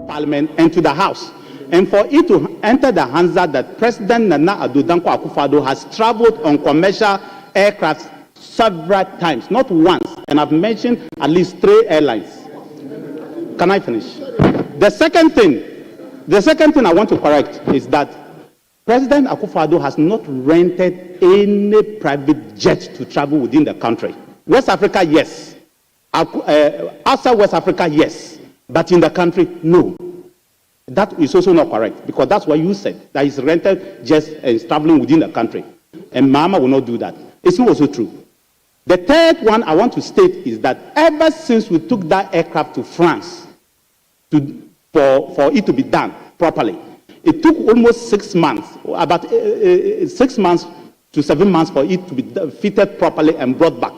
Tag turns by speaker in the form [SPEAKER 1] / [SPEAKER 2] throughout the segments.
[SPEAKER 1] Parliament and to the House, and for it to enter the hands that President Nana Addo Dankwa Akufo-Addo has traveled on commercial aircraft several times, not once, and I've mentioned at least 3 airlines. Can I finish? The second thing I want to correct is that President Akufo-Addo has not rented any private jet to travel within the country. West Africa, yes. Outside West Africa, yes. But in the country, no. That is also not correct, because that's what you said, that is rented just traveling within the country. And Mama will not do that. It's not also true. The third one I want to state is that ever since we took that aircraft to France for it to be done properly, it took almost 6 months, about 6 months to 7 months for it to be fitted properly and brought back.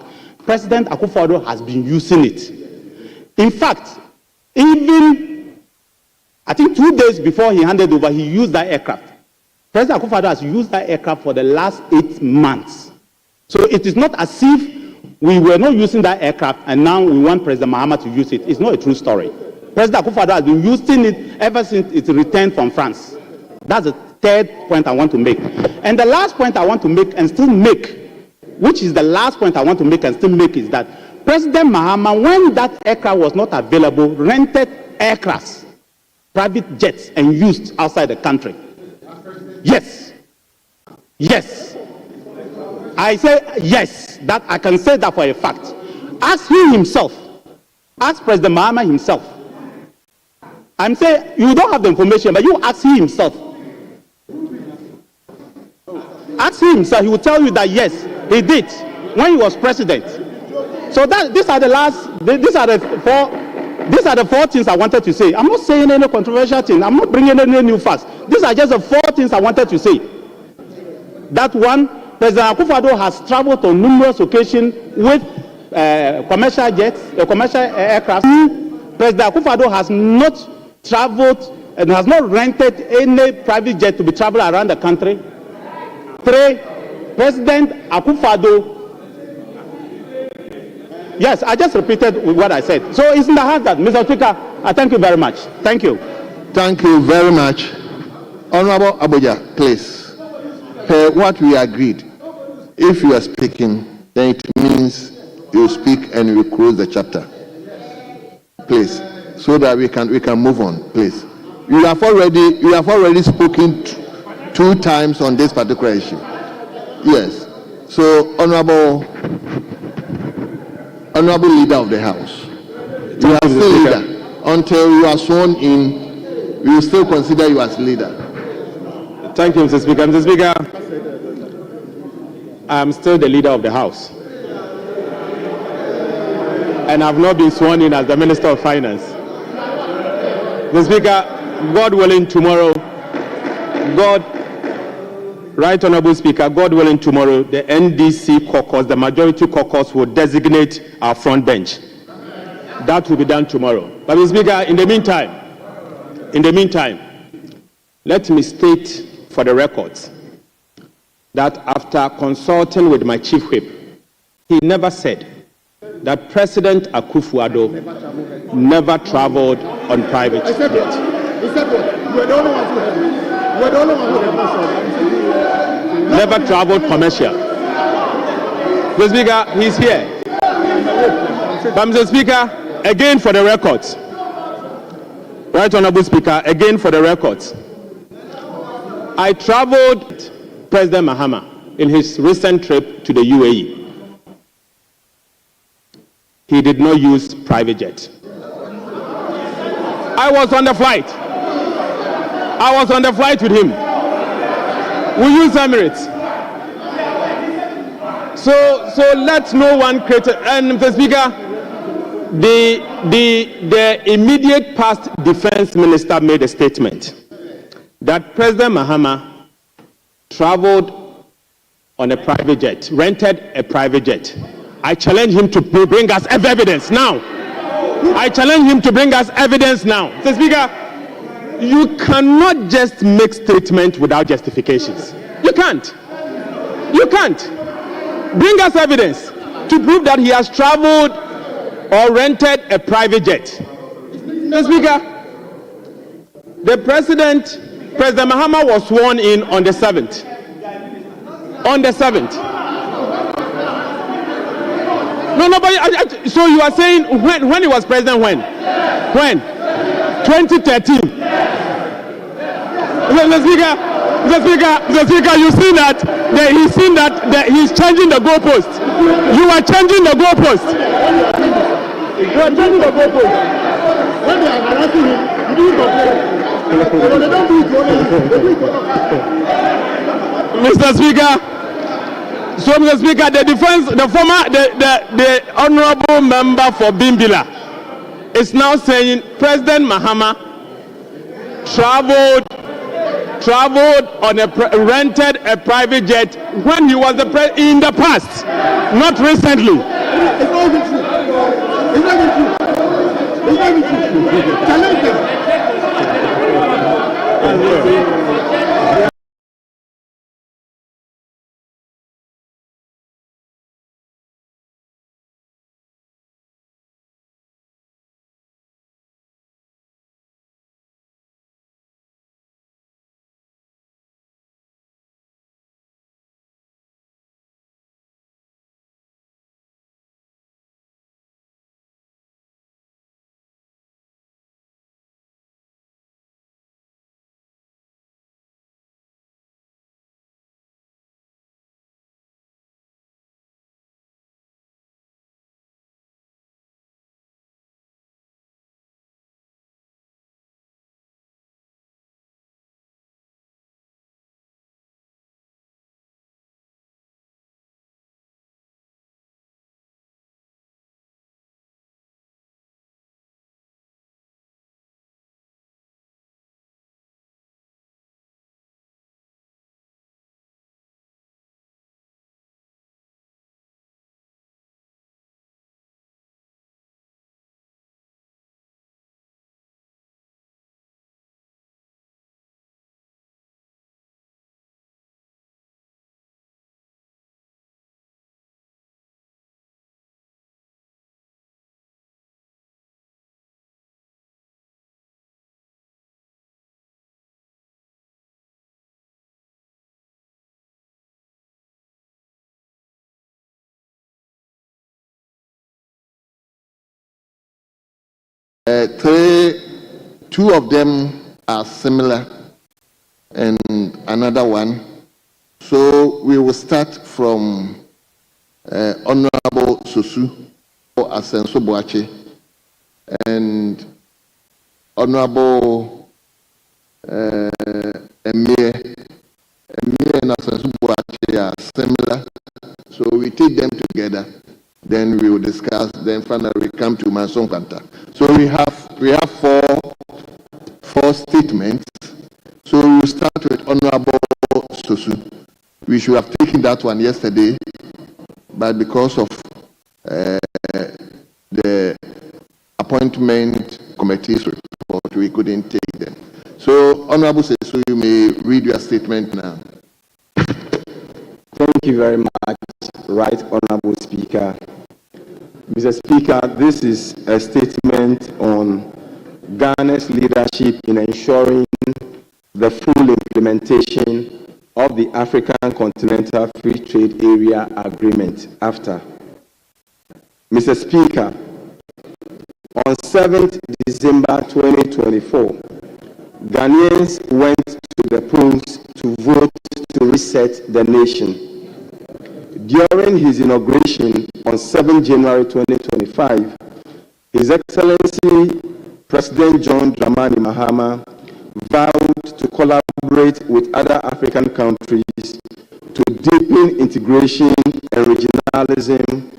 [SPEAKER 1] President Akufo-Addo has been using it. In fact, even, I think 2 days before he handed over, he used that aircraft. President Akufo-Addo has used that aircraft for the last 8 months. So it is not as if we were not using that aircraft and now we want President Mahama to use it. It's not a true story. President Akufo-Addo has been using it ever since it returned from France. That's the third point I want to make. And the last point I want to make and still make, which is the last point I want to make and still make, is that President Mahama, when that aircraft was not available, rented aircrafts, private jets, and used outside the country. Yes. Yes. I say yes, that I can say that for a fact. Ask him himself. Ask President Mahama himself. I'm saying you don't have the information, but you ask him himself. Ask him himself. He will tell you that yes, he did when he was president. So these are the 4 things I wanted to say. I'm not saying any controversial thing. I'm not bringing any new facts. These are just the 4 things I wanted to say. That one, President Akufo-Addo has traveled on numerous occasions with commercial jets, commercial aircraft. President Akufo-Addo has not traveled and has not rented any private jet to be traveled around the country. 3, President Akufo-Addo. Yes, I just repeated what I said. So it's in the hands that, Mr. Speaker, I thank you very much. Thank you.
[SPEAKER 2] Thank you very much. Honorable Abuja, please. What we agreed, if you are speaking, then it means you speak and you close the chapter. Please, so that we can move on, please. You have already spoken 2 times on this particular issue. Yes. So, Honorable Leader of the House, you are still leader. Until you are sworn in, we will still consider you as leader.
[SPEAKER 1] Thank you, Mr. Speaker. Mr. Speaker, I am still the leader of the House. And I've not been sworn in as the Minister of Finance. Mr. Speaker, God willing, tomorrow, Right Honorable Speaker, God willing, tomorrow, the NDC caucus, the majority caucus, will designate our front bench. That will be done tomorrow. But Mr. Speaker, in the meantime, let me state for the records that after consulting with my chief whip, he never said that President Akufo-Addo never traveled on private jets.
[SPEAKER 2] He said what? You were the only one who had.
[SPEAKER 1] Never traveled commercial. Mr. Speaker, he's here. But Mr. Speaker, again for the records. Right Honorable Speaker, again for the records. I traveled with President Mahama in his recent trip to the UAE. He did not use private jet. I was on the flight. With him. We use Emirates. So let no one create. And Mr. Speaker, the immediate past defense minister made a statement that President Mahama traveled
[SPEAKER 3] on a private jet, rented a private jet. I challenge him to bring us evidence now. I challenge him to bring us evidence now. Mr. Speaker, you cannot just make statements without justifications. You can't. You can't. Bring us evidence to prove that he has traveled or rented a private jet. Mr. Speaker, the President Mahama was sworn in on the 7th. On the 7th. No, but so you are saying when he was president, when? 2013. Mr. Speaker, you see that he's seen that he's changing the goalpost. You are changing the goalpost. You are changing the goalpost. When they are harassing him, you do complain. Mr. Speaker, Mr. Speaker, the honorable member for Bimbila is now saying President Mahama traveled on rented a private jet when he was in the past, not recently. It's not even true. It's not even true. It's not even true. Challenge them.
[SPEAKER 2] Two of them are similar and another one. So we will start from Honorable Sosu Asenso Boache and Honorable Emir and Asenso Boache are similar. So we take them together. Then we will discuss. Then finally we come to Manson Kanta. So we have four statements. So we will start with Honorable Sosu. We should have taken that one yesterday, but because of the appointment committee's report, we couldn't take them. So Honorable Sosu, you may read your statement now.
[SPEAKER 4] Thank you very much, Right Honorable Speaker. Mr. Speaker, this is a statement on Ghana's leadership in ensuring the full implementation of the African Continental Free Trade Area Agreement, AfCFTA. Mr. Speaker, on 7th December 2024, Ghanaians went to the polls to vote to reset the nation. During his inauguration on 7 January 2025, His Excellency President John Dramani Mahama vowed to collaborate with other African countries to deepen integration and regionalism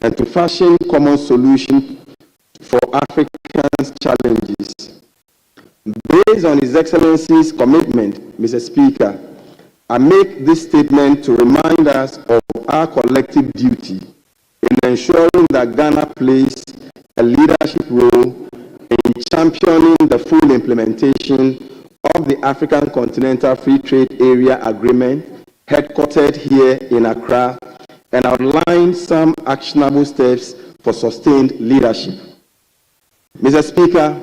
[SPEAKER 4] and to fashion common solutions for Africa's challenges. Based on His Excellency's commitment, Mr. Speaker, I make this statement to remind us of our collective duty in ensuring that Ghana plays a leadership role in championing the full implementation of the African Continental Free Trade Area Agreement, headquartered here in Accra, and outline some actionable steps for sustained leadership. Mr. Speaker,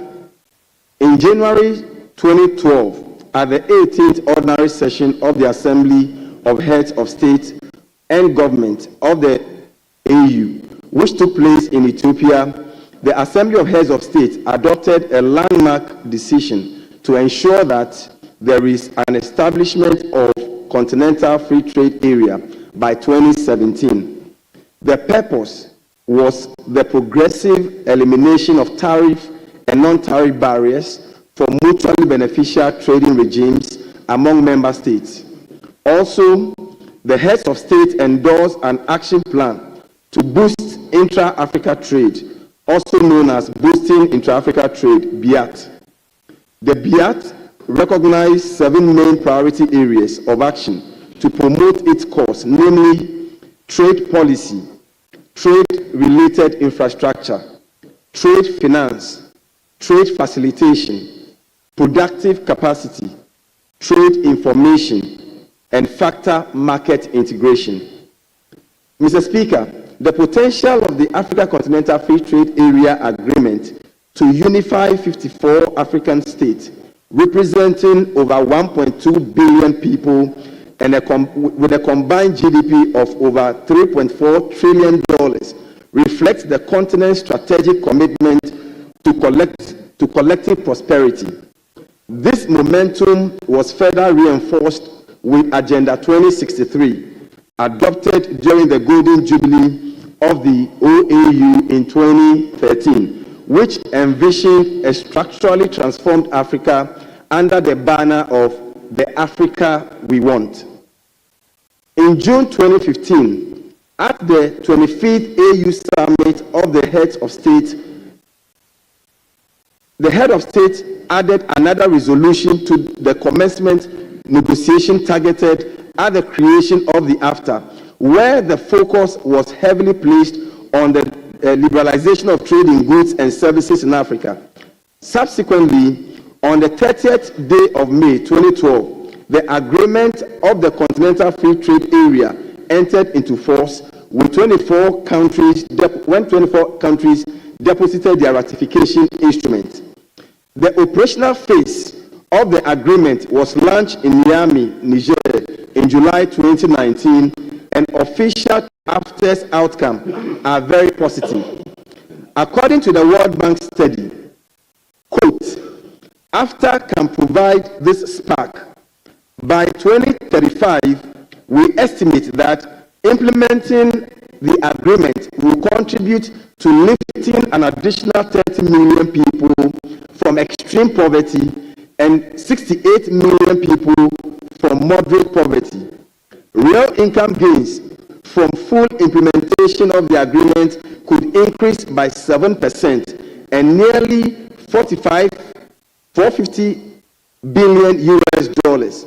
[SPEAKER 4] in January 2012, at the 18th Ordinary Session of the Assembly of Heads of State and Government of the AU, which took place in Ethiopia, the Assembly of Heads of State adopted a landmark decision to ensure that there is an establishment of Continental Free Trade Area by 2017. The purpose was the progressive elimination of tariff and non-tariff barriers for mutually beneficial trading regimes among member states. Also, the heads of state endorsed an action plan to boost intra-Africa trade, also known as Boosting Intra-Africa Trade, BIAT. The BIAT recognized 7 main priority areas of action to promote its cause, namely trade policy, trade-related infrastructure, trade finance, trade facilitation, productive capacity, trade information, and factor market integration. Mr. Speaker, the potential of the Africa Continental Free Trade Area Agreement to unify 54 African states, representing over 1.2 billion people and with a combined GDP of over $3.4 trillion, reflects the continent's strategic commitment to collective prosperity. This momentum was further reinforced with Agenda 2063, adopted during the Golden Jubilee of the OAU in 2013, which envisioned a structurally transformed Africa under the banner of the Africa we want. In June 2015, at the 25th AU Summit of the Heads of State, the head of state added another resolution to the commencement negotiation targeted at the creation of the AfCFTA, where the focus was heavily placed on the liberalization of trade in goods and services in Africa. Subsequently, on the 30th day of May 2012, the agreement of the Continental Free Trade Area entered into force when 24 countries deposited their ratification instrument. The operational phase of the agreement was launched in Niamey, Niger, in July 2019, and official AfCFTA's outcome are very positive. According to the World Bank study, quote, AfCFTA can provide this spark. By 2035, we estimate that implementing the agreement will contribute to lifting an additional 30 million people from extreme poverty and 68 million people from moderate poverty. Real income gains from full implementation of the agreement could increase by 7% and nearly 450 billion US dollars.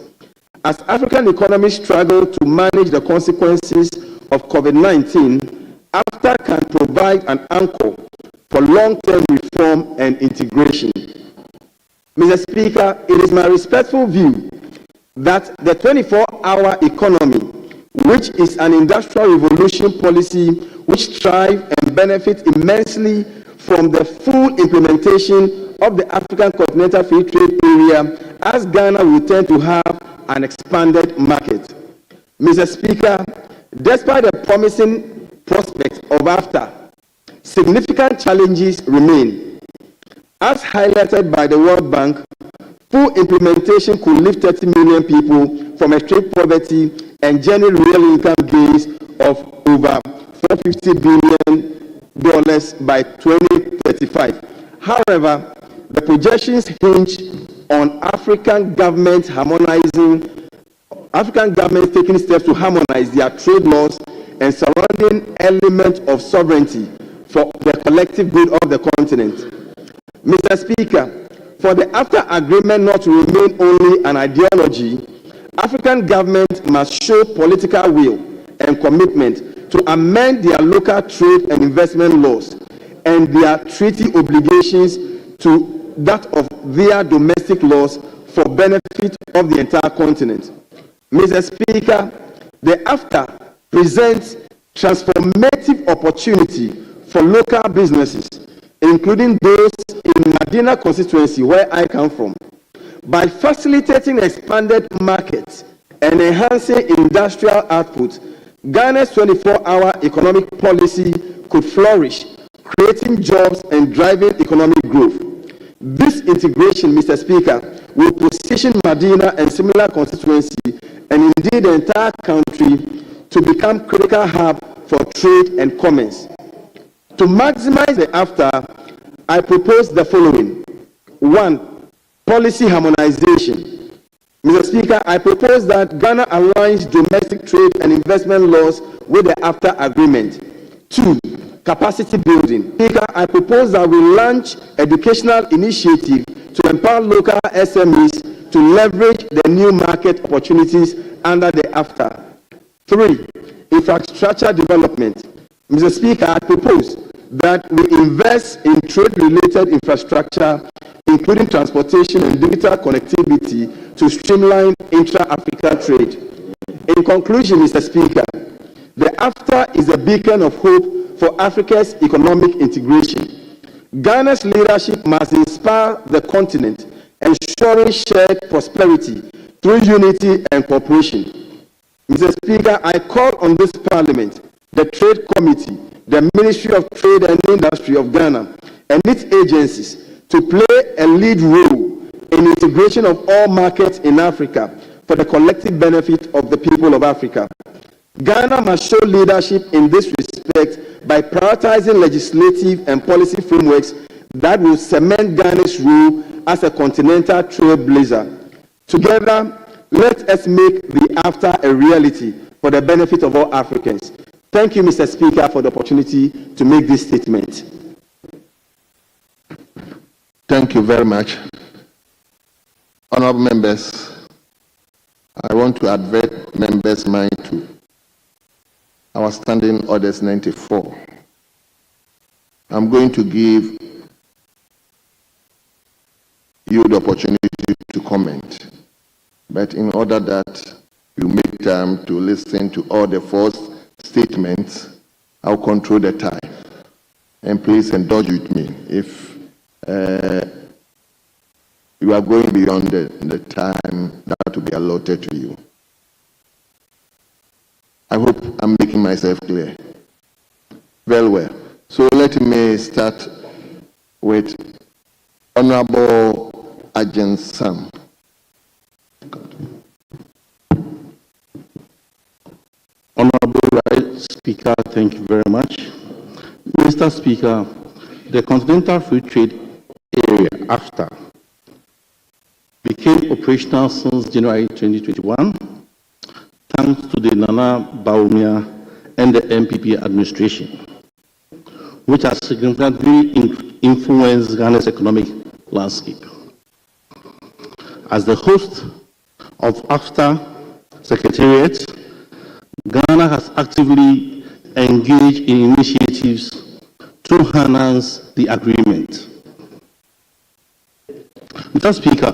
[SPEAKER 4] As African economies struggle to manage the consequences of COVID-19, AfCFTA can provide an anchor for long-term reform and integration. Mr. Speaker, it is my respectful view that the 24-hour economy, which is an industrial revolution policy which strives and benefits immensely from the full implementation of the African Continental Free Trade Area, as Ghana will tend to have an expanded market. Mr. Speaker, despite the promising prospects of AfCFTA, significant challenges remain. As highlighted by the World Bank, full implementation could lift 30 million people from extreme poverty and generate real income gains of over $450 billion by 2035. However, the projections hinge on African governments taking steps to harmonize their trade laws and surrounding elements of sovereignty for the collective good of the continent. Mr. Speaker, for the AfCFTA agreement not to remain only an ideology, African governments must show political will and commitment to amend their local trade and investment laws and their treaty obligations to that of their domestic laws for benefit of the entire continent. Mr. Speaker, the AfCFTA presents transformative opportunity for local businesses, including those in Medina constituency where I come from. By facilitating expanded markets and enhancing industrial output, Ghana's 24-hour economic policy could flourish, creating jobs and driving economic growth. This integration, Mr. Speaker, will position Medina and similar constituency, and indeed the entire country, to become critical hub for trade and commerce. To maximize the AfCFTA, I propose the following. 1. Policy harmonization. Mr. Speaker, I propose that Ghana aligns domestic trade and investment laws with the AfCFTA agreement. 2. Capacity building. Speaker, I propose that we launch educational initiative to empower local SMEs to leverage the new market opportunities under the AfCFTA. 3. Infrastructure development. Mr. Speaker, I propose that we invest in trade-related infrastructure, including transportation and digital connectivity, to streamline intra-Africa trade. In conclusion, Mr. Speaker, the AfCFTA is a beacon of hope for Africa's economic integration. Ghana's leadership must inspire the continent, ensuring shared prosperity through unity and cooperation. Mr. Speaker, I call on this Parliament, the Trade Committee, the Ministry of Trade and Industry of Ghana, and its agencies to play a lead role in integration of all markets in Africa for the collective benefit of the people of Africa. Ghana must show leadership in this respect by prioritizing legislative and policy frameworks that will cement Ghana's role as a continental trailblazer. Together, let us make the AfCFTA a reality for the benefit of all Africans. Thank you, Mr. Speaker, for the opportunity to make this statement.
[SPEAKER 2] Thank you very much. Honorable members, I want to advert members' mind to our standing orders 94. I'm going to give you the opportunity to comment, but in order that you make time to listen to all the false statements, I'll control the time. And please indulge with me if you are going beyond the time that will be allotted to you. I hope I'm making myself clear. Very well. So let me start with Honorable Ajahn Sam.
[SPEAKER 5] Honorable Speaker, thank you very much. Mr. Speaker, the Continental Free Trade Area AfCFTA became operational since January 2021, thanks to the Nana Bawumia and the MPP administration, which has significantly influenced Ghana's economic landscape. As the host of AfCFTA Secretariat, Ghana has actively engaged in initiatives to enhance the agreement. Mr. Speaker,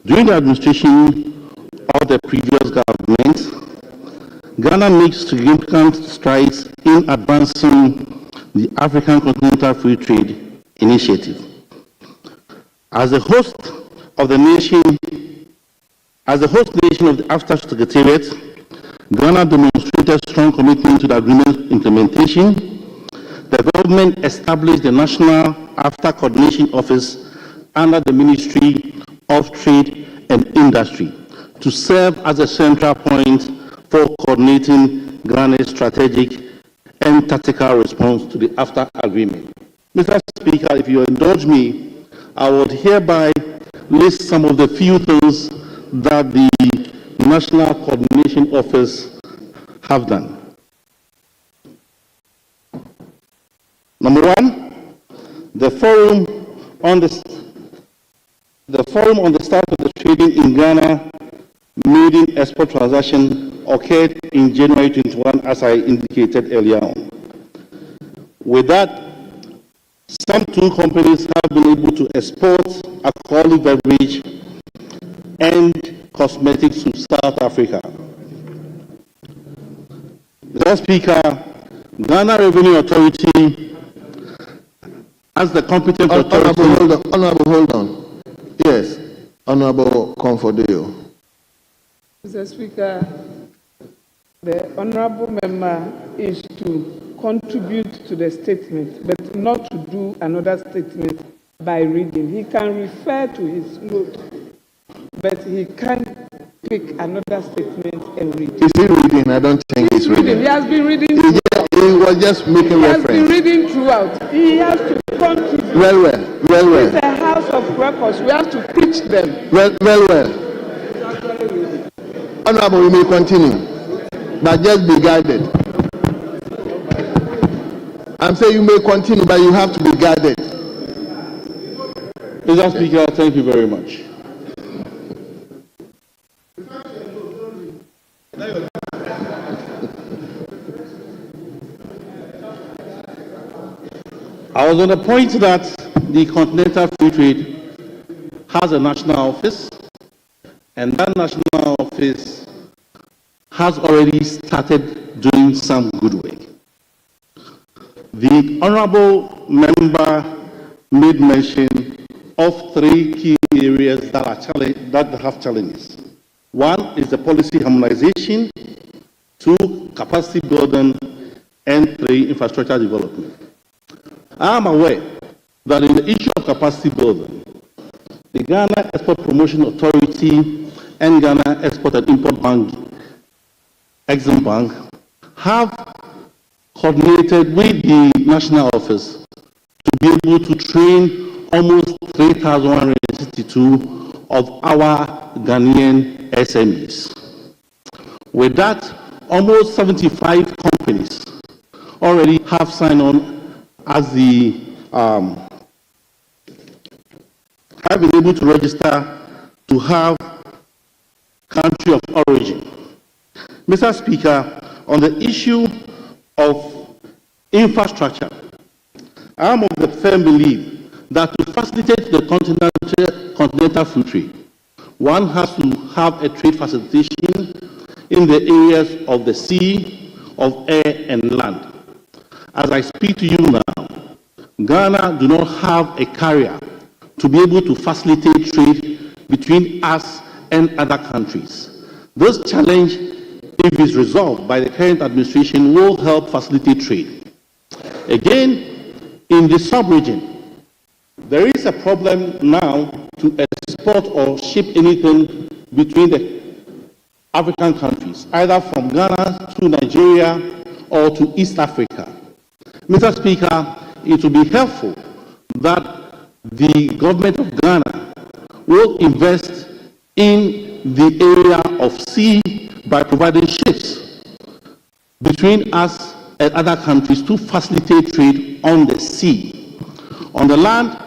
[SPEAKER 5] during the administration of the previous government, Ghana makes significant strides in advancing the African Continental Free Trade Initiative. As the host nation of the AfCFTA Secretariat, Ghana demonstrated strong commitment to the agreement implementation. The government established the National AfCFTA Coordination Office under the Ministry of Trade and Industry to serve as a central point for coordinating Ghana's strategic and tactical response to the AfCFTA agreement. Mr. Speaker, if you indulge me, I would hereby list some of the few things that the National Coordination Office have done. Number one, the forum on the start of the trading in Ghana made trading export transaction occurred in January 21, as I indicated earlier on. With that, some two companies have been able to export alcoholic beverage and cosmetics to South Africa. Mr. Speaker, Ghana Revenue Authority, as the competent authority...
[SPEAKER 2] Honorable, hold on. Yes, Honorable Comforteo.
[SPEAKER 6] Mr. Speaker, the honorable member is to contribute to the statement, but not to do another statement by reading. He can refer to his note, but he can't pick another statement and read.
[SPEAKER 2] Is he reading? I don't think he's reading.
[SPEAKER 6] He has been reading.
[SPEAKER 2] He was just making reference.
[SPEAKER 6] He has been reading throughout. He has to contribute.
[SPEAKER 2] Well.
[SPEAKER 6] It's a house of records. We have to teach them.
[SPEAKER 2] Well. Honorable, you may continue, but just be guided. I'm saying you may continue, but you have to be guided.
[SPEAKER 5] Mr. Speaker, thank you very much. I was on the point that the Continental Free Trade has a national office, and that national office has already started doing some good work. The honorable member made mention of three key areas that have challenges. One is the policy harmonization, two, capacity building, and three, infrastructure development. I am aware that in the issue of capacity building, the Ghana Export Promotion Authority and Ghana Export and Import Bank, Exim Bank, have coordinated with the national office to be able to train almost 3,162 of our Ghanaian SMEs. With that, almost 75 companies already have signed on as the have been able to register to have country of origin. Mr. Speaker, on the issue of infrastructure, I am of the firm belief that to facilitate the continental free trade, one has to have a trade facilitation in the areas of the sea, of air, and land. As I speak to you now, Ghana do not have a carrier to be able to facilitate trade between us and other countries. This challenge, if it's resolved by the current administration, will help facilitate trade. Again, in the sub-region, there is a problem now to export or ship anything between the African countries, either from Ghana to Nigeria or to East Africa. Mr. Speaker, it will be helpful that the government of Ghana will invest in the area of sea by providing ships between us and other countries to facilitate trade on the sea. On the land,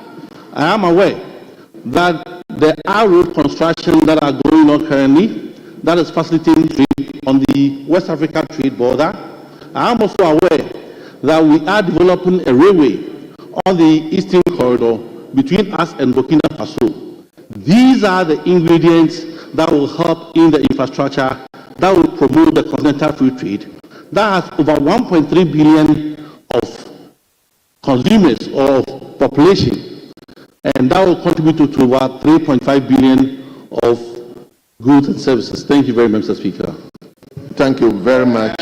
[SPEAKER 5] I am aware that there are road construction that are going on currently that is facilitating trade on the West Africa trade border. I am also aware that we are developing a railway on the eastern corridor between us and Burkina Faso. These are the ingredients that will help in the infrastructure that will promote the continental free trade that has over 1.3 billion of consumers or population, and that will contribute to about 3.5 billion of goods and services. Thank you very much, Mr. Speaker.
[SPEAKER 2] Thank you very much.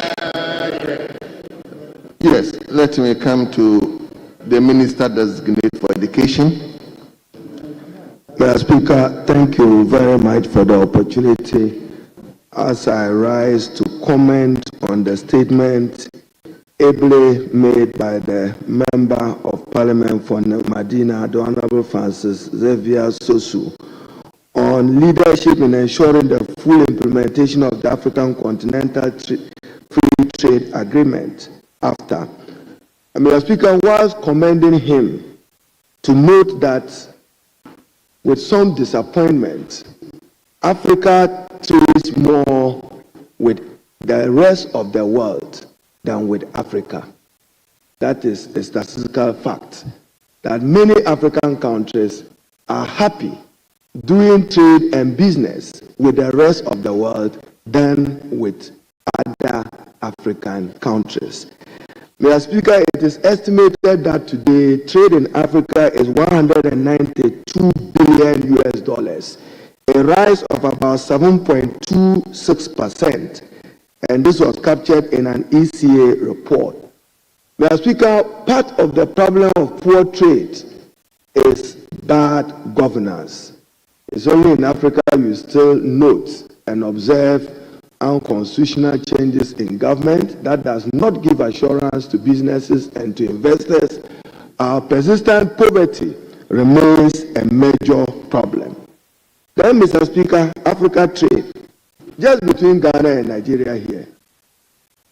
[SPEAKER 2] Yes, let me come to the Minister Designate for Education.
[SPEAKER 4] Mr. Speaker, thank you very much for the opportunity as I rise to comment on the statement ably made by the Member of Parliament for Medina, the Honorable Francis Xavier Sosu, on leadership in ensuring the full implementation of the African Continental Free Trade Agreement, AfCFTA. Mr. Speaker, whilst commending him, to note that with some disappointment, Africa trades more with the rest of the world than with Africa. That is a statistical fact, that many African countries are happy doing trade and business with the rest of the world than with other African countries. Mr. Speaker, it is estimated that today trade in Africa is $192 billion US dollars, a rise of about 7.26%, and this was captured in an ECA report. Mr. Speaker, part of the problem of poor trade is bad governance. It's only in Africa you still note and observe unconstitutional changes in government that does not give assurance to businesses and to investors. Our persistent poverty remains a major problem. Then, Mr. Speaker, Africa trade, just between Ghana and Nigeria here.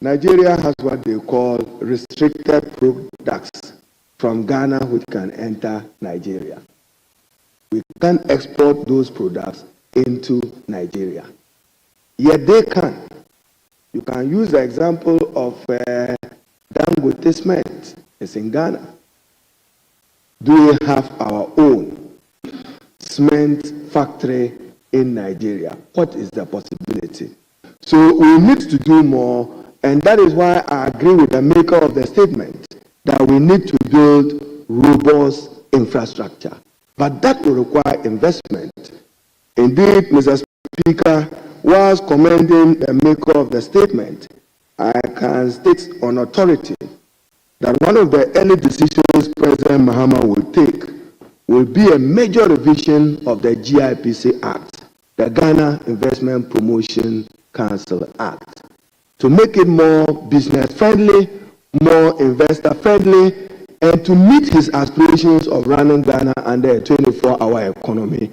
[SPEAKER 4] Nigeria has what they call restricted products from Ghana which can enter Nigeria. We can't export those products into Nigeria. Yet they can. You can use the example of Dangote cement. It's in Ghana. Do we have our own cement factory in Nigeria? What is the possibility? So we need to do more, and that is why I agree with the maker of the statement that we need to build robust infrastructure. But that will require investment. Indeed, Mr. Speaker, whilst commending the maker of the statement, I can state on authority that one of the early decisions President Mahama will take will be a major revision of the GIPC Act, the Ghana Investment Promotion Council Act, to make it more business-friendly, more investor-friendly, and to meet his aspirations of running Ghana under a 24-hour economy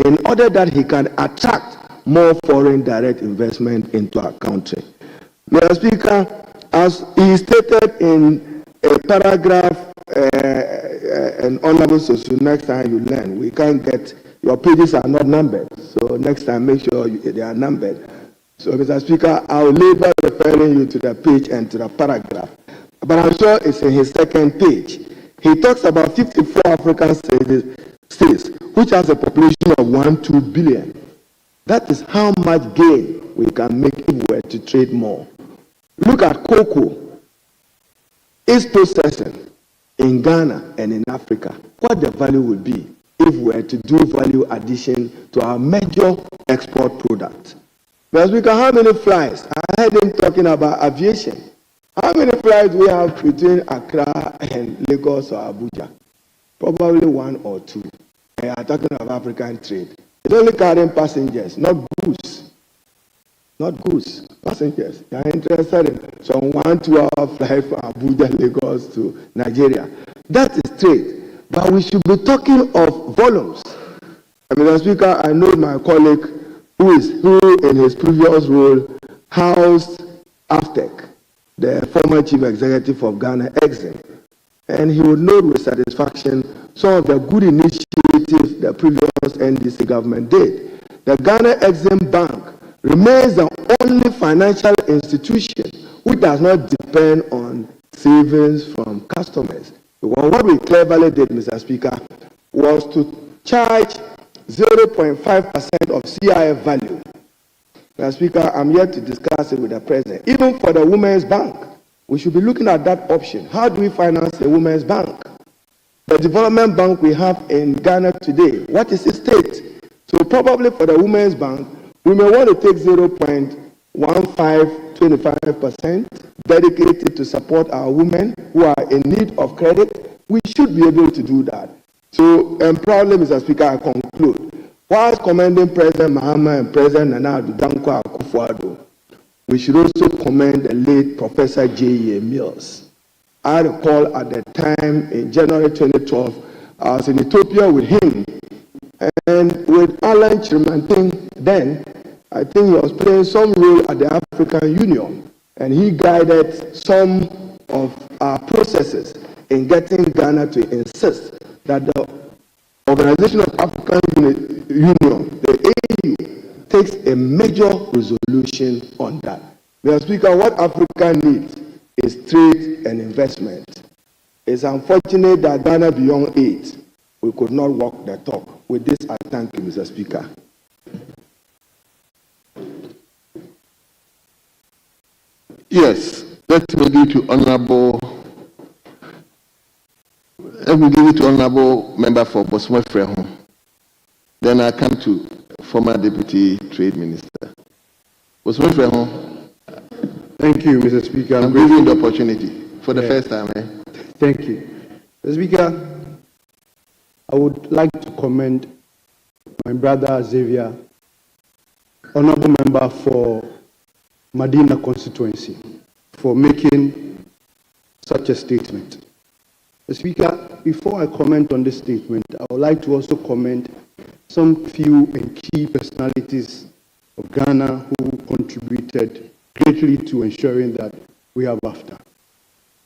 [SPEAKER 4] in order that he can attract more foreign direct investment into our country. Mr. Speaker, as he stated in a paragraph, and Honorable Sosu, next time you learn, we can't get, your pages are not numbered, so next time make sure they are numbered. So, Mr. Speaker, I'll label referring you to the page and to the paragraph, but I'm sure it's in his second page. He talks about 54 African states, which has a population of 1-2 billion. That is how much gain we can make if we were to trade more. Look at cocoa. Its processing in Ghana and in Africa, what the value would be if we were to do value addition to our major export product. But we can how many flights? I heard him talking about aviation. How many flights we have between Accra and Lagos or Abuja? Probably 1 or 2. We are talking about African trade. It's only carrying passengers, not goods. Not goods, passengers. They are interested in some 1-2 hour flight from Abuja, Lagos to Nigeria. That is trade. But we should be talking of volumes. Mr. Speaker, I know my colleague who in his previous role housed AfCFTA, the former chief executive of Ghana Exim, and he would note with satisfaction some of the good initiatives the previous NDC government did. The Ghana Exim Bank remains the only financial institution which does not depend on savings from customers. Because what we cleverly did, Mr. Speaker, was to charge 0.5% of CIF value. Mr. Speaker, I'm here to discuss it with the President. Even for the Women's Bank, we should be looking at that option. How do we finance a Women's Bank? The development bank we have in Ghana today, what is its state? So probably for the Women's Bank, we may want to take 0.1525% dedicated to support our women who are in need of credit. We should be able to do that. So, and proudly, Mr. Speaker, I conclude. Whilst commending President Mahama and President Nana Addo Dankwa Akufo-Addo, we should also commend the late Professor J.E.A. Mills. I recall at the time in January 2012, I was in Ethiopia with him and with Alan Chirmanting then. I think he was playing some role at the African Union, and he guided some of our processes in getting Ghana to insist that the Organization of African Union, the AU,
[SPEAKER 7] takes a major resolution on that. Mr. Speaker, what Africa needs is trade and investment. It's unfortunate that Ghana beyond 8, we could not walk the talk. With this, I thank you, Mr. Speaker.
[SPEAKER 2] Yes, let me give it to Honorable Member for Bosome Frehon. Then I come to former Deputy Trade Minister. Bosome Frehon.
[SPEAKER 8] Thank you, Mr. Speaker.
[SPEAKER 2] I'm giving you the opportunity for the first time.
[SPEAKER 8] Thank you. Mr. Speaker, I would like to commend my brother Xavier, Honorable Member for Medina constituency, for making such a statement. Mr. Speaker, before I comment on this statement, I would like to also commend some few and key personalities of Ghana who contributed greatly to ensuring that we have AfCFTA.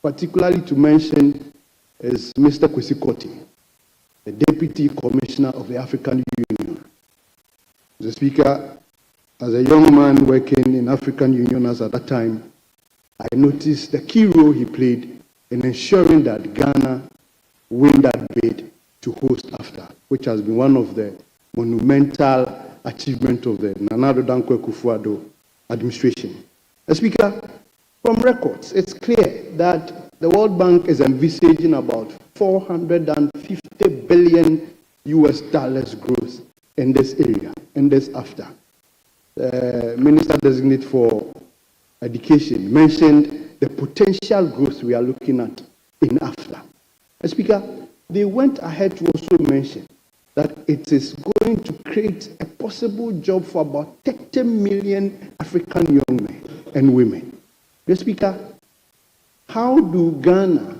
[SPEAKER 8] Particularly to mention is Mr. Kwesi Kotey, the Deputy Commissioner of the African Union. Mr. Speaker, as a young man working in African Union as at that time, I noticed the key role he played in ensuring that Ghana win that bid to host AfCFTA, which has been one of the monumental achievements of the Nana Addo Dankwa Akufo-Addo administration. Mr. Speaker, from records, it's clear that the World Bank is envisaging about $450 billion growth in this area, in this AfCFTA. The Minister Designate for Education mentioned the potential growth we are looking at in AfCFTA. Speaker, they went ahead to also mention that it is going to create a possible job for about 30 million African young men and women. Mr. Speaker, how do Ghana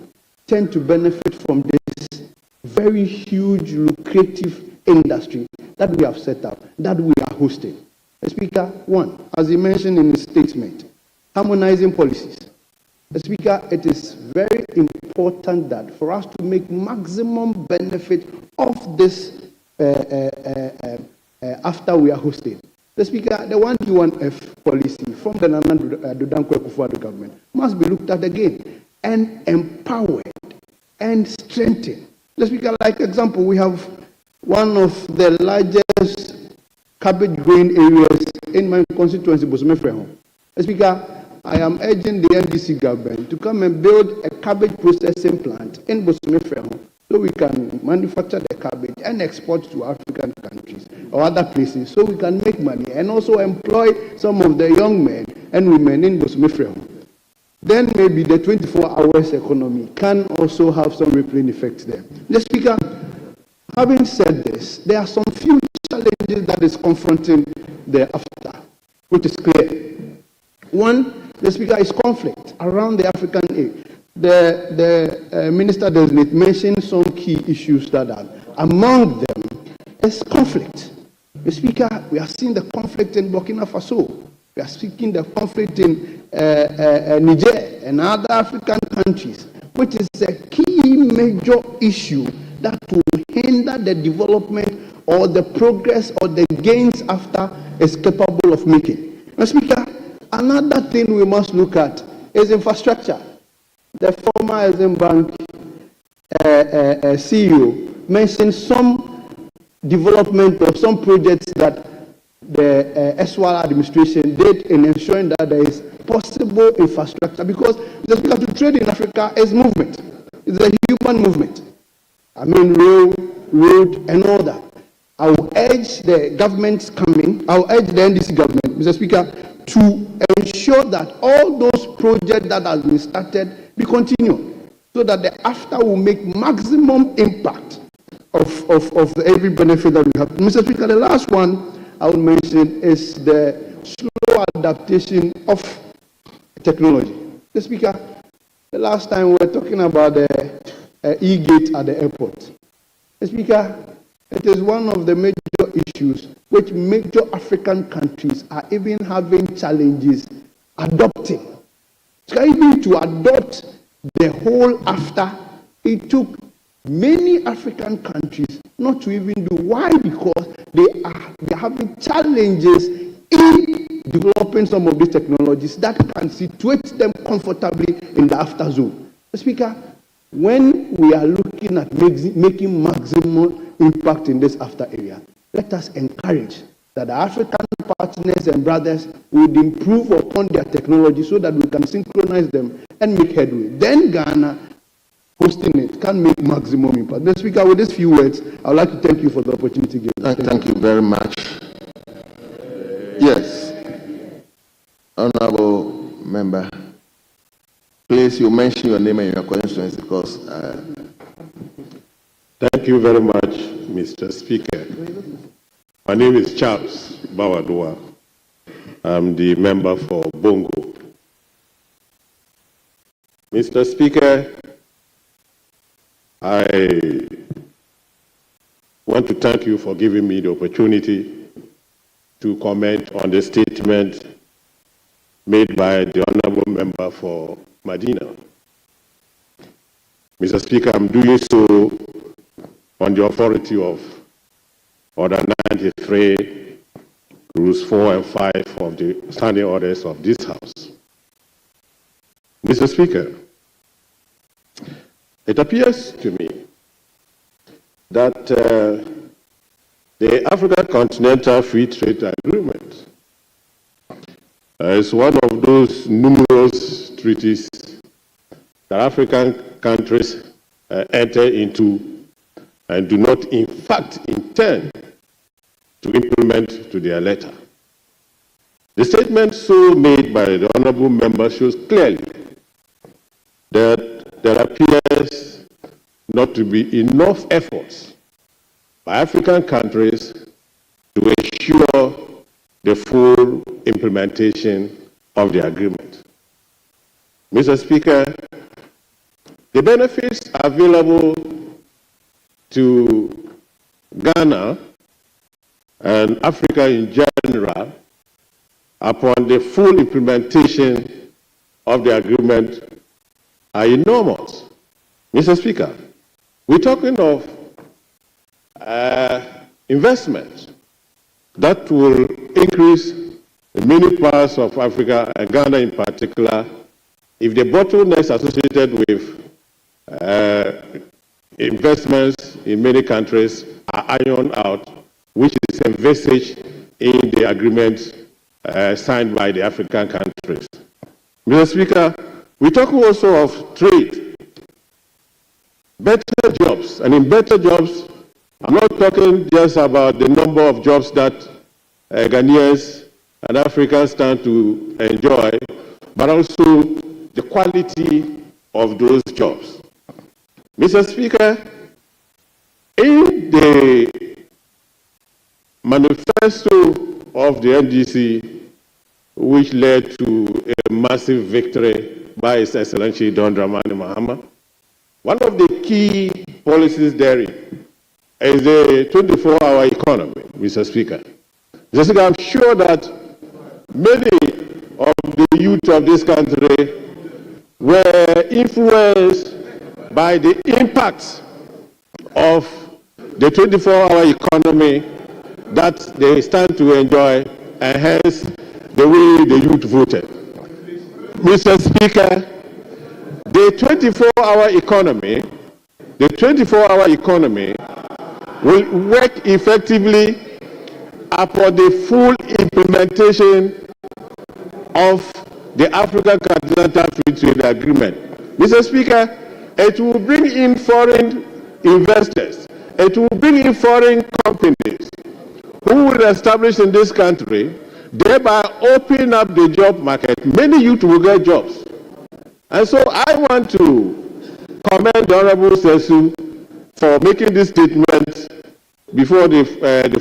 [SPEAKER 8] tend to benefit from this very huge, lucrative industry that we have set up, that we are hosting? Speaker, one, as he mentioned in his statement, harmonizing policies. Speaker, it is very important that for us to make maximum benefit of this after we are hosting. The Speaker, the 1G1F policy from the Nana Addo Dankwa Akufo-Addo government must be looked at again and empowered and strengthened. The Speaker, like example, we have one of the largest cabbage growing areas in my constituency, Bosome Frehon. Speaker, I am urging the NDC government to come and build a cabbage processing plant in Bosome Frehon so we can manufacture the cabbage and export to African countries or other places so we can make money and also employ some of the young men and women in Bosome Frehon. Then maybe the 24 hours economy can also have some rippling effects there. The Speaker, having said this, there are some few challenges that is confronting the AfCFTA, which is clear. One, the Speaker, is conflict around the African aid. The Minister Designate mentioned some key issues that are among them is conflict. The Speaker, we are seeing the conflict in Burkina Faso. We are seeing the conflict in Niger and other African countries, which is a key major issue that will hinder the development or the progress or the gains AfCFTA is capable of making. Mr. Speaker, another thing we must look at is infrastructure. The former Exim Bank CEO mentioned some development of some projects that the SWAL administration did in ensuring that there is possible infrastructure, because the Speaker, to trade in Africa is movement. It's a human movement. I mean, road, and all that. I will urge the government coming, I will urge the NDC government, Mr. Speaker, to ensure that all those projects that have been started be continued, so that the AfCFTA will make maximum impact of every benefit that we have. Mr. Speaker, the last one I will mention is the slow adaptation of technology. Mr. Speaker, the last time we were talking about the e-gate at the airport. Mr. Speaker, it is one of the major issues which major African countries are even having challenges adopting. So even to adopt the whole AfCFTA, it took many African countries not to even do. Why? Because they are having challenges in developing some of these technologies that can situate them comfortably in the AfCFTA zone. Mr. Speaker, when we are looking at making maximum impact in this AfCFTA area, let us encourage that the African partners and brothers would improve upon their technology so that we can synchronize them and make headway. Then Ghana, hosting it, can make maximum impact. Mr. Speaker, with these few words, I would like to thank you for the opportunity given.
[SPEAKER 2] Thank you very much. Yes. Honorable Member, please, you mention your name and your constituency because...
[SPEAKER 9] Thank you very much, Mr. Speaker. My name is Charles Bawadua. I'm the member for Bongo. Mr. Speaker, I want to thank you for giving me the opportunity to comment on the statement made by the Honorable Member for Medina. Mr. Speaker, I'm doing so on the authority of Order 93, Rules 4 and 5 of the standing orders of this House. Mr. Speaker, it appears to me that the African Continental Free Trade Agreement is one of those numerous treaties that African countries enter into and do not in fact intend to implement to their letter. The statement so made by the Honourable Member shows clearly that there appears not to be enough efforts by African countries to ensure the full implementation of the agreement. Mr. Speaker, the benefits available to Ghana and Africa in general upon the full implementation of the agreement are enormous. Mr. Speaker, we're talking of investment that will increase in many parts of Africa and Ghana in particular if the bottlenecks associated with investments in many countries are ironed out, which is envisaged in the agreement signed by the African countries. Mr. Speaker, we talk also of trade, better jobs, and in better jobs, I'm not talking just about the number of jobs that Ghanaians and Africans stand to enjoy, but also the quality of those jobs. Mr. Speaker, in the manifesto of the NDC, which led to a massive victory by His Excellency Don Dramani Mahama, one of the key policies therein is the 24-hour economy, Mr. Speaker. Mr. Speaker, I'm sure that many of the youth of this country were influenced by the impact of the 24-hour economy that they stand to enjoy, and hence the way the youth voted. Mr. Speaker, the 24-hour economy will work effectively upon the full implementation of the African Continental Free Trade Agreement. Mr. Speaker, it will bring in foreign investors. It will bring in foreign companies who will establish in this country, thereby opening up the job market. Many youth will get jobs. And so I want to commend the Honorable Sesu for making this statement before the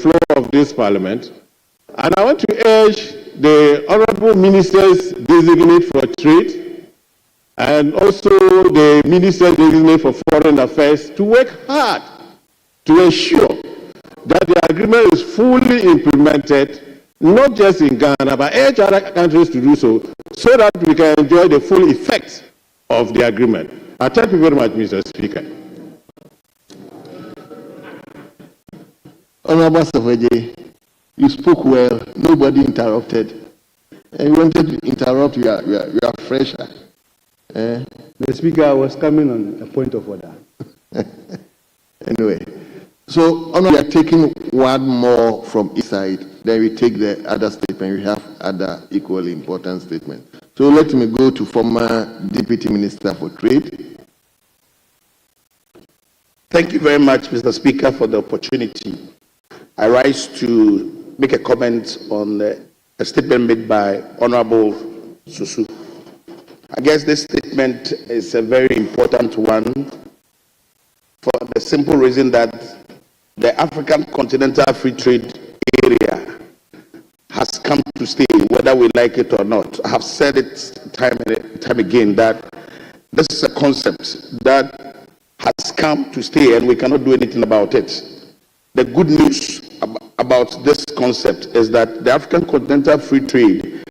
[SPEAKER 9] floor of this Parliament. And I want to urge the Honorable Ministers designate for Trade and also the Minister designate for Foreign Affairs to work hard to ensure that the agreement is fully implemented, not just in Ghana, but urge other countries to do so, so that we can enjoy the full effects of the agreement. I thank you very much, Mr. Speaker.
[SPEAKER 2] Honorable Safeji, You spoke well. Nobody interrupted. And you wanted to interrupt. You are fresher.
[SPEAKER 8] The Speaker was coming on a point of order.
[SPEAKER 2] Anyway, so we are taking one more from each side. Then we take the other statement. We have other equally important statements. So let me go to former Deputy Minister for Trade.
[SPEAKER 10] Thank you very much, Mr. Speaker, for the opportunity. I rise to make a comment on a statement made by Honorable Susu. I guess this statement is a very important one for the simple reason that the African Continental Free Trade Area has come to stay, whether we like it or not. I have said it time and time again that this is a concept that has come to stay and we cannot do anything about it. The good news about this concept is that the African Continental Free Trade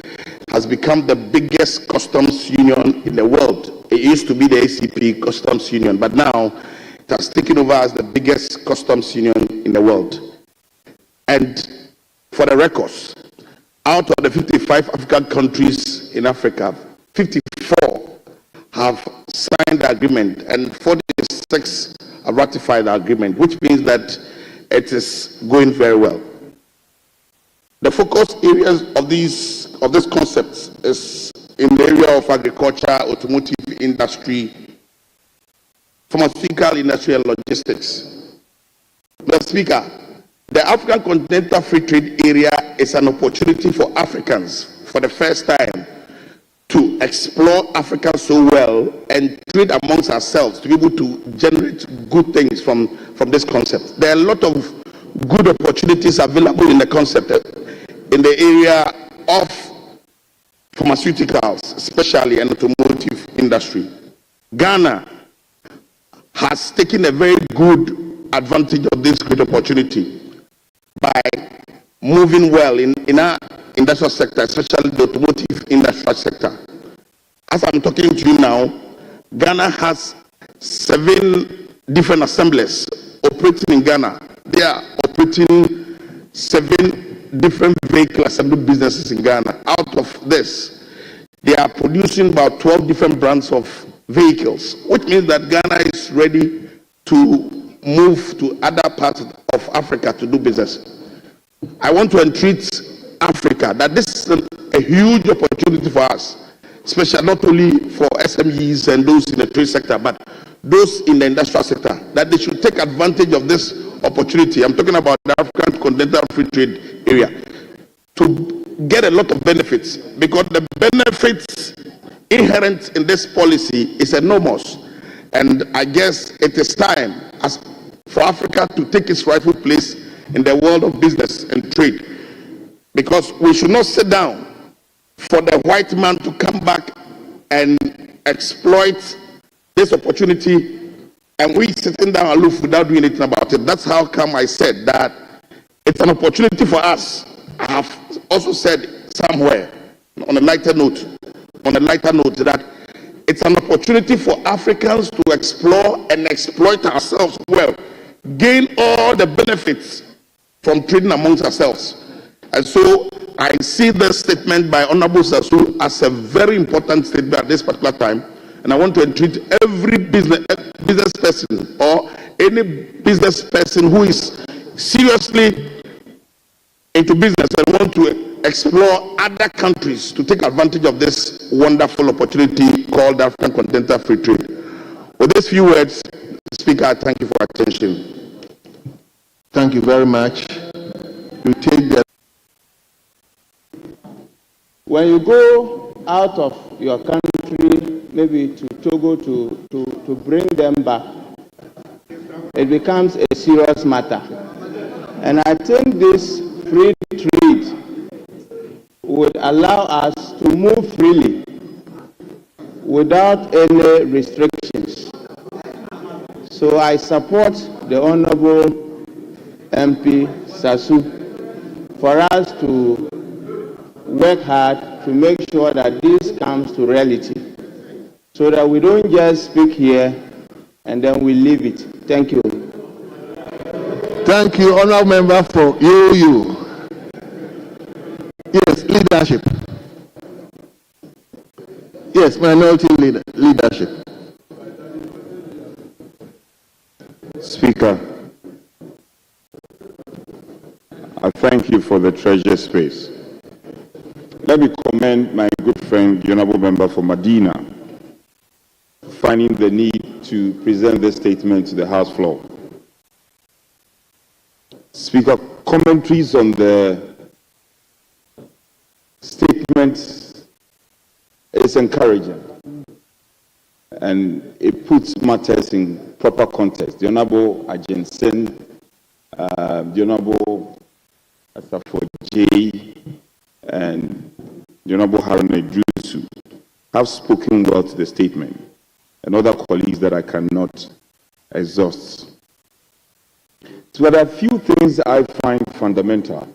[SPEAKER 10] has become the biggest customs union in the world. It used to be the ACP Customs Union, but now it has taken over as the biggest customs union in the world. And for the records, out of the 55 African countries in Africa, 54 have signed the agreement and 46 have ratified the agreement, which means that it is going very well. The focus areas of this concept is in the area of agriculture, automotive industry, pharmaceutical industry, and logistics. Mr. Speaker, the African Continental Free Trade Area is an opportunity for Africans for the first time to explore Africa so well and trade amongst ourselves to be able to generate good things from this concept. There are a lot of good opportunities available in the concept in the area of pharmaceuticals, especially in the automotive industry. Ghana has taken a very good advantage of this great opportunity by moving well in our industrial sector, especially the automotive industrial sector. As I'm talking to you now, Ghana has 7 different assemblies operating in Ghana. They are operating 7 different vehicle assembly businesses in Ghana. Out of this, they are producing about 12 different brands of vehicles, which means that Ghana is ready to move to other parts of Africa to do business. I want to entreat Africa that this is a huge opportunity for us, especially not only for SMEs and those in the trade sector, but those in the industrial sector, that they should take advantage of this opportunity. I'm talking about the African Continental Free Trade Area, to get a lot of benefits, because the benefits inherent in this policy is enormous. And I guess it is time for Africa to take its rightful place in the world of business and trade, because we should not sit down for the white man to come back and exploit this opportunity and we sitting down aloof without doing anything about it. That's how come I said that it's an opportunity for us. I have also said somewhere on a lighter note that it's an opportunity for Africans to explore and exploit ourselves well, gain all the benefits from trading amongst ourselves. And so I see this statement by Honorable Sasu as a very important statement at this particular time, and I want to entreat every business person or any business person who is seriously into business and want to explore other countries to take advantage of this wonderful opportunity called African Continental Free Trade. With these few words, Speaker, I thank you for attention.
[SPEAKER 2] Thank you very much. You take the.
[SPEAKER 1] When you go out of your country, maybe to Togo, to bring them back, it becomes a serious matter. And I think this free trade would allow us to move freely without any restrictions. So I support the Honorable MP Sasu for us to work hard to make sure that this comes to reality, so that we don't just speak here and then we leave it. Thank you.
[SPEAKER 2] Thank you, Honourable Member, for you. leadership. Yes, minority leadership.
[SPEAKER 4] Speaker, I thank you for the treasure space. Let me commend my good friend, the Honourable Member for Medina, finding the need to present this statement to the House floor. Speaker, commentaries on the statement is encouraging, and it puts matters in proper context. The Honourable Ajensen, the Honourable Asafo J, and the Honourable Haruna Idrisu have spoken well to the statement, and other colleagues that I cannot exhaust. So there are a few things I find fundamental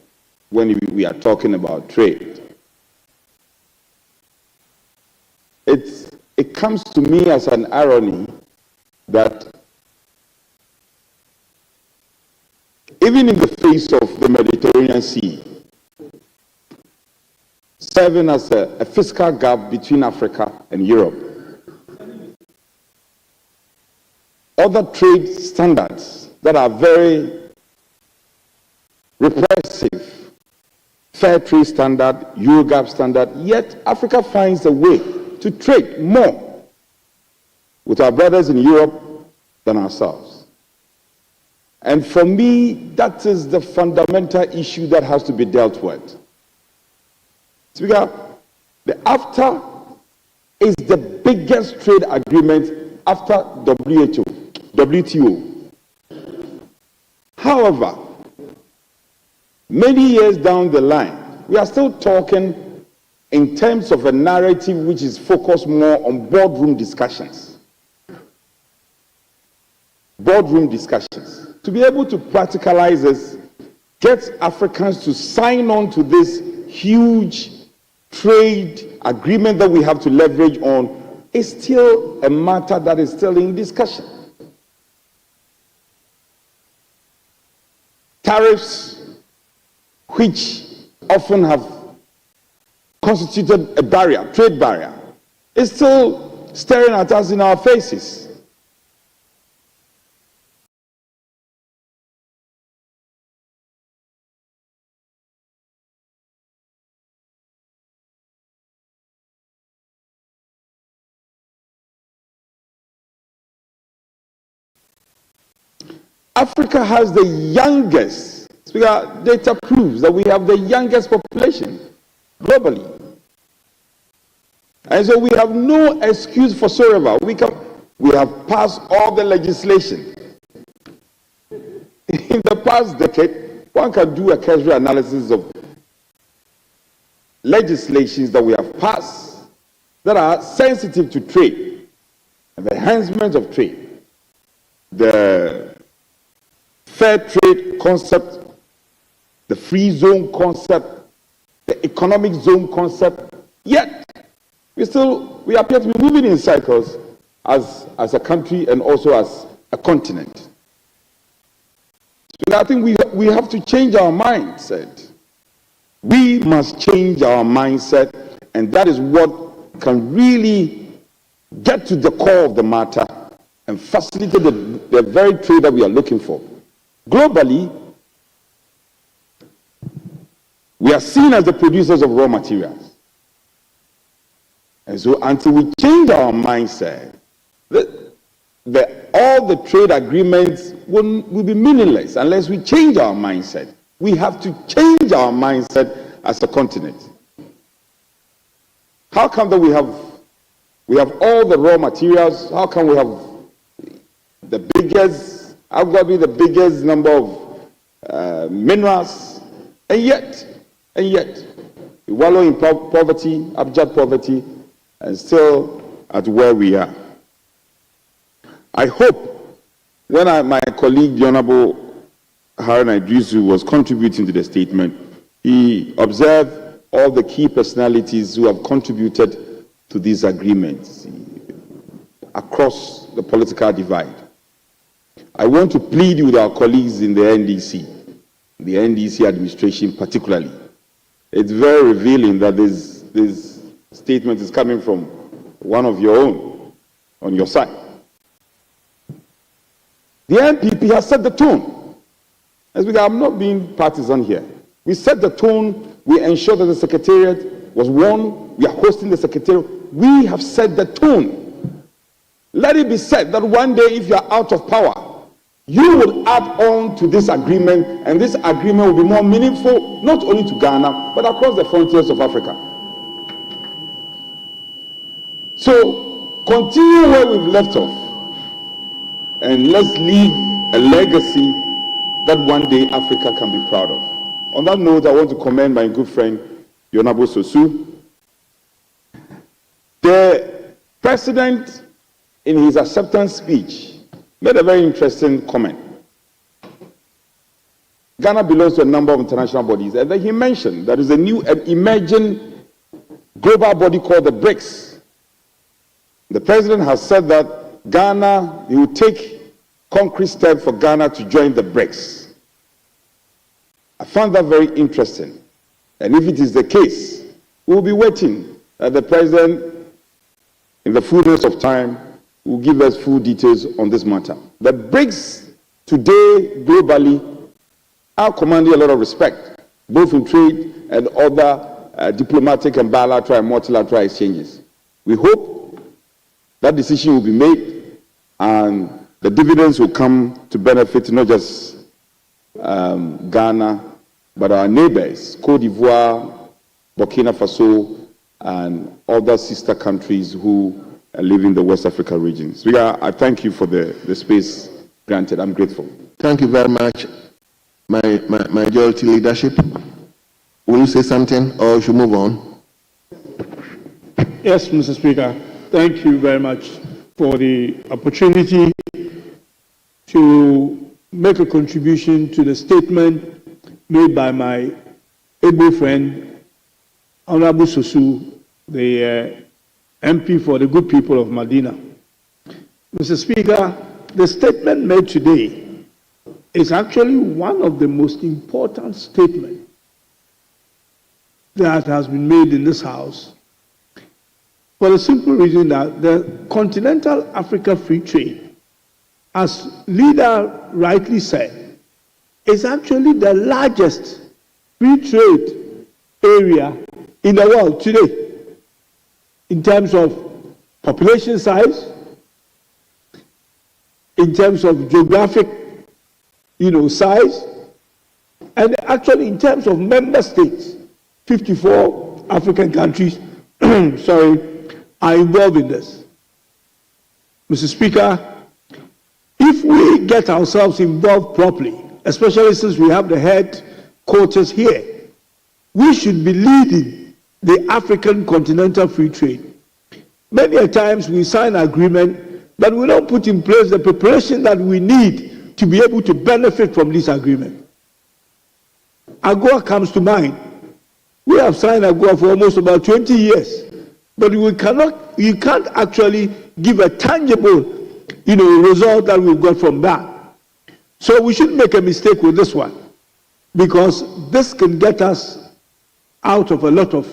[SPEAKER 4] when we are talking about trade. It comes to me as an irony that even in the face of the Mediterranean Sea, serving as a fiscal gap between Africa and Europe, other trade standards that are very repressive, fair trade standard, Eurogap standard, yet Africa finds a way to trade more with our brothers in Europe than ourselves. And for me, that is the fundamental issue that has to be dealt with. Speaker, the AfCFTA is the biggest trade agreement after WTO. However, many years down the line, we are still talking in terms of a narrative which is focused more on boardroom discussions. Boardroom discussions. To be able to practicalize this, get Africans to sign on to this huge trade agreement that we have to leverage on is still a matter that is still in discussion. Tariffs, which often have constituted a barrier, trade barrier, is still staring at us in our faces. Africa has the youngest, Speaker, data proves that we have the youngest population globally. And so we have no excuse for whatsoever. We have passed all the legislation. In the past decade, one can do a casual analysis of legislations that we have passed that are sensitive to trade and the enhancement of trade. The fair trade concept, the free zone concept, the economic zone concept, yet we appear to be moving in cycles as a country and also as a continent. So I think we have to change our mindset. We must change our mindset, and that is what can really get to the core of the matter and facilitate the very trade that we are looking for. Globally, we are seen as the producers of raw materials. And so until we change our mindset, all the trade agreements will be meaningless unless we change our mindset. We have to change our mindset as a continent. How come that we have all the raw materials? How come we have the biggest, arguably the biggest number of minerals, and yet we wallow in poverty, abject poverty, and still at where we are. I hope when my colleague, the Honourable Haruna Idrisu, was contributing to the statement, he observed all the key personalities who have contributed to these agreements across the political divide. I want to plead with our colleagues in the NDC administration particularly.
[SPEAKER 9] it's very revealing that this statement is coming from one of your own on your side. The NPP has set the tone. I'm not being partisan here. We set the tone. We ensure that the Secretariat was won. We are hosting the Secretariat. We have set the tone. Let it be said that one day, if you are out of power, you will add on to this agreement, and this agreement will be more meaningful, not only to Ghana, but across the frontiers of Africa. So, continue where we've left off, and let's leave a legacy that one day Africa can be proud of. On that note, I want to commend my good friend, Yonabo Sosu. The president, in his acceptance speech, made a very interesting comment. Ghana belongs to a number of international bodies, and then he mentioned there is a new emerging global body called the BRICS. The president has said that Ghana, he will take concrete steps for Ghana to join the BRICS. I found that very interesting. And if it is the case, we will be waiting that the president, in the fullness of time, will give us full details on this matter. The BRICS today, globally, are commanding a lot of respect, both in trade and other diplomatic and bilateral and multilateral exchanges. We hope that decision will be made and the dividends will come to benefit not just Ghana, but our neighbors, Cote d'Ivoire, Burkina Faso, and other sister countries who live in the West Africa region. So I thank you for the space granted. I'm grateful.
[SPEAKER 2] Thank you very much, my majority leadership. Will you say something or should move on?
[SPEAKER 8] Yes, Mr. Speaker. Thank you very much for the opportunity to make a contribution to the statement made by my able friend, Honorable Sosu, the MP for the good people of Medina. Mr. Speaker, the statement made today is actually one of the most important statements that has been made in this House, for the simple reason that the Continental Africa Free Trade, as leader rightly said, is actually the largest free trade area in the world today, in terms of population size, in terms of geographic, size, and actually in terms of member states. 54 African countries, are involved in this. Mr. Speaker, if we get ourselves involved properly, especially since we have the headquarters here, we should be leading the African Continental Free Trade. Many a times we sign an agreement, but we don't put in place the preparation that we need to be able to benefit from this agreement. AGOA comes to mind. We have signed AGOA for almost about 20 years, but you can't actually give a tangible, result that we've got from that. So we shouldn't make a mistake with this one, because this can get us out of a lot of,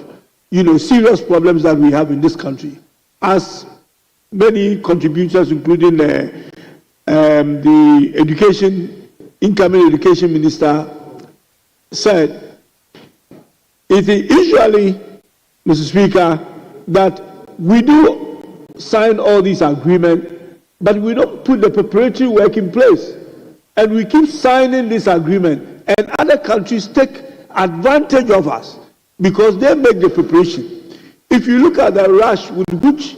[SPEAKER 8] serious problems that we have in this country. As many contributors, including the incoming education minister, said, it is usually, Mr. Speaker, that we do sign all these agreements, but we don't put the preparatory work in place. And we keep signing this agreement, and other countries take advantage of us because they make the preparation. If you look at the rush with which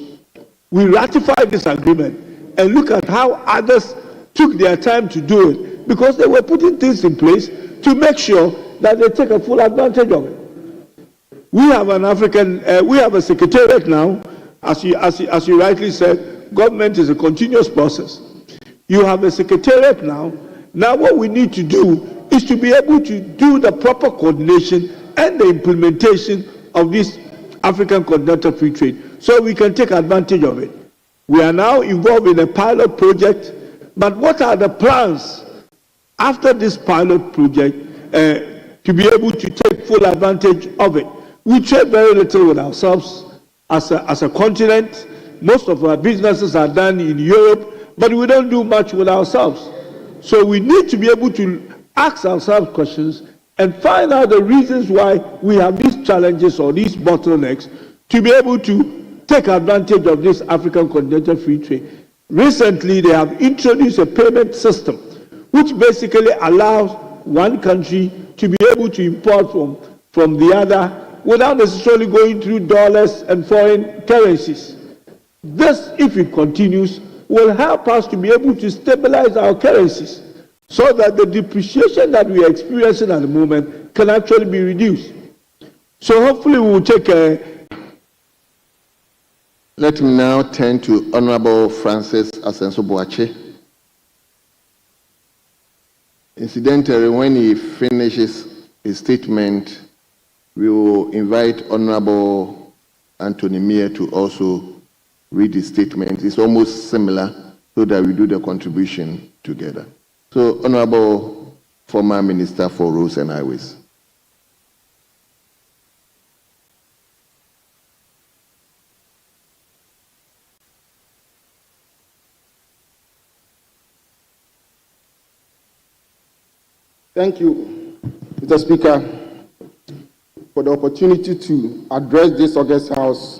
[SPEAKER 8] we ratified this agreement, and look at how others took their time to do it, because they were putting things in place to make sure that they take a full advantage of it. We have we have a secretariat now, as you rightly said. Government is a continuous process. You have a secretariat now. Now what we need to do is to be able to do the proper coordination and the implementation of this African Continental Free Trade, so we can take advantage of it. We are now involved in a pilot project, but what are the plans after this pilot project to be able to take
[SPEAKER 11] take full advantage of it. We trade very little with ourselves as a continent. Most of our businesses are done in Europe, but we don't do much with ourselves. So we need to be able to ask ourselves questions and find out the reasons why we have these challenges or these bottlenecks to be able to take advantage of this African continental free trade. Recently, they have introduced a payment system which basically allows one country to be able to import from the other without necessarily going through dollars and foreign currencies. This, if it continues, will help us to be able to stabilize our currencies so that the depreciation that we are experiencing at the moment can actually be reduced. So hopefully we will take a...
[SPEAKER 2] Let me now turn to Honorable Francis Asenso-Boakye. Incidentally, when he finishes his statement, we will invite Honorable Anthony Meyer to also read his statement. It's almost similar, so that we do the contribution together. So, Honorable Former Minister for Roads and Highways.
[SPEAKER 12] Thank you, Mr. Speaker, for the opportunity to address this August House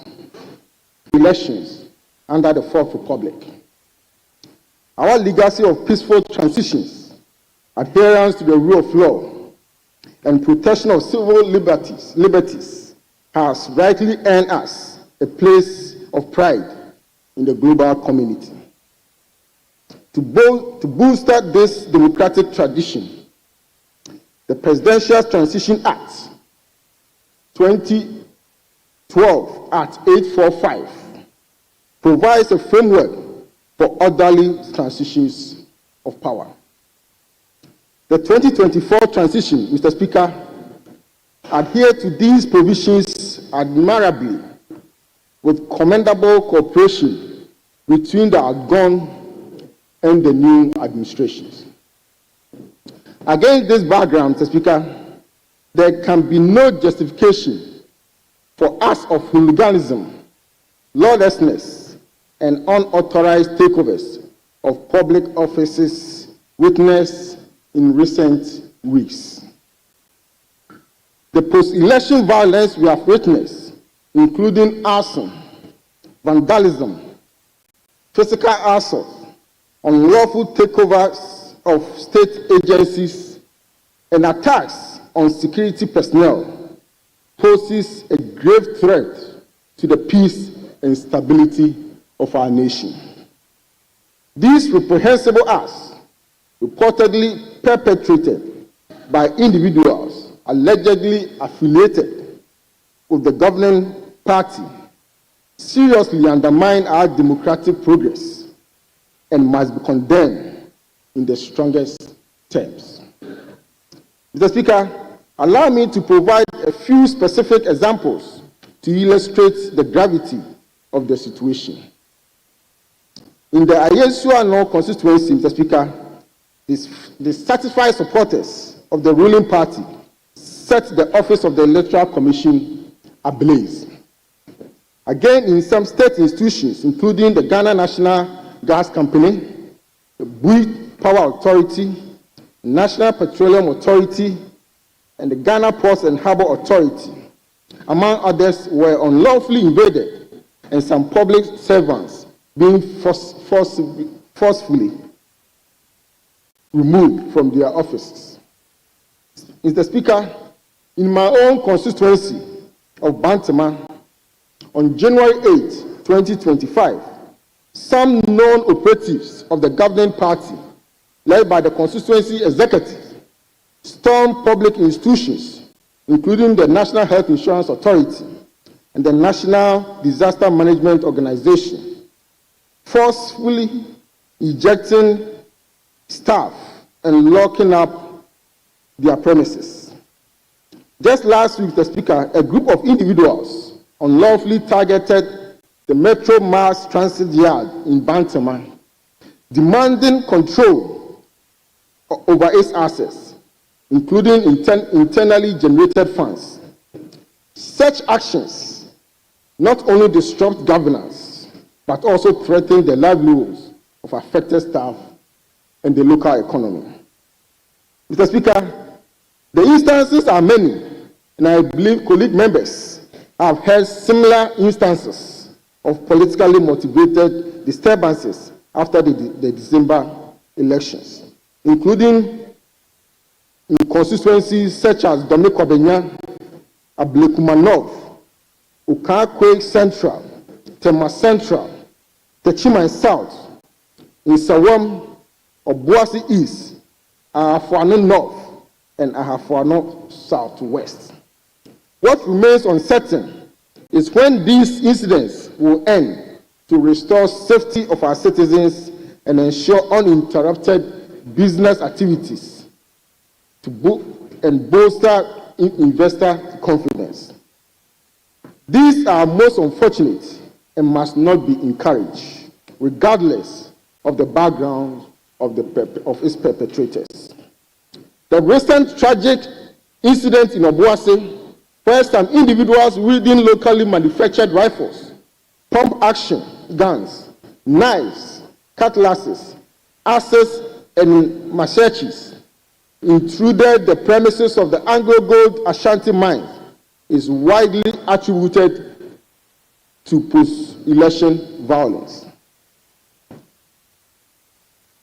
[SPEAKER 12] elections under the Fourth Republic. Our legacy of peaceful transitions, adherence to the rule of law, and protection of civil liberties has rightly earned us a place of pride in the global community. To bolster this democratic tradition, the Presidential Transition Act 2012 Act 845 provides a framework for orderly transitions of power. The 2024 transition, Mr. Speaker, adhered to these provisions admirably with commendable cooperation between the outgone and the new administrations. Against this background, Mr. Speaker, there can be no justification for acts of hooliganism, lawlessness, and unauthorized takeovers of public offices witnessed in recent weeks. The post-election violence we have witnessed, including arson, vandalism, physical assault, unlawful takeovers of state agencies, and attacks on security personnel, poses a grave threat to the peace and stability of our nation. These reprehensible acts, reportedly perpetrated by individuals allegedly affiliated with the governing party, seriously undermine our democratic progress and must be condemned in the strongest terms. Mr. Speaker, allow me to provide a few specific examples to illustrate the gravity of the situation. In the Ayesu-Ano constituency, Mr. Speaker, the satisfied supporters of the ruling party set the office of the Electoral Commission ablaze. Again, in some state institutions, including the Ghana National Gas Company, the Bui Power Authority, National Petroleum Authority, and the Ghana Ports and Harbour Authority, among others, were unlawfully invaded, and some public servants being forcefully removed from their offices. Mr. Speaker, in my own constituency of Bantama, on January 8, 2025, some known operatives of the governing party, led by the constituency executive, stormed public institutions, including the National Health Insurance Authority and the National Disaster Management Organization, forcefully ejecting staff and locking up their premises. Just last week, Mr. Speaker, a group of individuals unlawfully targeted the Metro Mass Transit Yard in Bantama, demanding control over its assets, including internally generated funds. Such actions not only disrupt governance, but also threaten the livelihoods of affected staff and the local economy. Mr. Speaker, the instances are many, and I believe colleague members have heard similar instances of politically motivated disturbances after the December elections, including in constituencies such as Domekobenya, Ablekumanov, Ukakwe Central, Tema Central, Techiman South, in Sawam, Obuasi East, Ahafuano North, and Ahafuano Southwest. What remains uncertain is when these incidents will end to restore safety of our citizens and ensure uninterrupted business activities to bolster investor confidence. These are most unfortunate and must not be encouraged, regardless of the background of its perpetrators. The recent tragic incident in Obuasi, where some individuals wielding locally manufactured rifles, pump action guns, knives, cutlasses, axes, and machetes intruded the premises of the Anglo Gold Ashanti mine, is widely attributed to post-election violence.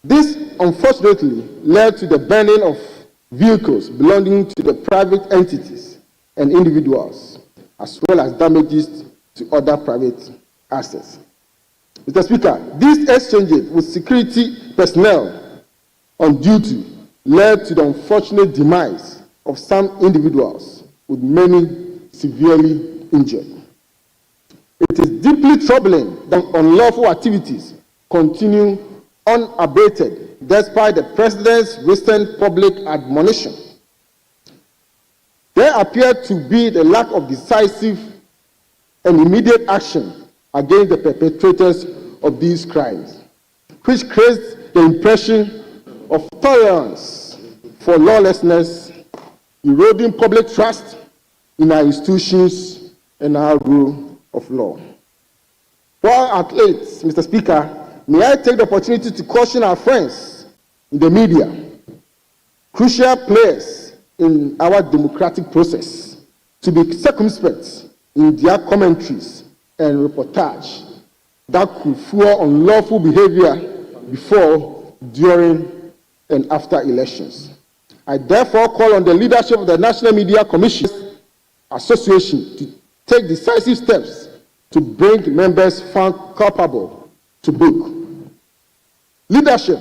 [SPEAKER 12] This unfortunately led to the burning of vehicles belonging to the private entities and individuals, as well as damages to other private assets. Mr. Speaker, these exchanges with security personnel on duty led to the unfortunate demise of some individuals, with many severely injured. It is deeply troubling that unlawful activities continue unabated despite the President's recent public admonition. There appeared to be the lack of decisive and immediate action against the perpetrators of these crimes, which creates the impression of tolerance for lawlessness, eroding public trust in our institutions and our rule of law. While at length, Mr. Speaker, may I take the opportunity to caution our friends in the media, crucial players in our democratic process, to be circumspect in their commentaries and reportage that could fuel unlawful behavior before, during, and after elections. I therefore call on the leadership of the National Media Commission Association to take decisive steps to bring members found culpable to book. Leadership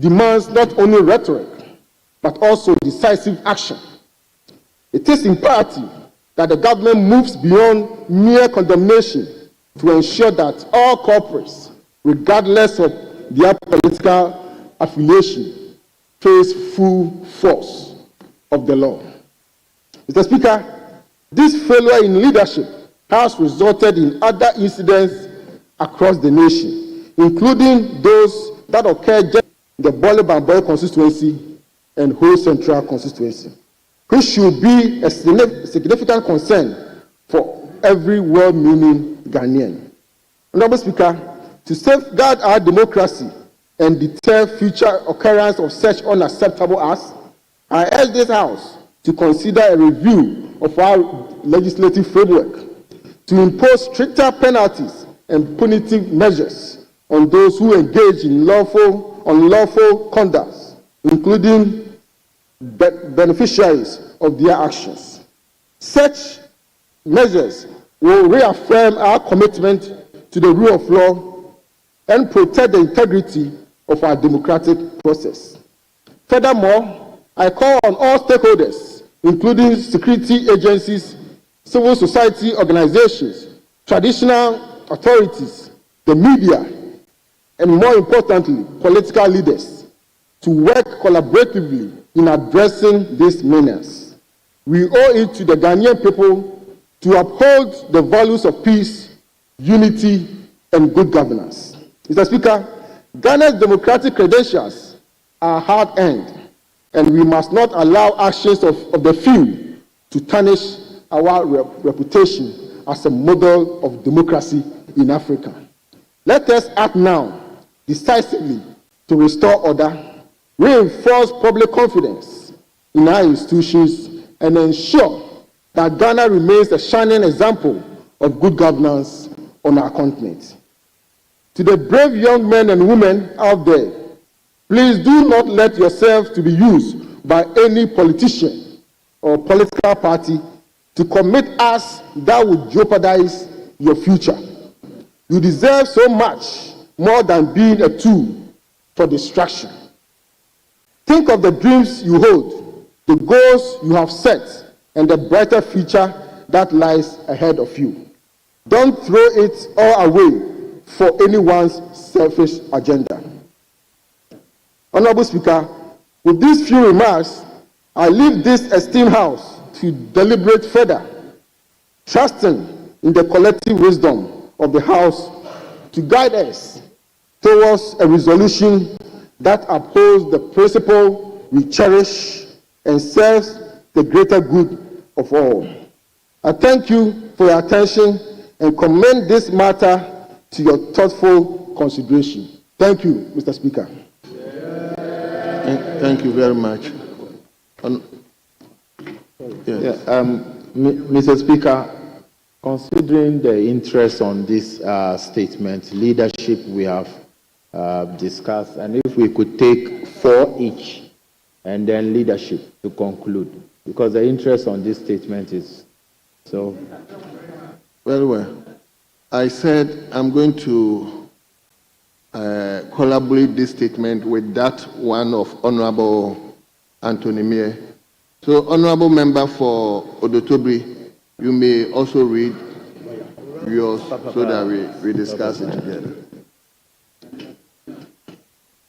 [SPEAKER 12] demands not only rhetoric, but also decisive action. It is imperative that the government moves beyond mere condemnation to ensure that all culprits, regardless of their political affiliation, face full force of the law. Mr. Speaker, this failure in leadership has resulted in other incidents across the nation, including those that occurred in the Bole Bamboy constituency and Ho Central constituency, which should be a significant concern for every well-meaning Ghanaian. Honorable Speaker, to safeguard our democracy and deter future occurrence of such unacceptable acts, I urge this House to consider a review of our legislative framework to impose stricter penalties and punitive measures on those who engage in unlawful conduct, including beneficiaries of their actions. Such measures will reaffirm our commitment to the rule of law and protect the integrity of our democratic process. Furthermore, I call on all stakeholders, including security agencies, civil society organizations, traditional authorities, the media, and more importantly, political leaders, to work collaboratively in addressing these menace. We owe it to the Ghanaian people to uphold the values of peace, unity, and good governance. Mr. Speaker, Ghana's democratic credentials are hard-earned, and we must not allow actions of the few to tarnish our reputation as a model of democracy in Africa. Let us act now decisively to restore order, reinforce public confidence in our institutions, and ensure that Ghana remains a shining example of good governance on our continent. To the brave young men and women out there, please do not let yourself to be used by any politician or political party to commit acts that would jeopardize your future. You deserve so much more than being a tool for distraction. Think of the dreams you hold, the goals you have set, and the brighter future that lies ahead of you. Don't throw it all away for anyone's selfish agenda. Honorable Speaker, with these few remarks, I leave this esteemed House to deliberate further, trusting in the collective wisdom of the House to guide us towards a resolution that upholds the principle we cherish and serves the greater good of all. I thank you for your attention and commend this matter to your thoughtful consideration. Thank you, Mr. Speaker.
[SPEAKER 2] Thank you very much.
[SPEAKER 13] Mr. Speaker, considering the interest on this statement, leadership we have discussed, and if we could take 4 each, and then leadership to conclude, because the interest on this statement is so.
[SPEAKER 2] Very well. I said I'm going to collaborate this statement with that one of Honorable Anthony Mier. So, Honorable Member for Odotobri, you may also read yours so that we discuss it together.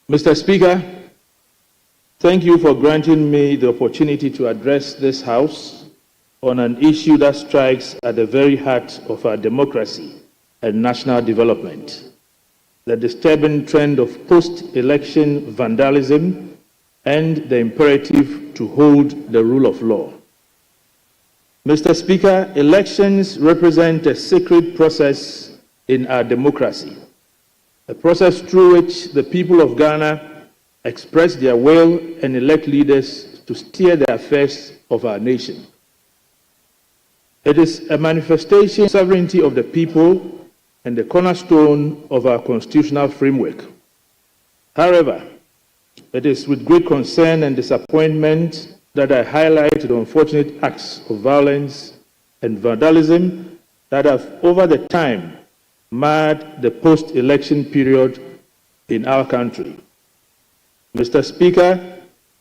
[SPEAKER 14] Mr. Speaker, thank you for granting me the opportunity to address this House on an issue that strikes at the very heart of our democracy and national development, the disturbing trend of post-election vandalism and the imperative to hold the rule of law. Mr. Speaker, elections represent a sacred process in our democracy, a process through which the people of Ghana express their will and elect leaders to steer the affairs of our nation. It is a manifestation of the sovereignty of the people and the cornerstone of our constitutional framework. However, it is with great concern and disappointment that I highlight the unfortunate acts of violence and vandalism that have over the time marred the post-election period in our country. Mr. Speaker,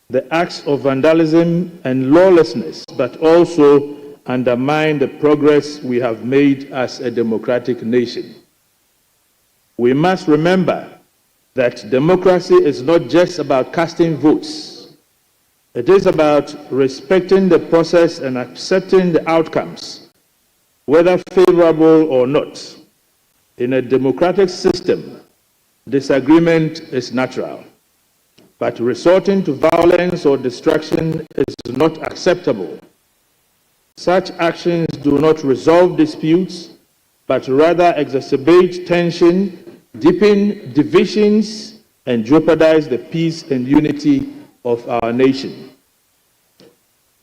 [SPEAKER 14] the acts of vandalism and lawlessness, but also undermine the progress we have made as a democratic nation. We must remember that democracy is not just about casting votes. It is about respecting the process and accepting the outcomes, whether favorable or not. In a democratic system, disagreement is natural, but resorting to violence or destruction is not acceptable. Such actions do not resolve disputes, but rather exacerbate tension, deepen divisions, and jeopardize the peace and unity of our nation.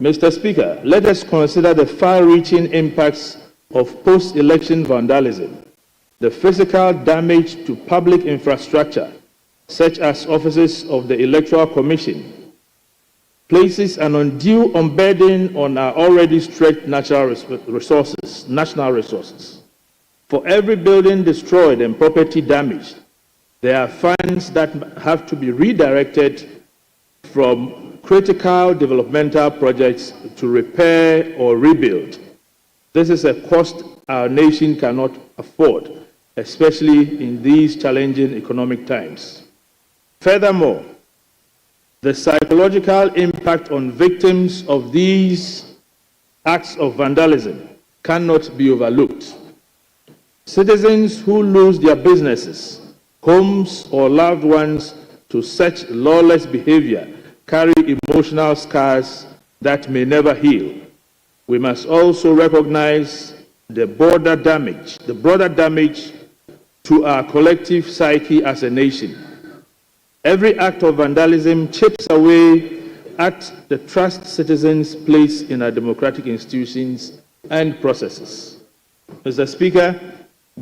[SPEAKER 14] Mr. Speaker, let us consider the far-reaching impacts of post-election vandalism, the physical damage to public infrastructure, such as offices of the Electoral Commission, places an undue unburden on our already stretched national resources. For every building destroyed and property damaged, there are funds that have to be redirected from critical developmental projects to repair or rebuild. This is a cost our nation cannot afford, especially in these challenging economic times. Furthermore, the psychological impact on victims of these acts of vandalism cannot be overlooked. Citizens who lose their businesses, homes, or loved ones to such lawless behavior carry emotional scars that may never heal. We must also recognize the broader damage to our collective psyche as a nation. Every act of vandalism chips away at the trust citizens place in our democratic institutions and processes. Mr. Speaker,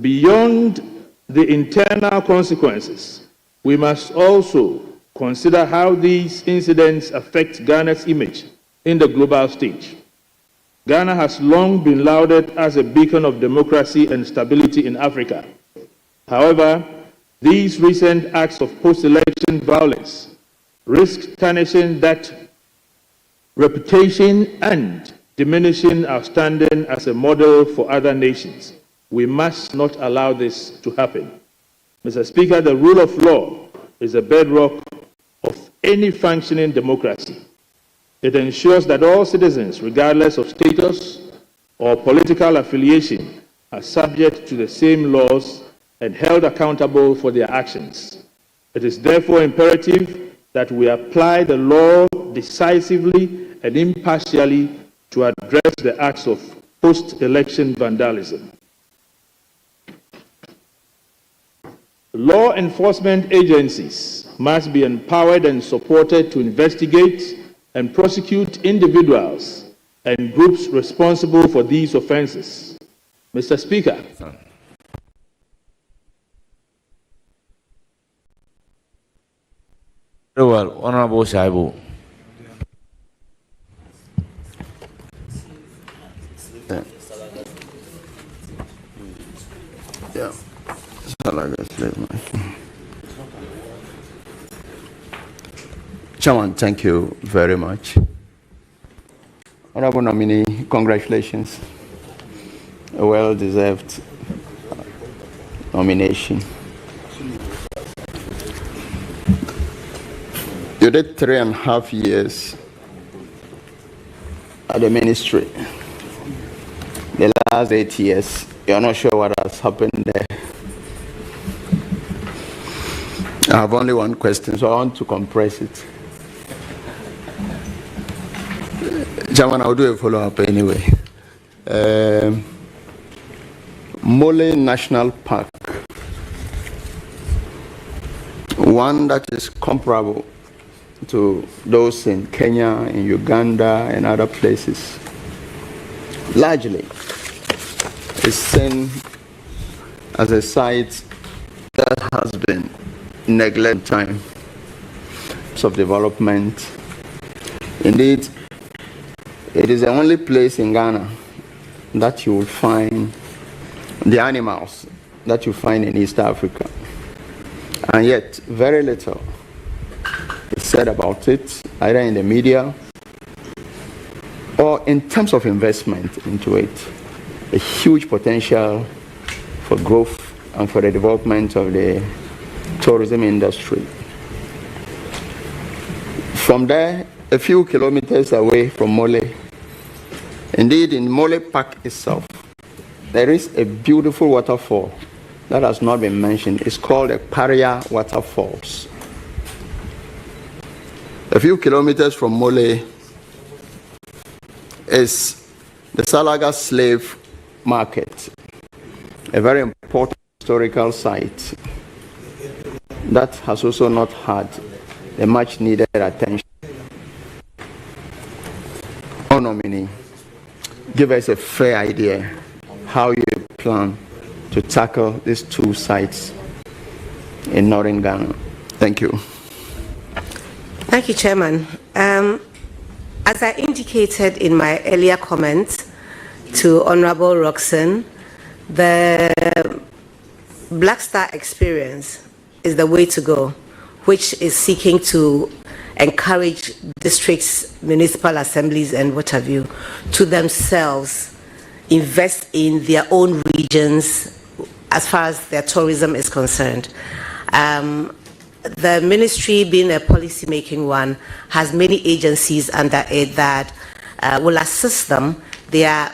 [SPEAKER 14] beyond the internal consequences, we must also consider how these incidents affect Ghana's image in the global stage. Ghana has long been lauded as a beacon of democracy and stability in Africa. However, these recent acts of post-election violence risk tarnishing that reputation and diminishing our standing as a model for other nations. We must not allow this to happen. Mr. Speaker, the rule of law is a bedrock of any functioning democracy. It ensures that all citizens, regardless of status or political affiliation, are subject to the same laws and held accountable for their actions. It is therefore imperative that we apply the law decisively and impartially to address the acts of post-election vandalism. Law enforcement agencies must be empowered and supported to investigate and prosecute individuals and groups responsible for these offenses. Mr. Speaker.
[SPEAKER 15] Very well, Honorable Shaibu.
[SPEAKER 16] Yeah. Chairman, thank you very much. Honorable Nominee, congratulations. A well-deserved nomination. You did 3.5 years at the ministry. The last 8 years, you're not sure what has happened there. I have only one question, so I want to compress it. Chairman, I'll do a follow-up anyway. Mole National Park, one that is comparable to those in Kenya, in Uganda, and other places, largely is seen as a site that has been neglected time of development. Indeed, it is the only place in Ghana that you will find the animals that you find in East Africa. And yet, very little is said about it, either in the media or in terms of investment into it. A huge potential for growth and for the development of the tourism industry. From there, a few kilometers away from Mole, indeed in Mole Park itself, there is a beautiful waterfall that has not been mentioned. It's called the Paria Waterfalls. A few kilometers from Mole is the Salaga Slave Market, a very important historical site that has also not had the much needed attention. Oh, Nominee, give us a fair idea how you plan to tackle these two sites in northern Ghana. Thank you.
[SPEAKER 17] Thank you, Chairman. As I indicated in my earlier comments to Honorable Roxanne, the Black Star experience is the way to go, which is seeking to encourage districts, municipal assemblies, and what have you, to themselves invest in their own regions as far as their tourism is concerned. The ministry, being a policy-making one, has many agencies under it that will assist them. They are,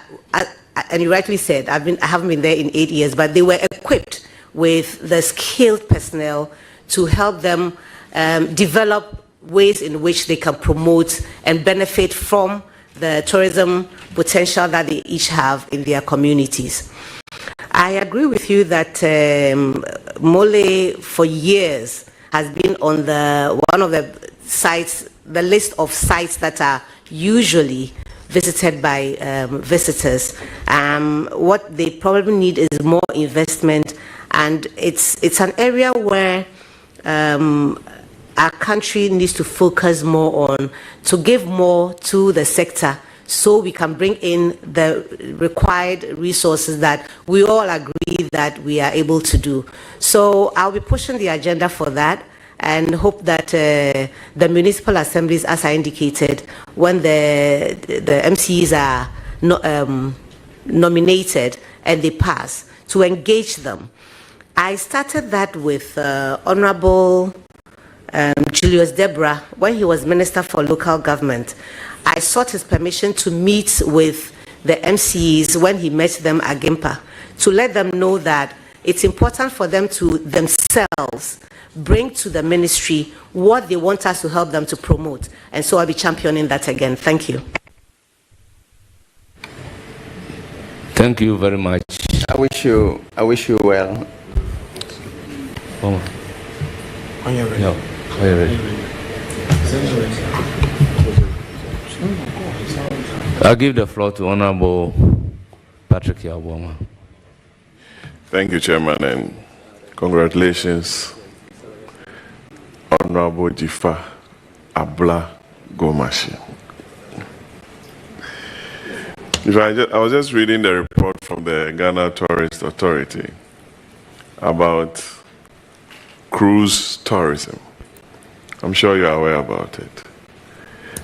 [SPEAKER 17] and you rightly said, I haven't been there in 8 years, but they were equipped with the skilled personnel to help them develop ways in which they can promote and benefit from the tourism potential that they each have in their communities. I agree with you that Mole for years has been on one of the sites, the list of sites that are usually visited by visitors. What they probably need is more investment, and it's an area where our country needs to focus more on, to give more to the sector so we can bring in the required resources that we all agree that we are able to do. So I'll be pushing the agenda for that and hope that the municipal assemblies, as I indicated, when the MCs are nominated and they pass, to engage them. I started that with Honorable Julius Deborah when he was Minister for Local Government. I sought his permission to meet with the MCs when he met them at Gimpa, to let them know that it's important for them to themselves bring to the ministry what they want us to help them to promote. And so I'll be championing that again. Thank you.
[SPEAKER 15] Thank you very much.
[SPEAKER 16] I wish you well.
[SPEAKER 15] Oh.
[SPEAKER 16] Are you ready?
[SPEAKER 15] No. Are you ready? I'll give the floor to Honorable Patrick Yaboma.
[SPEAKER 9] Thank you, Chairman, and congratulations, Honorable Dzifa Abla Gomashie. I was just reading the report from the Ghana Tourist Authority about cruise tourism. I'm sure you're aware about it.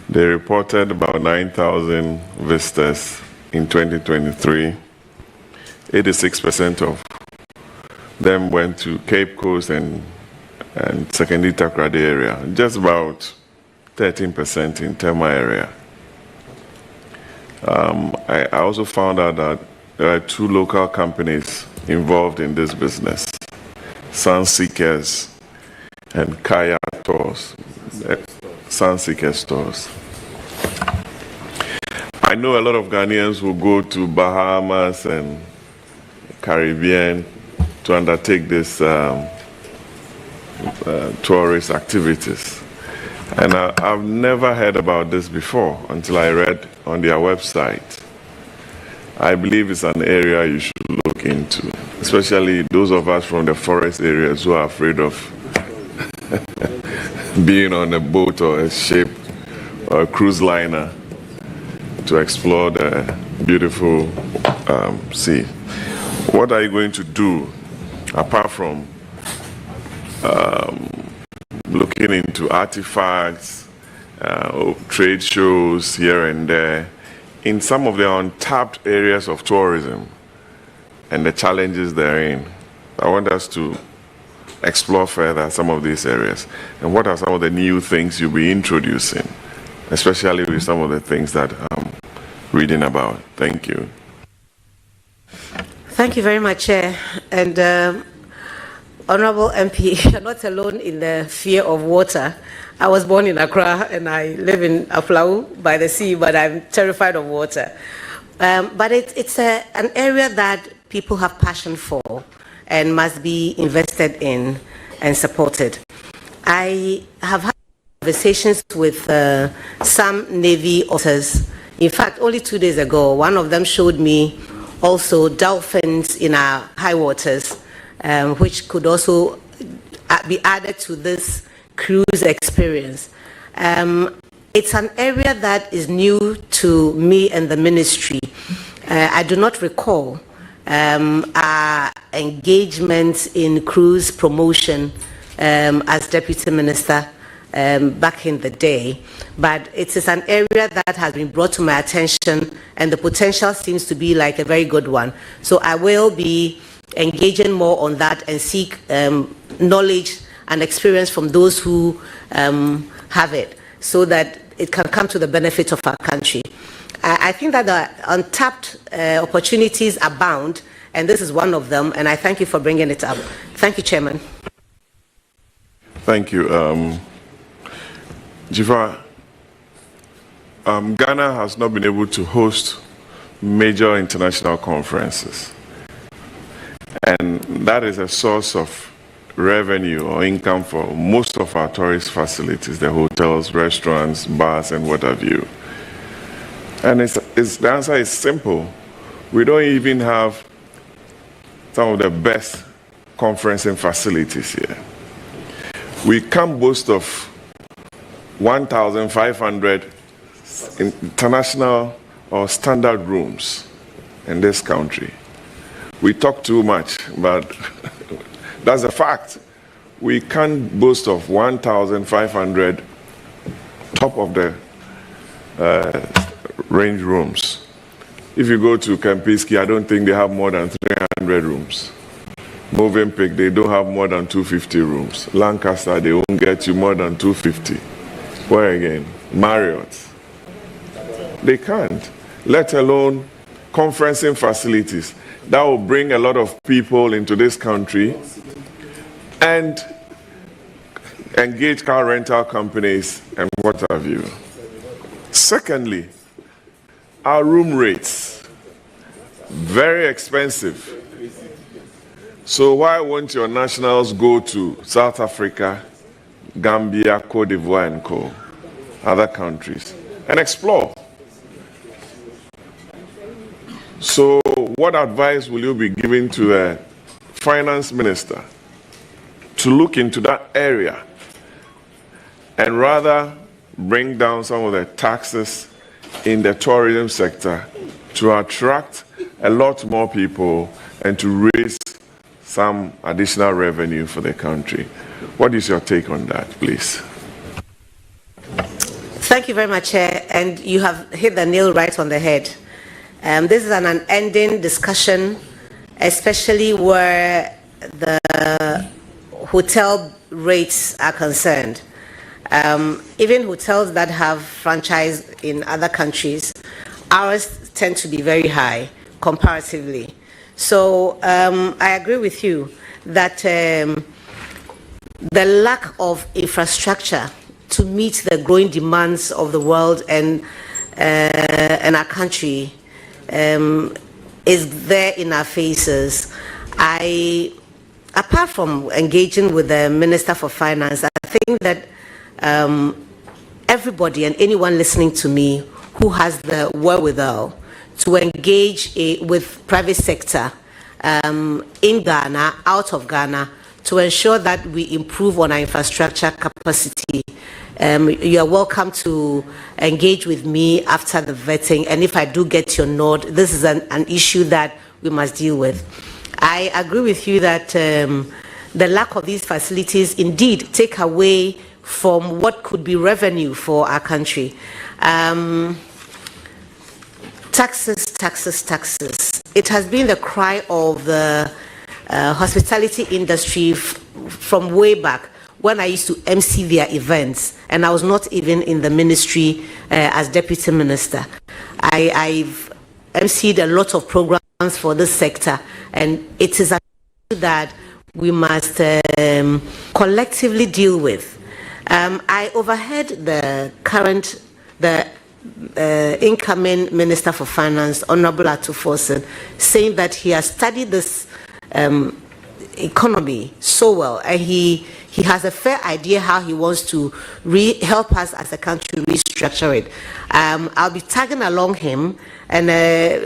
[SPEAKER 9] They reported about 9,000 visitors in 2023. 86% of them went to Cape Coast and Secondary Takrady area, just about 13% in Tema area. I also found out that there are 2 local companies involved in this business, Sunseekers and Kaya Tours, Sunseeker stores. I know a lot of Ghanaians who go to Bahamas and Caribbean to undertake this tourist activities. And I've never heard about this before until I read on their website. I believe it's an area you should look into, especially those of us from the forest areas who are afraid of being on a boat or a ship or a cruise liner to explore the beautiful sea. What are you going to do apart from looking into artifacts, trade shows here and there, in some of the untapped areas of tourism and the challenges therein? I want us to explore further some of these areas. And what are some of the new things you'll be introducing, especially with some of the things that I'm reading about? Thank you.
[SPEAKER 17] Thank you very much, Chair. And Honorable MP, you're not alone in the fear of water. I was born in Accra and I live in Aflau by the sea, but I'm terrified of water. But it's an area that people have passion for and must be invested in and supported. I have had conversations with some Navy officers. In fact, only 2 days ago, one of them showed me also dolphins in our high waters, which could also be added to this cruise experience. It's an area that is new to me and the ministry. I do not recall our engagement in cruise promotion as Deputy Minister back in the day, but it is an area that has been brought to my attention and the potential seems to be like a very good one. So I will be engaging more on that and seek knowledge and experience from those who have it so that it can come to the benefit of our country. I think that the untapped opportunities abound, and this is one of them, and I thank you for bringing it up. Thank you, Chairman.
[SPEAKER 9] Thank you. Dzifa, Ghana has not been able to host major international conferences. And that is a source of revenue or income for most of our tourist facilities, the hotels, restaurants, bars, and what have you. And the answer is simple. We don't even have some of the best conferencing facilities here. We can't boast of 1,500 international or standard rooms in this country. We talk too much, but that's a fact. We can't boast of 1,500 top of the range rooms. If you go to Kempinski, I don't think they have more than 300 rooms. Movenpick, they don't have more than 250 rooms. Lancaster, they won't get you more than 250. Where again? Marriott. They can't, let alone conferencing facilities that will bring a lot of people into this country and engage car rental companies and what have you. Secondly, our room rates, very expensive. So why won't your nationals go to South Africa, Gambia, Cote d'Ivoire and co, other countries, and explore? So what advice will you be giving to the finance minister to look into that area and rather bring down some of the taxes in the tourism sector to attract a lot more people and to raise some additional revenue for the country? What is your take on that, please?
[SPEAKER 17] Thank you very much, Chair, and you have hit the nail right on the head. This is an unending discussion, especially where the hotel rates are concerned. Even hotels that have franchise in other countries, ours tend to be very high comparatively. So I agree with you that the lack of infrastructure to meet the growing demands of the world and our country is there in our faces. Apart from engaging with the Minister for Finance, I think that everybody and anyone listening to me who has the wherewithal to engage with private sector in Ghana, out of Ghana, to ensure that we improve on our infrastructure capacity. You are welcome to engage with me after the vetting, and if I do get your nod, this is an issue that we must deal with. I agree with you that the lack of these facilities indeed take away from what could be revenue for our country. Taxes, taxes, taxes. It has been the cry of the hospitality industry from way back when I used to MC their events, and I was not even in the ministry as deputy minister. I've MC'd a lot of programs for this sector, and it is a issue that we must collectively deal with. I overheard the incoming Minister for Finance, Honorable Atufosin, saying that he has studied this economy so well, and he has a fair idea how he wants to help us as a country restructure it. I'll be tagging along him and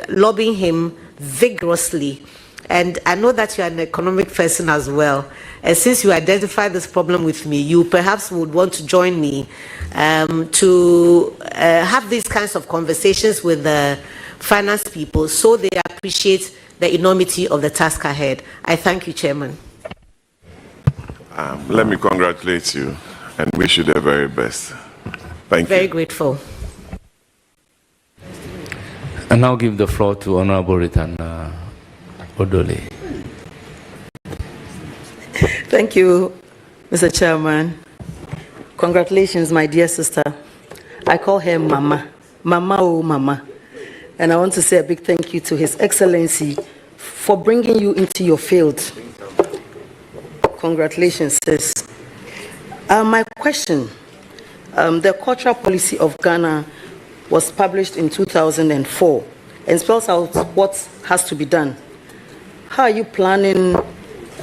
[SPEAKER 17] lobbying him vigorously. And I know that you are an economic person as well. And since you identified this problem with me, you perhaps would want to join me to have these kinds of conversations with the finance people so they appreciate the enormity of the task ahead. I thank you, Chairman.
[SPEAKER 9] Let me congratulate you and wish you the very best. Thank you.
[SPEAKER 17] Very grateful.
[SPEAKER 15] I now give the floor to Honorable Ritana Odole.
[SPEAKER 18] Thank you, Mr. Chairman. Congratulations, my dear sister. I call her Mama. Mama, oh Mama. And I want to say a big thank you to His Excellency for bringing you into your field. Congratulations, sis. My question The cultural policy of Ghana was published in 2004 and spells out what has to be done. How are you planning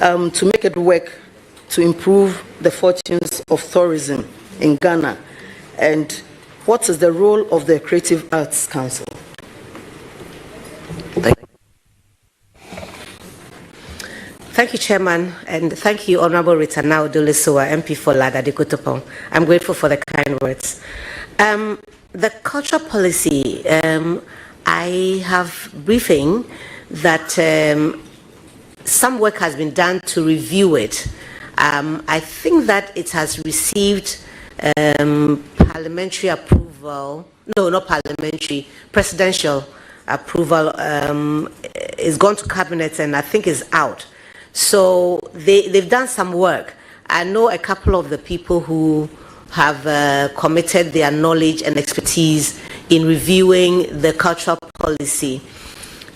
[SPEAKER 18] to make it work to improve the fortunes of tourism in Ghana? And what is the role of the Creative Arts Council?
[SPEAKER 17] Thank you, Chairman, and thank you, Honorable Rita Naudulesua, MP for Lada de Kutupong. I'm grateful for the kind words. The cultural policy, I have briefing that some work has been done to review it. I think that it has received parliamentary approval. No, not parliamentary, presidential approval. It's gone to cabinet and I think is out. So they've done some work. I know a couple of the people who have committed their knowledge and expertise in reviewing the cultural policy.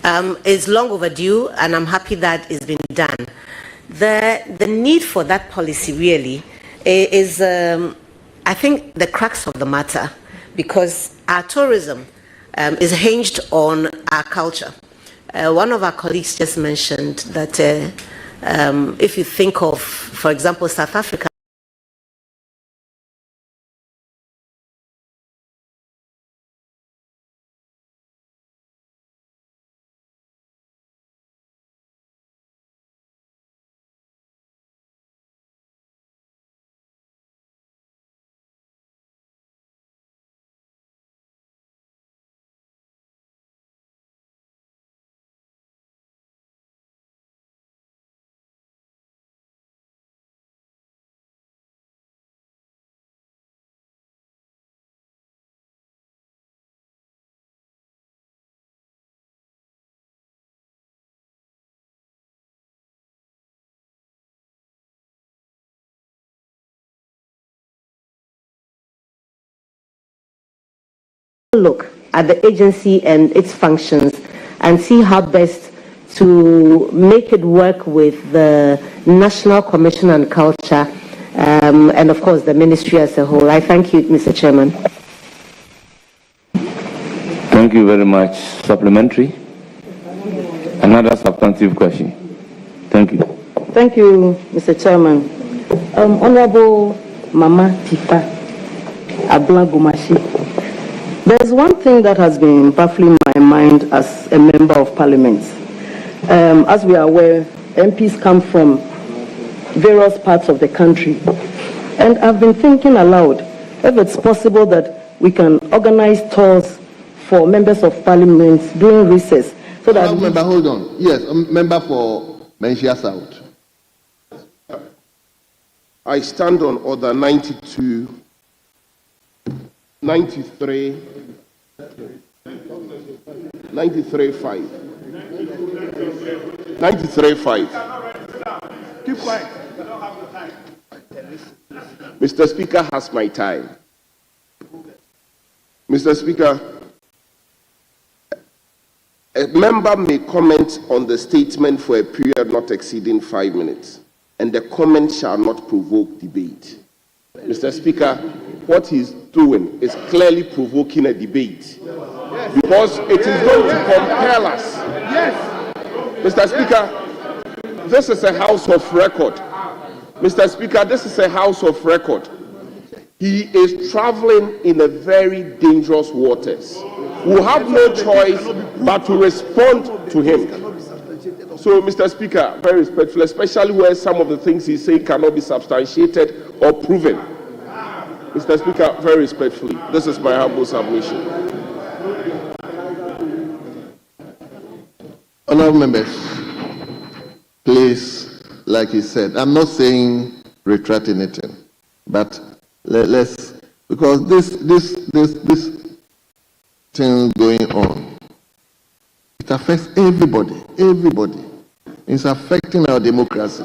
[SPEAKER 17] It's long overdue, and I'm happy that it's been done. The need for that policy really is, I think, the crux of the matter, because our tourism is hinged on our culture. One of our colleagues just mentioned that if you think of, for example, South Africa, look at the agency and its functions and see how best to make it work with the National Commission on Culture and of course the ministry as a whole. I thank you, Mr. Chairman.
[SPEAKER 15] Thank you very much. Supplementary? Another substantive question. Thank you.
[SPEAKER 18] Thank you, Mr. Chairman. Honorable Mama Tifa Abla Gomashie. There's one thing that has been baffling my mind as a member of Parliament. As we are aware, MPs come from various parts of the country. And I've been thinking aloud, if it's possible that we can organize tours for members of Parliament during recess. So that
[SPEAKER 2] member, hold on. Yes, member for Menchia South.
[SPEAKER 10] I stand on order 92, 93, 93.5. 93.5.
[SPEAKER 11] Keep quiet.
[SPEAKER 10] Mr. Speaker has my time. Mr. Speaker, a member may comment on the statement for a period not exceeding 5 minutes, and the comment shall not provoke debate. Mr. Speaker, what he's doing is clearly provoking a debate because it is going to compel us. Yes. Mr. Speaker, this is a house of record. Mr. Speaker, this is a house of record. He is traveling in a very dangerous waters. We have no choice but to respond to him. So, Mr. Speaker, very respectfully, especially where some of the things he's saying cannot be substantiated or proven. Mr. Speaker, very respectfully, this is my humble submission.
[SPEAKER 2] Honourable members, please, like he said, I'm not saying retract anything, but let's, because this thing going on, it affects everybody. It's affecting our democracy.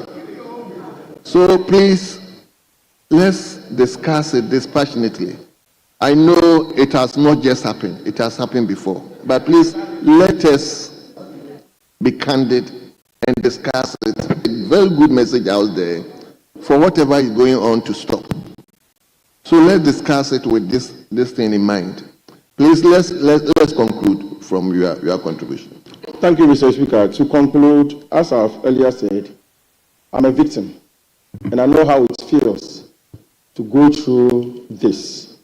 [SPEAKER 2] So please, let's discuss it dispassionately. I know it has not just happened, it has happened before. But please, let us be candid and discuss it. A very good message out there for whatever is going on to stop. So let's discuss it with this thing in mind. Please, let's conclude from your contribution.
[SPEAKER 12] Thank you, Mr. Speaker. To conclude, as I've earlier said, I'm a victim, and I know how it feels to go through this.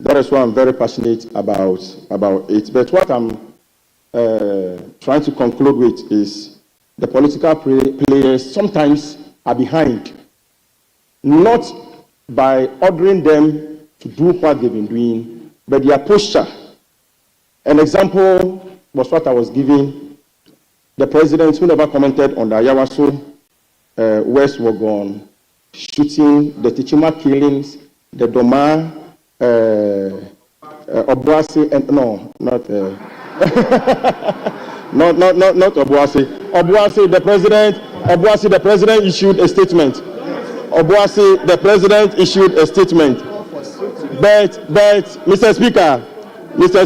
[SPEAKER 12] That is why I'm very passionate about it. But what I'm trying to conclude with is the political players sometimes are behind, not by ordering them to do what they've been doing, but their posture. An example was what I was giving. The president, who never commented on the Ayawaso West Wagon shooting, the Tichima killings, the Doma, Obuasi, and no, not not Obuasi. Obuasi, the president issued a statement. Obuasi, the president issued a statement. But Mr.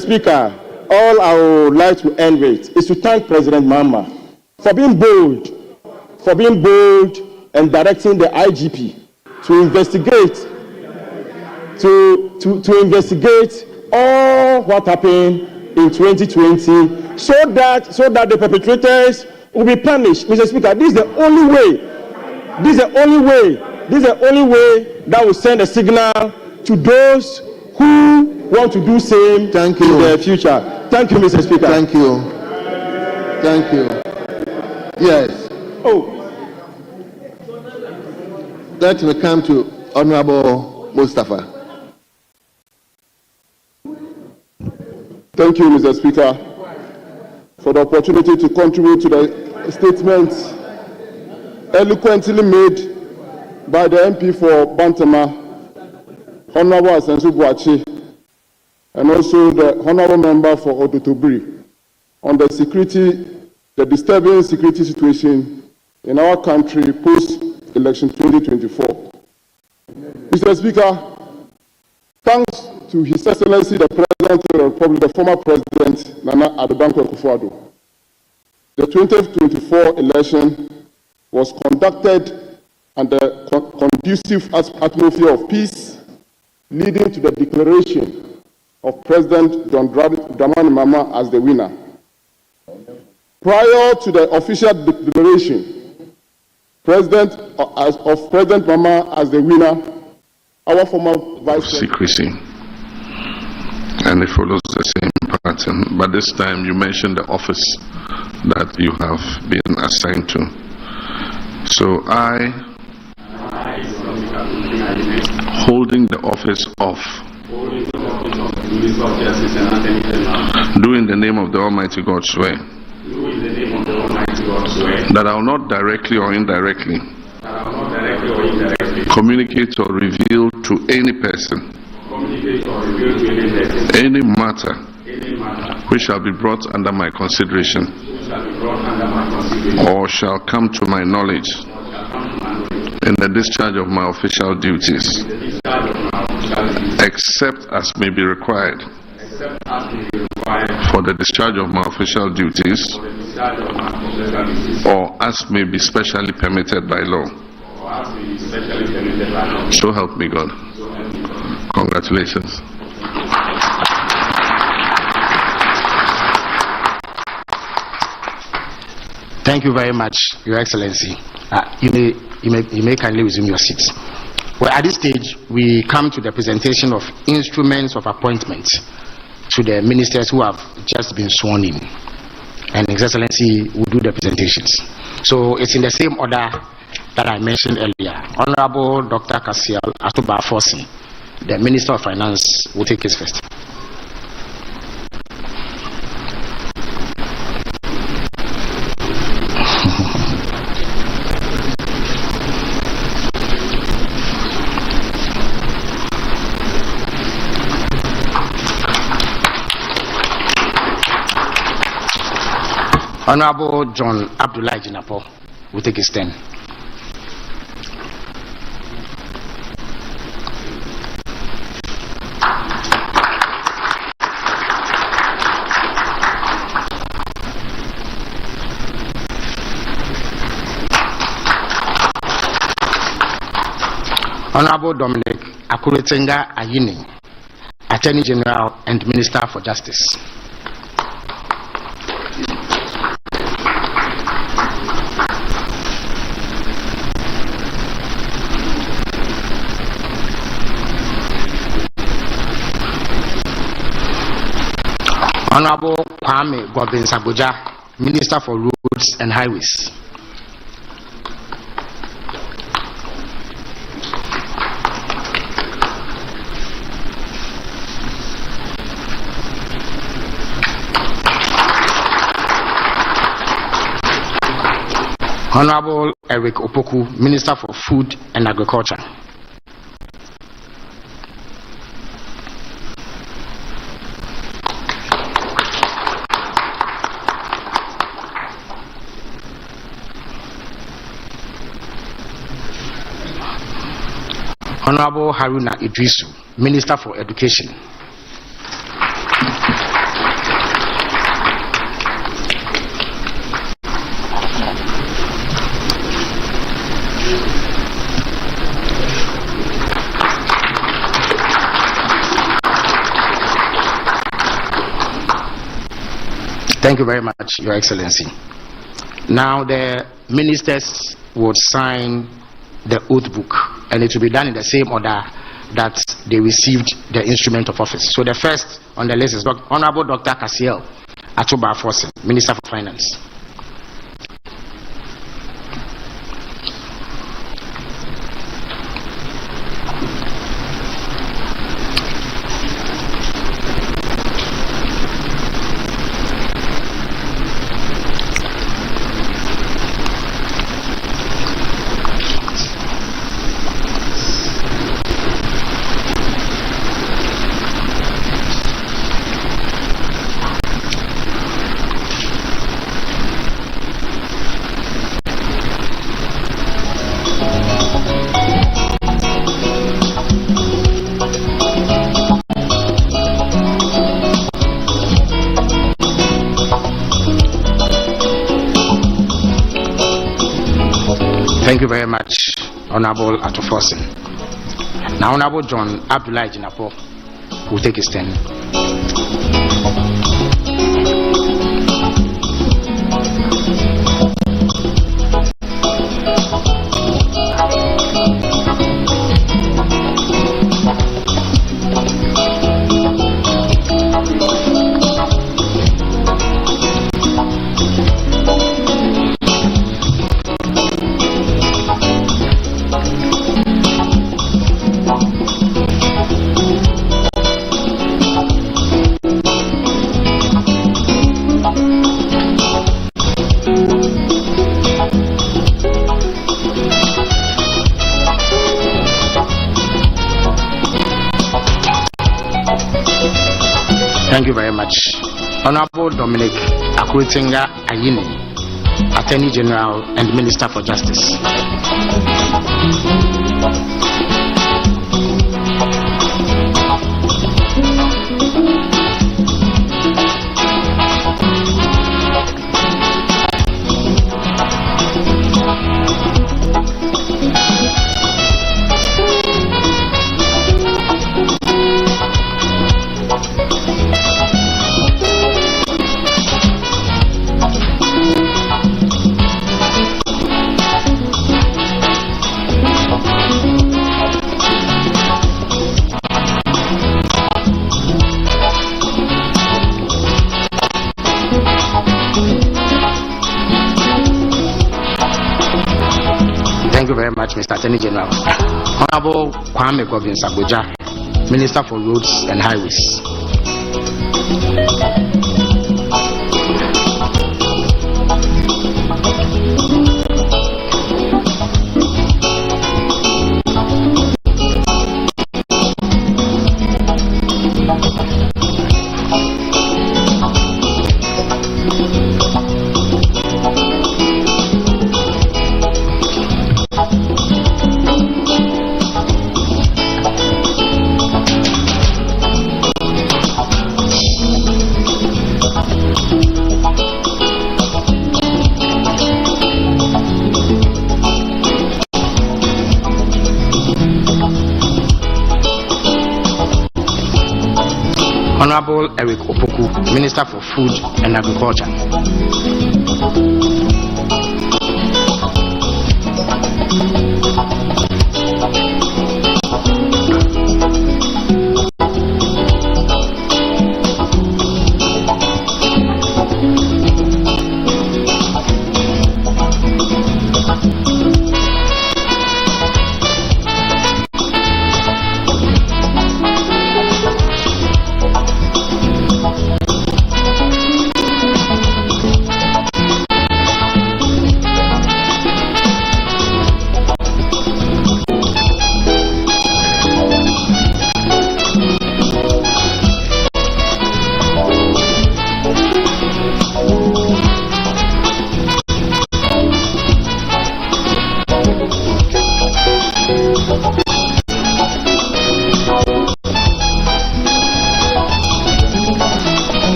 [SPEAKER 12] Speaker, all I would like to end with is to thank President Mahama for being bold and directing the IGP to investigate to investigate all what happened in 2020 so that the perpetrators will be punished. Mr. Speaker, this is the only way that will send a signal to those who want to do same in the future. Thank you, Mr. Speaker.
[SPEAKER 2] Thank you. Yes. Let me come to Honorable Mustafa.
[SPEAKER 9] Thank you, Mr. Speaker, for the opportunity to contribute to the statement eloquently made by the MP for Bantama, Honorable Asensu Boachi, and also the Honorable Member for Odotobri on the disturbing security situation in our country post-election 2024. Mr. Speaker, thanks to His Excellency the President of the Republic, the former President Nana Addo Dankwa Akufo-Addo, the 2024 election was conducted under conducive atmosphere of peace, leading to the declaration of President John Dramani Mahama as the winner. Prior to the official declaration, President Mahama as the winner, our former Vice President...
[SPEAKER 10] Secrecy. And it follows the same pattern. But this time you mentioned the office that you have been assigned to. So I, holding the office of, do in the name of the Almighty God swear, that I will not directly or indirectly communicate or reveal to any person any matter which shall be brought under my consideration or shall come to my knowledge in the discharge of my official duties, except as may be required for the discharge of my official duties or as may be specially permitted by law. So help me God. Congratulations.
[SPEAKER 19] Thank you very much, Your Excellency. You may kindly resume your seats. Well, at this stage, we come to the presentation of instruments of appointment to the ministers who have just been sworn in. And His Excellency will do the presentations. So it's in the same order that I mentioned earlier. Honorable Dr. Kasiel Atuba Fosin, the Minister of Finance, will take his first. Honorable John Abdullah Jinapo will take his turn. Honorable Dominic Akuretenga Ayini, Attorney General and Minister for Justice. Honorable Kwame Gwabin-Saboja, Minister for Roads and Highways. Honorable Eric Opoku, Minister for Food and Agriculture. Honorable Haruna Idrisu, Minister for Education. Thank you very much, Your Excellency. Now the ministers would sign the oath book, and it will be done in the same order that they received the instrument of office. So the first on the list is Honorable Dr. Kasiel Atuba-Afosin, Minister for Finance. Thank you very much, Honorable Atufosin. Now, Honorable John Abdullah Jinapo will take his turn. Thank you very much. Honorable Dominic Akuretenga Ayini, Attorney General and Minister for Justice. Thank you very much, Mr. Attorney General. Honorable Kwame Gwabin-Saboja, Minister for Roads and Highways. Honorable Eric Opoku, Minister for Food and Agriculture.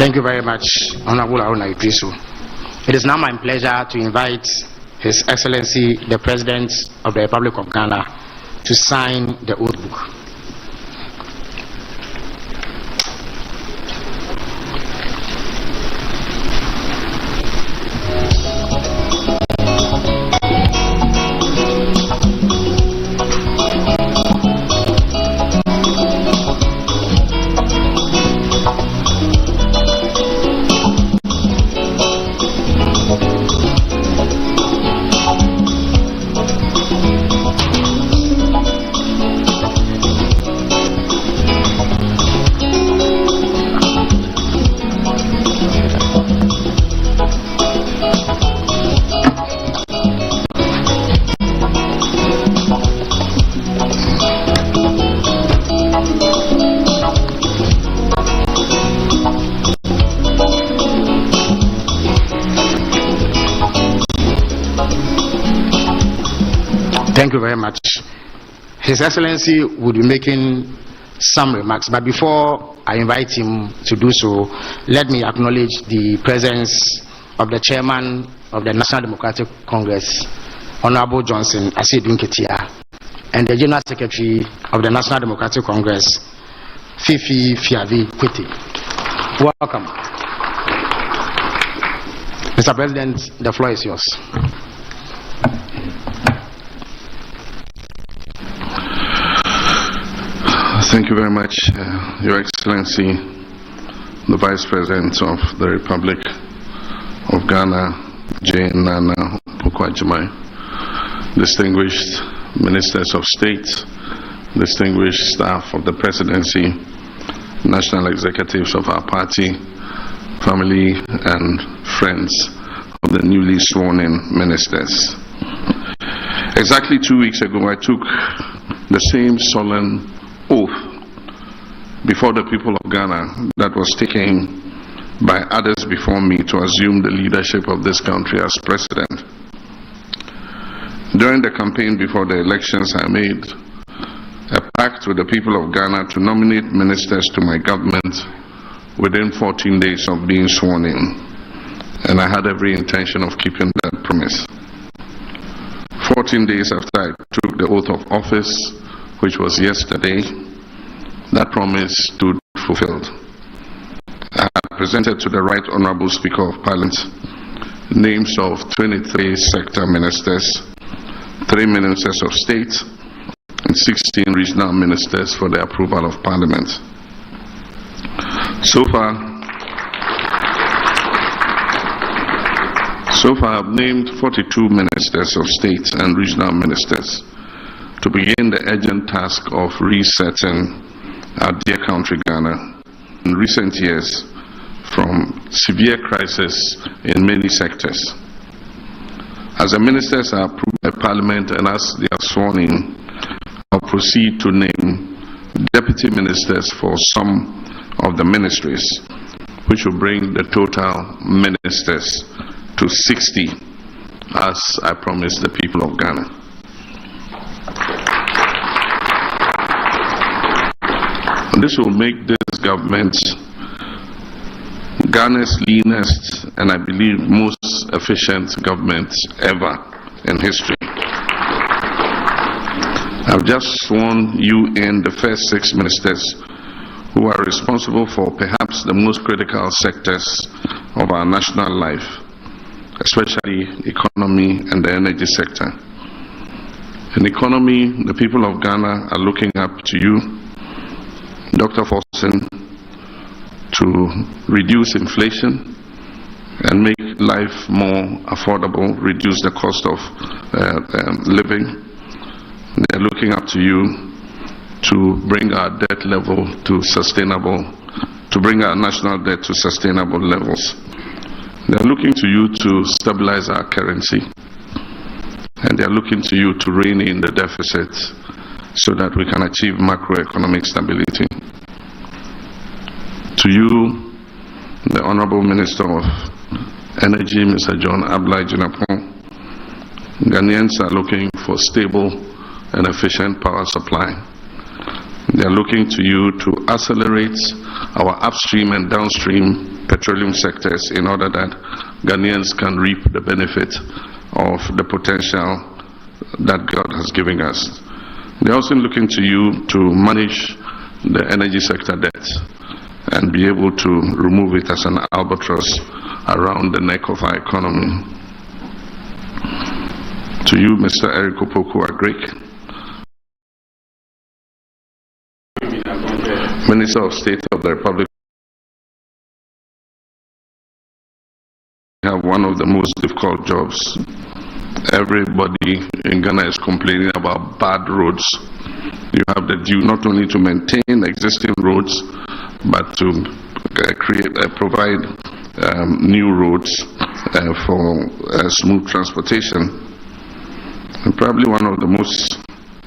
[SPEAKER 19] Thank you very much, Honorable Aruna Idrisu. It is now my pleasure to invite His Excellency, the President of the Republic of Ghana, to sign the oath book. Thank you very much. His Excellency will be making some remarks, but before I invite him to do so, let me acknowledge the presence of the Chairman of the National Democratic Congress, Honorable Johnson Asidun Ketia, and the General Secretary of the National Democratic Congress, Fifi Fiavi Kwete. Welcome. Mr. President, the floor is yours.
[SPEAKER 20] Thank you very much, Your Excellency, the Vice President of the Republic of Ghana, Jane Nana Pokwajimai, distinguished Ministers of State, distinguished staff of the Presidency, national executives of our party, family and friends of the newly sworn-in ministers. Exactly 2 weeks ago, I took the same solemn oath before the people of Ghana that was taken by others before me to assume the leadership of this country as president. During the campaign before the elections, I made a pact with the people of Ghana to nominate ministers to my government within 14 days of being sworn in, and I had every intention of keeping that promise. 14 days after I took the oath of office, which was yesterday, that promise stood fulfilled. I had presented to the Right Honorable Speaker of Parliament names of 23 sector ministers, 3 ministers of state, and 16 regional ministers for the approval of Parliament. So far, I've named 42 ministers of state and regional ministers to begin the urgent task of resetting our dear country Ghana in recent years from severe crisis in many sectors. As the ministers are approved by Parliament and as they are sworn in, I'll proceed to name deputy ministers for some of the ministries, which will bring the total ministers to 60, as I promised the people of Ghana. This will make this government Ghana's leanest and I believe most efficient government ever in history. I've just sworn you in the first 6 ministers who are responsible for perhaps the most critical sectors of our national life, especially the economy and the energy sector. In economy, the people of Ghana are looking up to you, Dr. Forson, to reduce inflation and make life more affordable, reduce the cost of living. They're looking up to you to bring our debt level to bring our national debt to sustainable levels. They're looking to you to stabilize our currency, and they're looking to you to rein in the deficit so that we can achieve macroeconomic stability. To you, the Honorable Minister of Energy, Mr. John Abla Dzifa Gomashie, Ghanaians are looking for stable and efficient power supply. They are looking to you to accelerate our upstream and downstream petroleum sectors in order that Ghanaians can reap the benefit of the potential that God has given us. They are also looking to you to manage the energy sector debt and be able to remove it as an albatross around the neck of our economy. To you, Mr. Eric Opoku-Agric, Minister of State of the Republic, we have one of the most difficult jobs. Everybody in Ghana is complaining about bad roads. You have the due not only to maintain existing roads, but to provide new roads for smooth transportation. And probably one of the most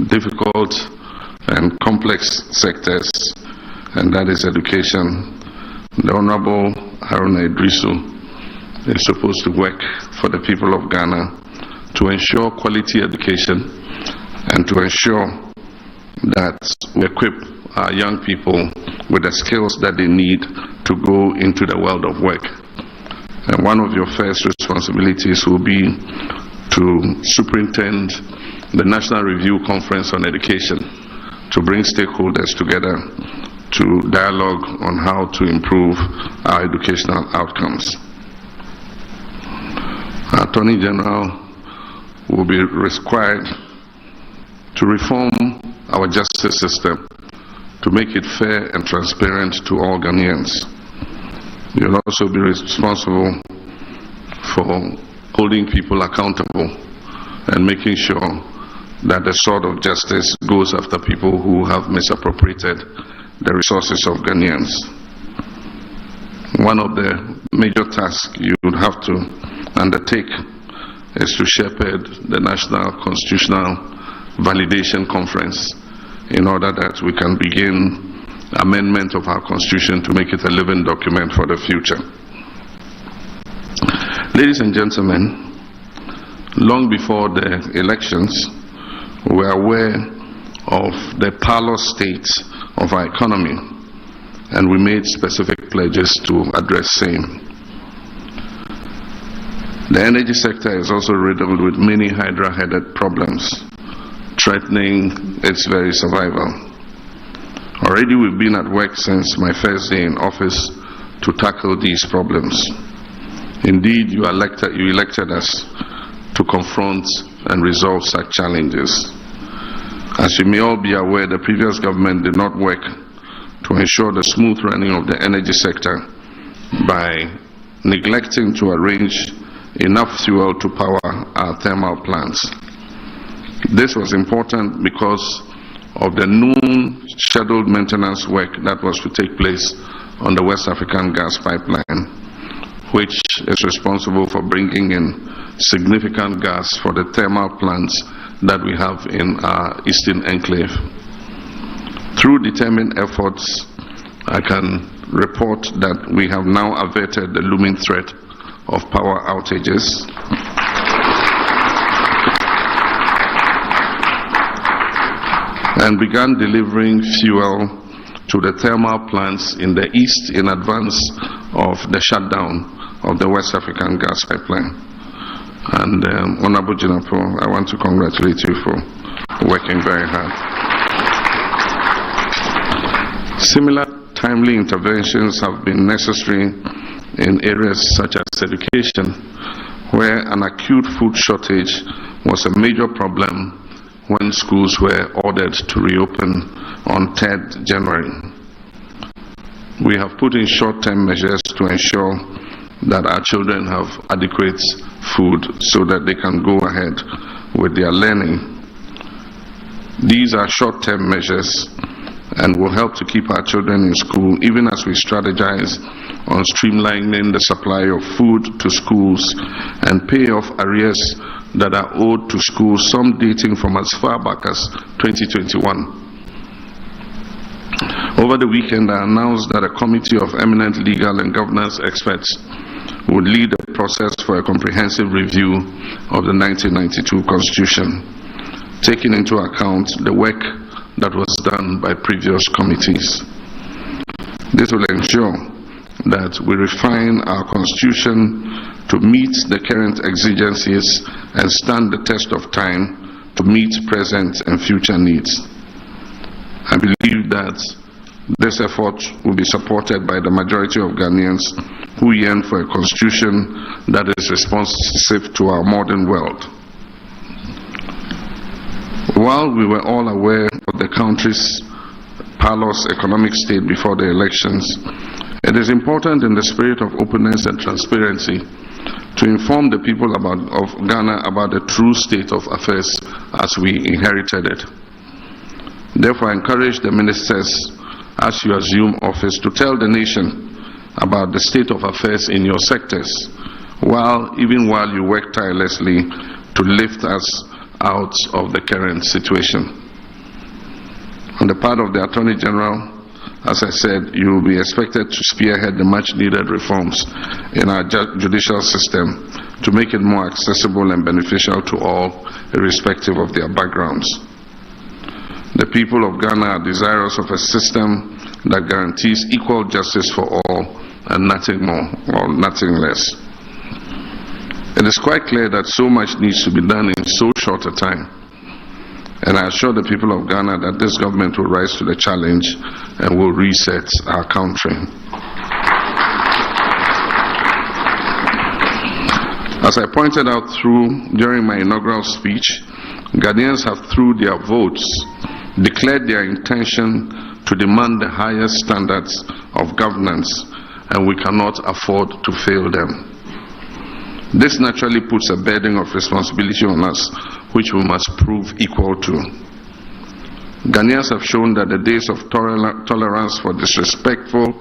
[SPEAKER 20] difficult and complex sectors, and that is education. The Honorable Haruna Idrisu is supposed to work for the people of Ghana to ensure quality education and to ensure that we equip our young people with the skills that they need to go into the world of work. And one of your first responsibilities will be to superintend the National Review Conference on Education, to bring stakeholders together to dialogue on how to improve our educational outcomes. Our Attorney General will be required to reform our justice system to make it fair and transparent to all Ghanaians. You'll also be responsible for holding people accountable and making sure that the sword of justice goes after people who have misappropriated the resources of Ghanaians. One of the major tasks you would have to undertake is to shepherd the National Constitutional Validation Conference in order that we can begin amendment of our Constitution to make it a living document for the future. Ladies and gentlemen, long before the elections, we were aware of the parlous state of our economy, and we made specific pledges to address same. The energy sector is also riddled with many hydra-headed problems, threatening its very survival. Already we've been at work since my first day in office to tackle these problems. Indeed, you elected us to confront and resolve such challenges. As you may all be aware, the previous government did not work to ensure the smooth running of the energy sector by neglecting to arrange enough fuel to power our thermal plants. This was important because of the known scheduled maintenance work that was to take place on the West African gas pipeline, which is responsible for bringing in significant gas for the thermal plants that we have in our eastern enclave. Through determined efforts, I can report that we have now averted the looming threat of power outages. And began delivering fuel to the thermal plants in the east in advance of the shutdown of the West African gas pipeline. And Honorable Jinapo, I want to congratulate you for working very hard. Similar timely interventions have been necessary in areas such as education, where an acute food shortage was a major problem when schools were ordered to reopen on 3rd January. We have put in short-term measures to ensure that our children have adequate food so that they can go ahead with their learning. These are short-term measures and will help to keep our children in school, even as we strategize on streamlining the supply of food to schools and pay off arrears that are owed to schools, some dating from as far back as 2021. Over the weekend, I announced that a committee of eminent legal and governance experts would lead a process for a comprehensive review of the 1992 Constitution, taking into account the work that was done by previous committees. This will ensure that we refine our Constitution to meet the current exigencies and stand the test of time to meet present and future needs. I believe that this effort will be supported by the majority of Ghanaians who yearn for a Constitution that is responsive to our modern world. While we were all aware of the country's parlous economic state before the elections, it is important in the spirit of openness and transparency to inform the people of Ghana about the true state of affairs as we inherited it. Therefore, I encourage the ministers, as you assume office, to tell the nation about the state of affairs in your sectors, even while you work tirelessly to lift us out of the current situation. On the part of the Attorney General, as I said, you will be expected to spearhead the much-needed reforms in our judicial system to make it more accessible and beneficial to all, irrespective of their backgrounds. The people of Ghana are desirous of a system that guarantees equal justice for all and nothing more or nothing less. It is quite clear that so much needs to be done in so short a time. And I assure the people of Ghana that this government will rise to the challenge and will reset our country. As I pointed out during my inaugural speech, Ghanaians have, through their votes, declared their intention to demand the highest standards of governance, and we cannot afford to fail them. This naturally puts a burden of responsibility on us, which we must prove equal to. Ghanaians have shown that the days of tolerance for disrespectful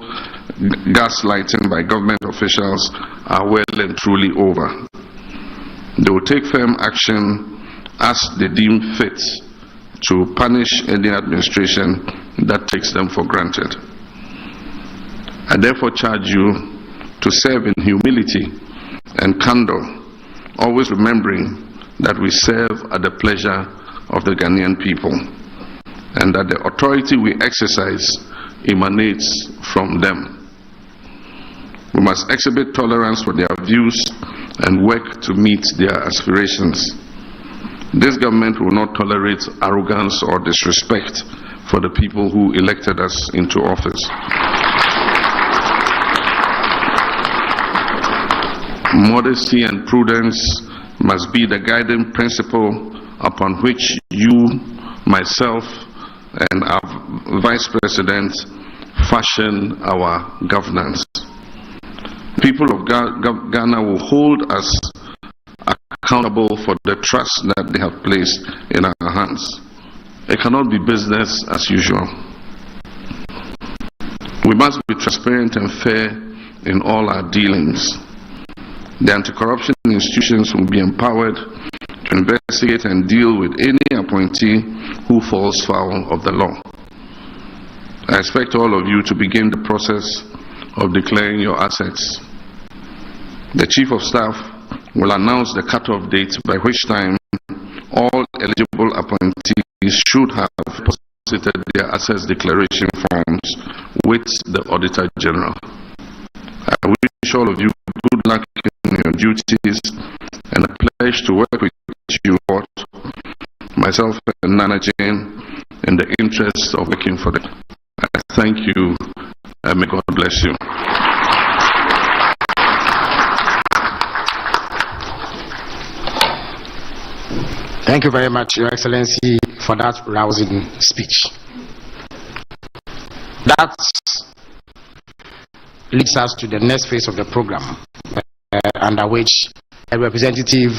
[SPEAKER 20] gaslighting by government officials are well and truly over. They will take firm action as they deem fit to punish any administration that takes them for granted. I therefore charge you to serve in humility and candor, always remembering that we serve at the pleasure of the Ghanaian people and that the authority we exercise emanates from them. We must exhibit tolerance for their views and work to meet their aspirations. This government will not tolerate arrogance or disrespect for the people who elected us into office. Modesty and prudence must be the guiding principle upon which you, myself, and our Vice President fashion our governance. People of Ghana will hold us accountable for the trust that they have placed in our hands. It cannot be business as usual. We must be transparent and fair in all our dealings. The anti-corruption institutions will be empowered to investigate and deal with any appointee who falls foul of the law. I expect all of you to begin the process of declaring your assets. The Chief of Staff will announce the cut-off date by which time all eligible appointees should have deposited their assets declaration forms with the Auditor General. I wish all of you good luck in your duties and a pledge to work with you. myself and Nana Jane in the interest of working for them. I thank you and may God bless you.
[SPEAKER 19] Thank you very much, Your Excellency, for that rousing speech. That leads us to the next phase of the program, under which a representative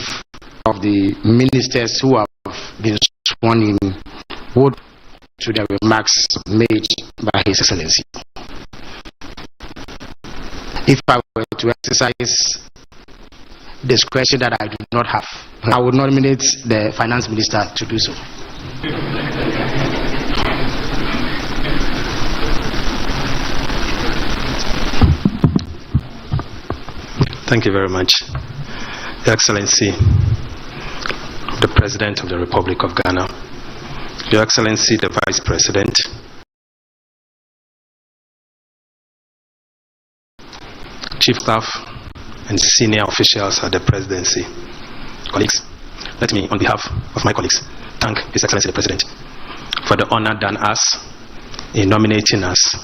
[SPEAKER 19] of the ministers who have been sworn in would to the remarks made by His Excellency. If I were to exercise discretion that I do not have, I would nominate the Finance Minister to do so.
[SPEAKER 21] Thank you very much, Your Excellency, the President of the Republic of Ghana, Your Excellency, the Vice President, Chief Staff, and senior officials at the Presidency. Colleagues, let me, on behalf of my colleagues, thank His Excellency the President for the honor done us in nominating us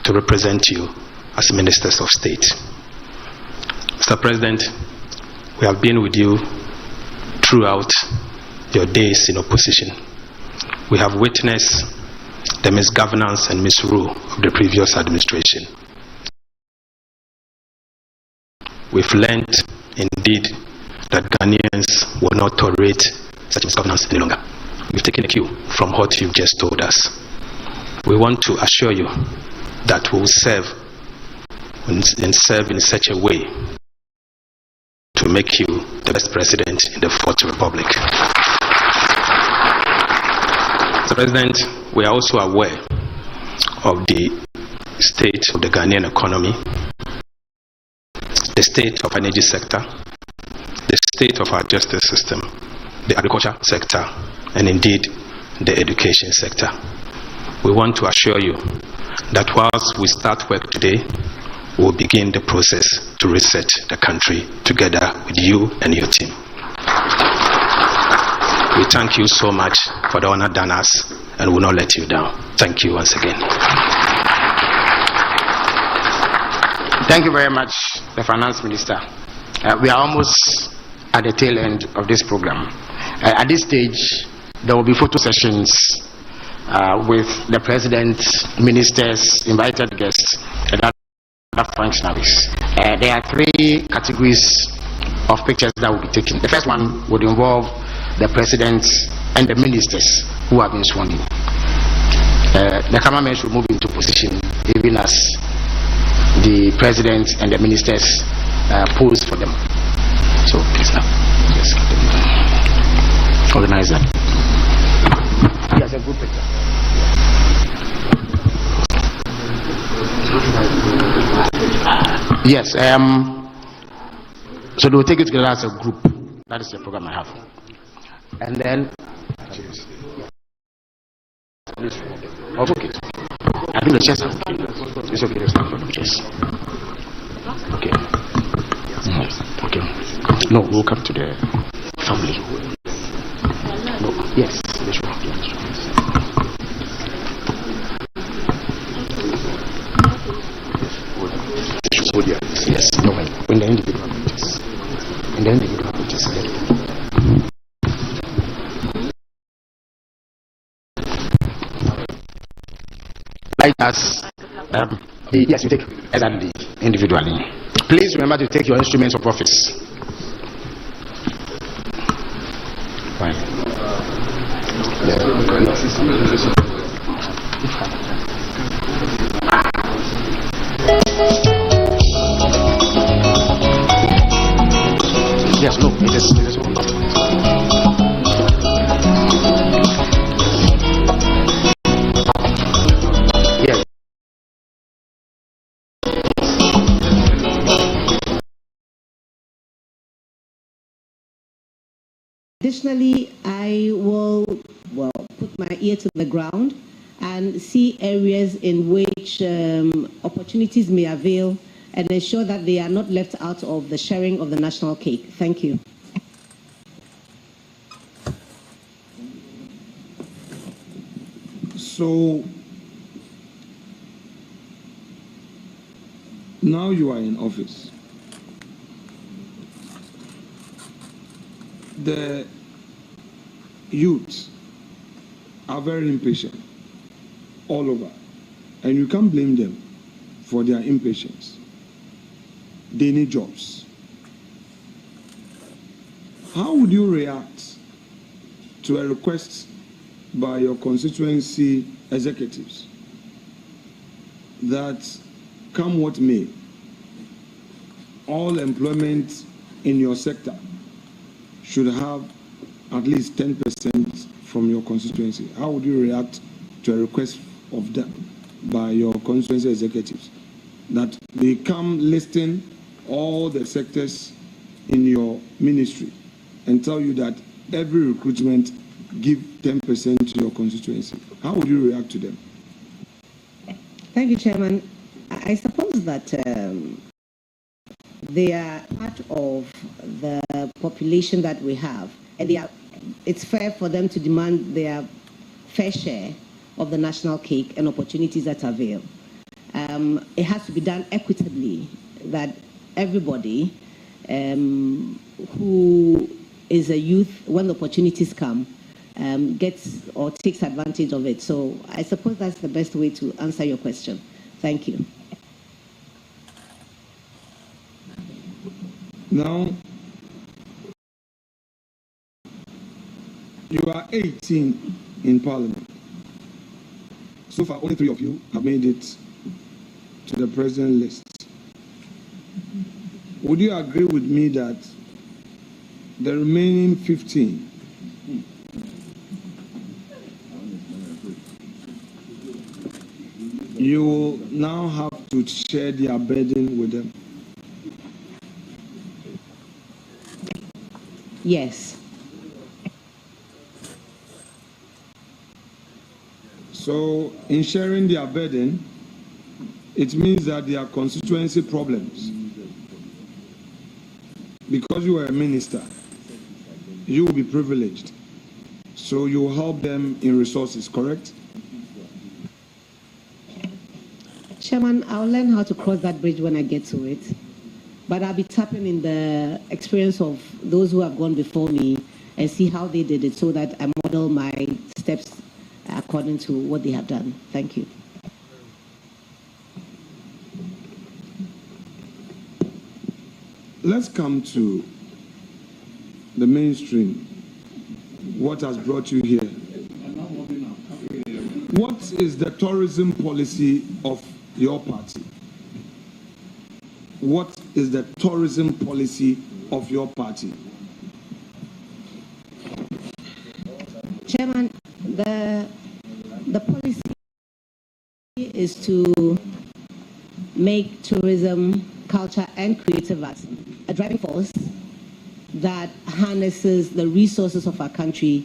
[SPEAKER 21] to represent you as Ministers of State. Mr. President, we have been with you throughout your days in opposition. We have witnessed the misgovernance and misrule of the previous administration. We've learned, indeed, that Ghanaians will not tolerate such misgovernance any longer. We've taken a cue from what you've just told us. We want to assure you that we will serve and serve in such a way to make you the best president in the Fourth Republic. Mr. President, we are also aware of the state of the Ghanaian economy, the state of our energy sector, the state of our justice system, the agriculture sector, and indeed the education sector. We want to assure you that whilst we start work today, we'll begin the process to reset the country together with you and your team. We thank you so much for the honor done us and will not let you down. Thank you once again.
[SPEAKER 19] Thank you very much, the Finance Minister. We are almost at the tail end of this program. At this stage, there will be photo sessions with the President, ministers, invited guests, and other functionaries. There are three categories of pictures that will be taken. The first one would involve the President and the ministers who have been sworn in. The cameramen should move into position even as the President and the ministers pose for them. So please now, yes, organize that. Yes, a good picture. Yes, so they will take it together as a group. That is the program I have. And then okay. I think the chairs are okay. It's okay, there's not for the chairs. Okay. Okay. No, we'll come to the family. No, yes, they should have yes, no way. When the individual pictures. And the individual pictures. Like us, yes, you take exactly individually. Please remember to take your instruments of office. Fine. Yes, no, it is. Yes.
[SPEAKER 22] Additionally, I will, put my ear to the ground and see areas in which opportunities may avail and ensure that they are not left out of the sharing of the national cake. Thank you.
[SPEAKER 7] So now you are in office. The youth are very impatient all over, and you can't blame them for their impatience. They need jobs. How would you react to a request by your constituency executives that, come what may, all employment in your sector should have at least 10% from your constituency? How would you react to a request of that by your constituency executives, that they come listing all the sectors in your ministry and tell you that every recruitment give 10% to your constituency? How would you react to them?
[SPEAKER 22] Thank you, Chairman. I suppose that they are part of the population that we have, and it's fair for them to demand their fair share of the national cake and opportunities that avail. It has to be done equitably, that everybody who is a youth, when the opportunities come, gets or takes advantage of it. So I suppose that's the best way to answer your question. Thank you.
[SPEAKER 7] Now, you are 18 in Parliament. So far, only 3 of you have made it to the president list. Would you agree with me that the remaining 15 you will now have to share their burden with them?
[SPEAKER 22] Yes.
[SPEAKER 7] So, in sharing their burden, it means that their constituency problems, because you are a minister, you will be privileged. So you will help them in resources, correct?
[SPEAKER 22] Chairman, I'll learn how to cross that bridge when I get to it. But I'll be tapping in the experience of those who have gone before me and see how they did it so that I model my steps according to what they have done. Thank you.
[SPEAKER 7] Let's come to the mainstream. What has brought you here? What is the tourism policy of your party? What is the tourism policy of your party?
[SPEAKER 22] Chairman, the policy is to make tourism, culture, and creative arts a driving force that harnesses the resources of our country,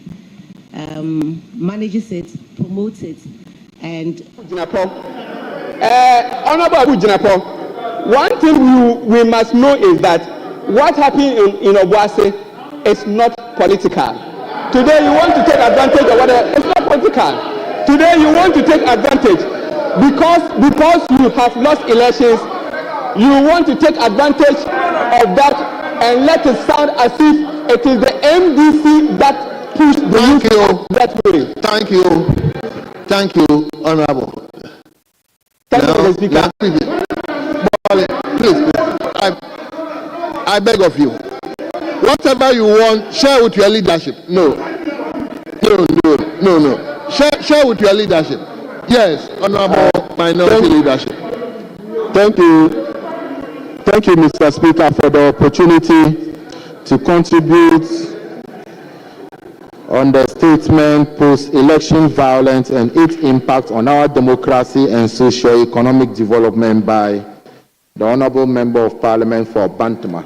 [SPEAKER 22] manages it, promotes it, and...
[SPEAKER 3] Honorable Abu Jinapo, one thing we must know is that what happened in Obuasi is not political. Today you want to take advantage of whatever, it's not political. Today you want to take advantage because you have lost elections, you want to take advantage of that and let it sound as if it is the MDC that pushed the youth that way.
[SPEAKER 2] Thank you. Thank you, Honorable.
[SPEAKER 3] Thank you, Mr. Speaker.
[SPEAKER 2] Please, I beg of you. Whatever you want, share with your leadership. No. Share with your leadership. Yes, Honorable Minority Leadership.
[SPEAKER 6] Thank you. Thank you, Mr. Speaker, for the opportunity to contribute on the statement post-election violence and its impact on our democracy and socio-economic development by the Honourable Member of Parliament for Bantama.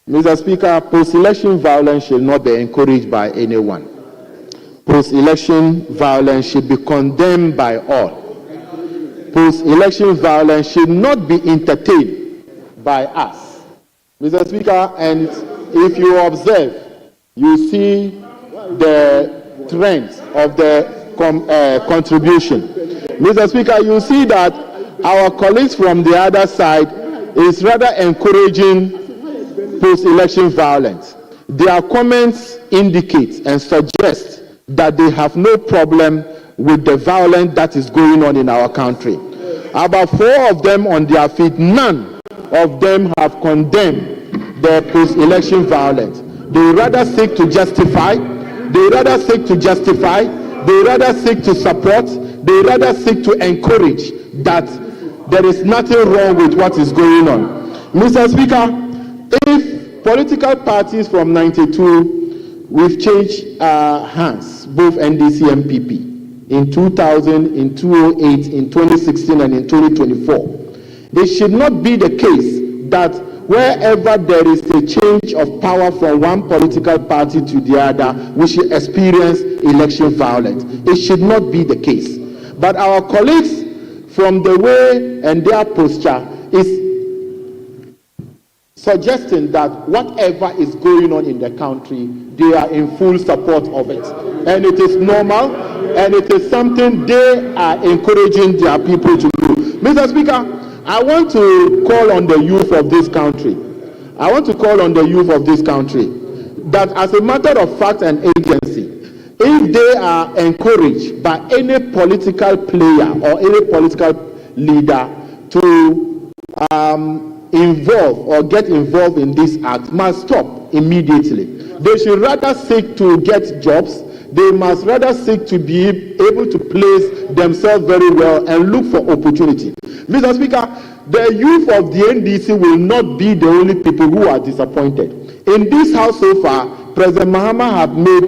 [SPEAKER 6] Mr. Speaker, post-election violence should not be encouraged by anyone. Post-election violence should be condemned by all. Post-election violence should not be entertained by us. Mr. Speaker, and if you observe, you see the trends of the contribution. Mr. Speaker, you see that our colleagues from the other side is rather encouraging post-election violence. Their comments indicate and suggest that they have no problem with the violence that is going on in our country. About 4 of them on their feet, none of them have condemned the post-election violence. They rather seek to justify, they rather seek to support, they rather seek to encourage that there is nothing wrong with what is going on. Mr. Speaker, if political parties from 92, we've changed hands, both NDC and PP, in 2000, in 2008, in 2016, and in 2024. It should not be the case that wherever there is a change of power from one political party to the other, we should experience election violence. It should not be the case. But our colleagues, from the way and their posture, is suggesting that whatever is going on in the country, they are in full support of it. And it is normal, and it is something they are encouraging their people to do. Mr. Speaker, I want to call on the youth of this country. That as a matter of fact and agency, if they are encouraged by any political player or any political leader to involve or get involved in this act, must stop immediately. They should rather seek to get jobs. They must rather seek to be able to place themselves very well and look for opportunity. Mr. Speaker, the youth of the NDC will not be the only people who are disappointed. In this house so far, President Mahama have made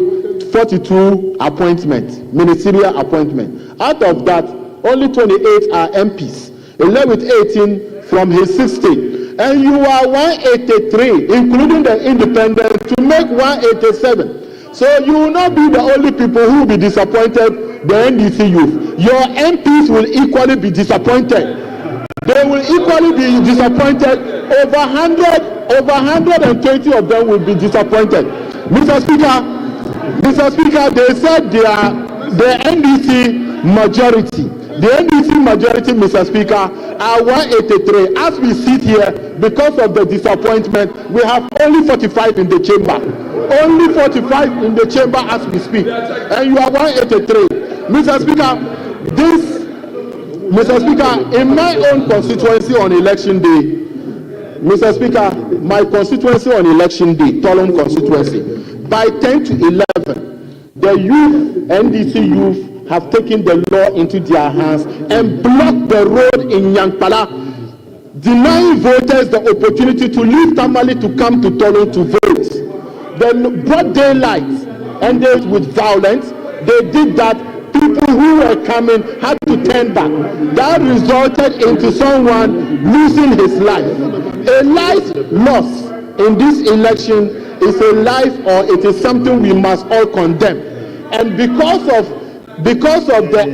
[SPEAKER 6] 42 appointments, ministerial appointments. Out of that, only 28 are MPs, 11 with 18 from his 60. And you are 183, including the independents, to make 187. So you will not be the only people who will be disappointed, the NDC youth. Your MPs will equally be disappointed. They will equally be disappointed. Over 120 of them will be disappointed. Mr. Speaker, they said they are the NDC majority. The NDC majority, Mr. Speaker, are 183. As we sit here, because of the disappointment, we have only 45 in the chamber. Only 45 in the chamber as we speak. And you are 183. Mr. Speaker, in my own constituency on election day, Mr. Speaker, my constituency on election day, Tolon constituency, by 10 to 11, the youth, NDC youth, have taken the law into their hands and blocked the road in Yankpala, denying voters the opportunity to leave Tamale to come to Tolon to vote. They brought daylight and they, with violence, they did that. People who were coming had to turn back. That resulted into someone losing his life. A life lost in this election is a life, or it is something we must all condemn. And because of the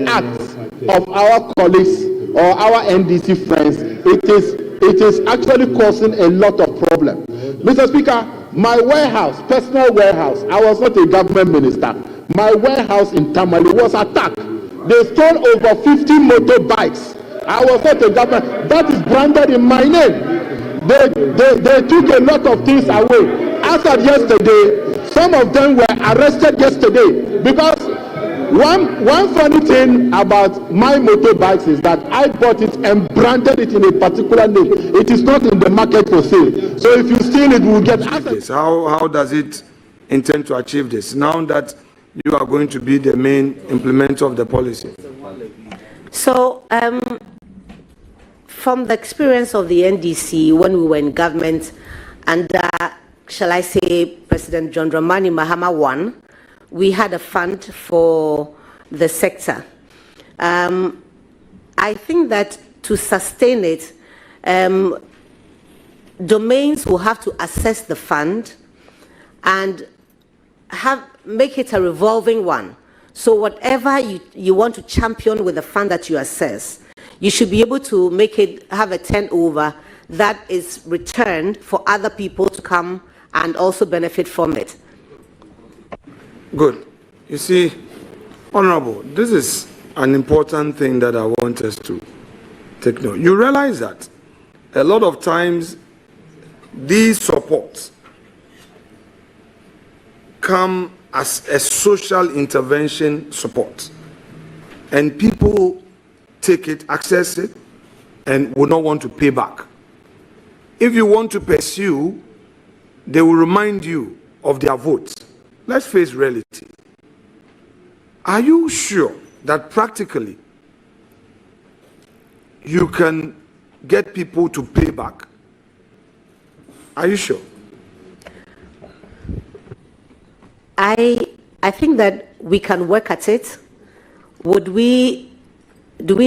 [SPEAKER 6] acts of our colleagues or our NDC friends, it is actually causing a lot of problem. Mr. Speaker, my warehouse, personal warehouse, I was not a government minister. My warehouse in Tamale was attacked. They stole over 50 motorbikes. I was not a government. That is branded in my name. They took a lot of things away. As of yesterday, some of them were arrested yesterday because one funny thing about my motorbikes is that I bought it and branded it in a particular name. It is not in the market for sale. So if you steal it, we will get access.
[SPEAKER 7] How does it intend to achieve this now that you are going to be the main implementer of the policy?
[SPEAKER 17] So, from the experience of the NDC when we were in government under, shall I say, President John Dramani Mahama I, we had a fund for the sector. I think that to sustain it, domains will have to assess the fund and make it a revolving one. So whatever you want to champion with the fund that you assess, you should be able to make it have a turnover that is returned for other people to come and also benefit from it.
[SPEAKER 7] Good. You see, Honorable, this is an important thing that I want us to take note. You realize that a lot of times these supports come as a social intervention support, and people take it, access it, and will not want to pay back. If you want to pursue, they will remind you of their votes. Let's face reality. Are you sure that practically you can get people to pay back? Are you sure?
[SPEAKER 17] I think that we can work at it. Do we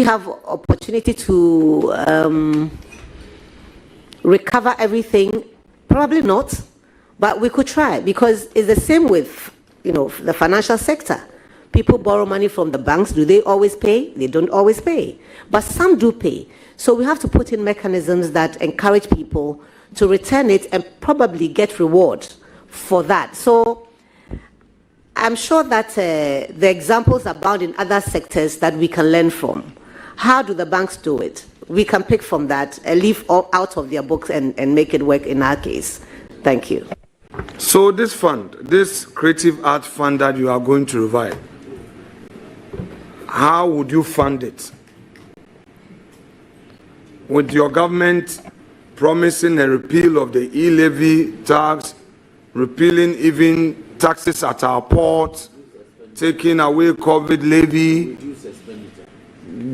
[SPEAKER 17] have opportunity to recover everything? Probably not, but we could try, because it's the same with, the financial sector. People borrow money from the banks. Do they always pay? They don't always pay, but some do pay. So we have to put in mechanisms that encourage people to return it and probably get reward for that. So I'm sure that the examples abound in other sectors that we can learn from. How do the banks do it? We can pick from that and leave out of their books and make it work in our case. Thank you.
[SPEAKER 7] So this fund, this creative art fund that you are going to revive, how would you fund it? With your government promising a repeal of the e-levy tax, repealing even taxes at our port, taking away COVID levy,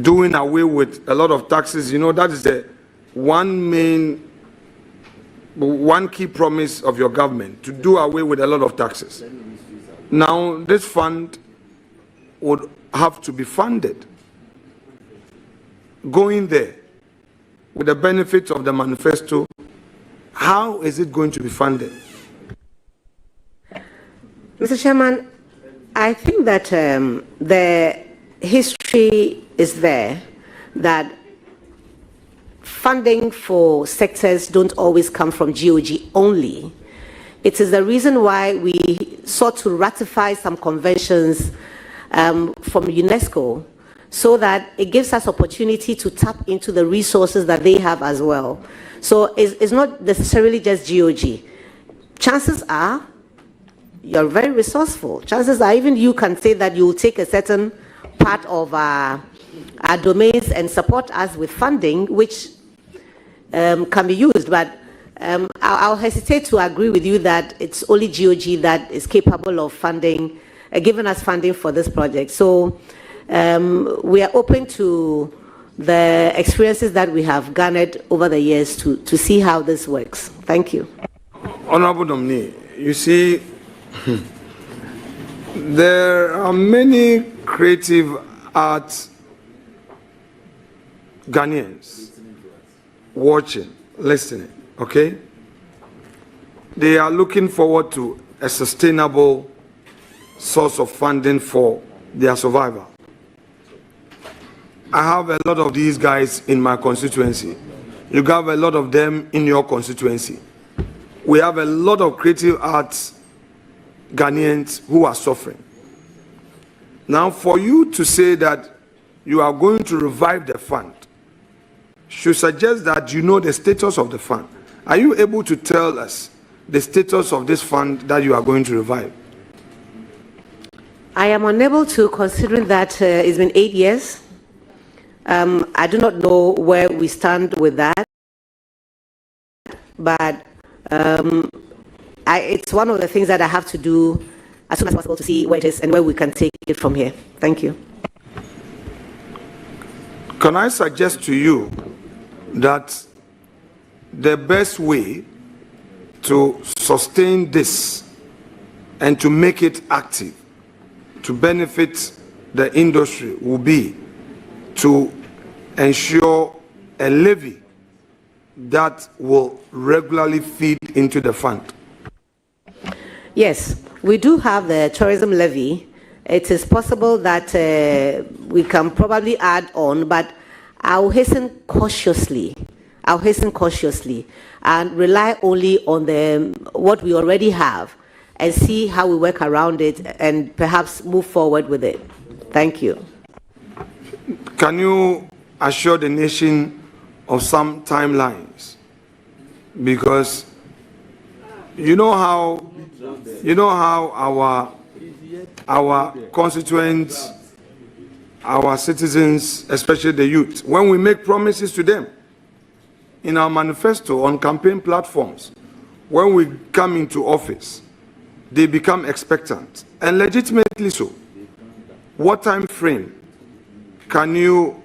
[SPEAKER 7] doing away with a lot of taxes, that is the one key promise of your government, to do away with a lot of taxes. Now, this fund would have to be funded. Going there, with the benefits of the manifesto, how is it going to be funded?
[SPEAKER 17] Mr. Chairman, I think that the history is there that funding for sectors don't always come from GOG only. It is the reason why we sought to ratify some conventions from UNESCO, so that it gives us opportunity to tap into the resources that they have as well. So it's not necessarily just GOG. Chances are you're very resourceful. Chances are even you can say that you'll take a certain part of our domains and support us with funding, which can be used. But I'll hesitate to agree with you that it's only GOG that is capable of funding, giving us funding for this project. So we are open to the experiences that we have garnered over the years to see how this works. Thank you.
[SPEAKER 7] Honorable Nominee, you see, there are many creative arts Ghanaians watching, listening, okay? They are looking forward to a sustainable source of funding for their survival. I have a lot of these guys in my constituency. You have a lot of them in your constituency. We have a lot of creative arts Ghanaians who are suffering. Now, for you to say that you are going to revive the fund should suggest that you know the status of the fund. Are you able to tell us the status of this fund that you are going to revive?
[SPEAKER 17] I am unable to, considering that it's been 8 years. I do not know where we stand with that, but it's one of the things that I have to do as soon as possible to see where it is and where we can take it from here. Thank you.
[SPEAKER 7] Can I suggest to you that the best way to sustain this and to make it active, to benefit the industry, will be to ensure a levy that will regularly feed into the fund?
[SPEAKER 17] Yes, we do have the tourism levy. It is possible that we can probably add on, but I'll hasten cautiously and rely only on what we already have and see how we work around it and perhaps move forward with it. Thank you.
[SPEAKER 7] Can you assure the nation of some timelines? Because you know how our constituents, our citizens, especially the youth, when we make promises to them in our manifesto, on campaign platforms, when we come into office, they become expectant, and legitimately so. What time frame can you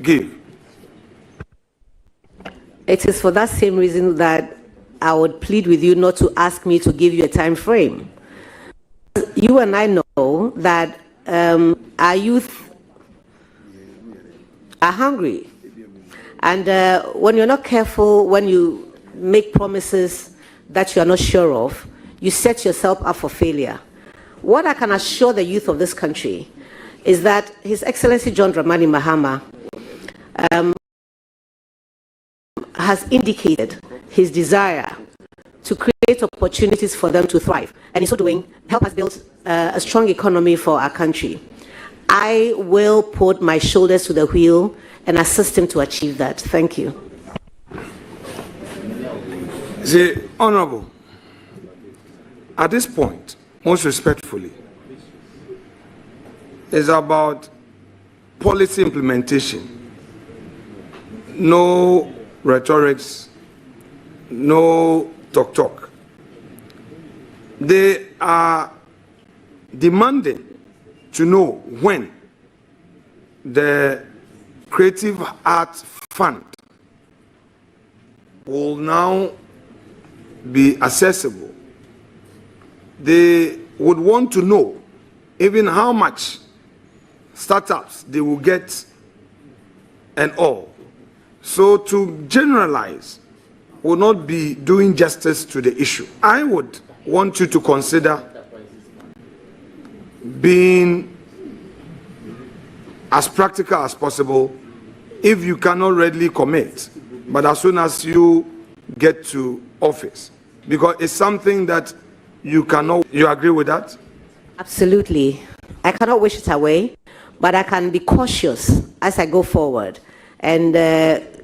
[SPEAKER 7] give?
[SPEAKER 17] It is for that same reason that I would plead with you not to ask me to give you a time frame. You and I know that our youth are hungry. And when you're not careful, when you make promises that you are not sure of, you set yourself up for failure. What I can assure the youth of this country is that His Excellency John Dramani Mahama has indicated his desire to create opportunities for them to thrive, and in so doing, help us build a strong economy for our country. I will put my shoulders to the wheel and assist him to achieve that. Thank you.
[SPEAKER 7] The Honorable, at this point, most respectfully, is about policy implementation. No rhetorics, no talk. They are demanding to know when the Creative Arts Fund will now be accessible. They would want to know even how much startups they will get and all. So to generalize will not be doing justice to the issue. I would want you to consider being as practical as possible if you cannot readily commit, but as soon as you get to office, because it's something that you cannot. You agree with that?
[SPEAKER 17] Absolutely. I cannot wish it away, but I can be cautious as I go forward and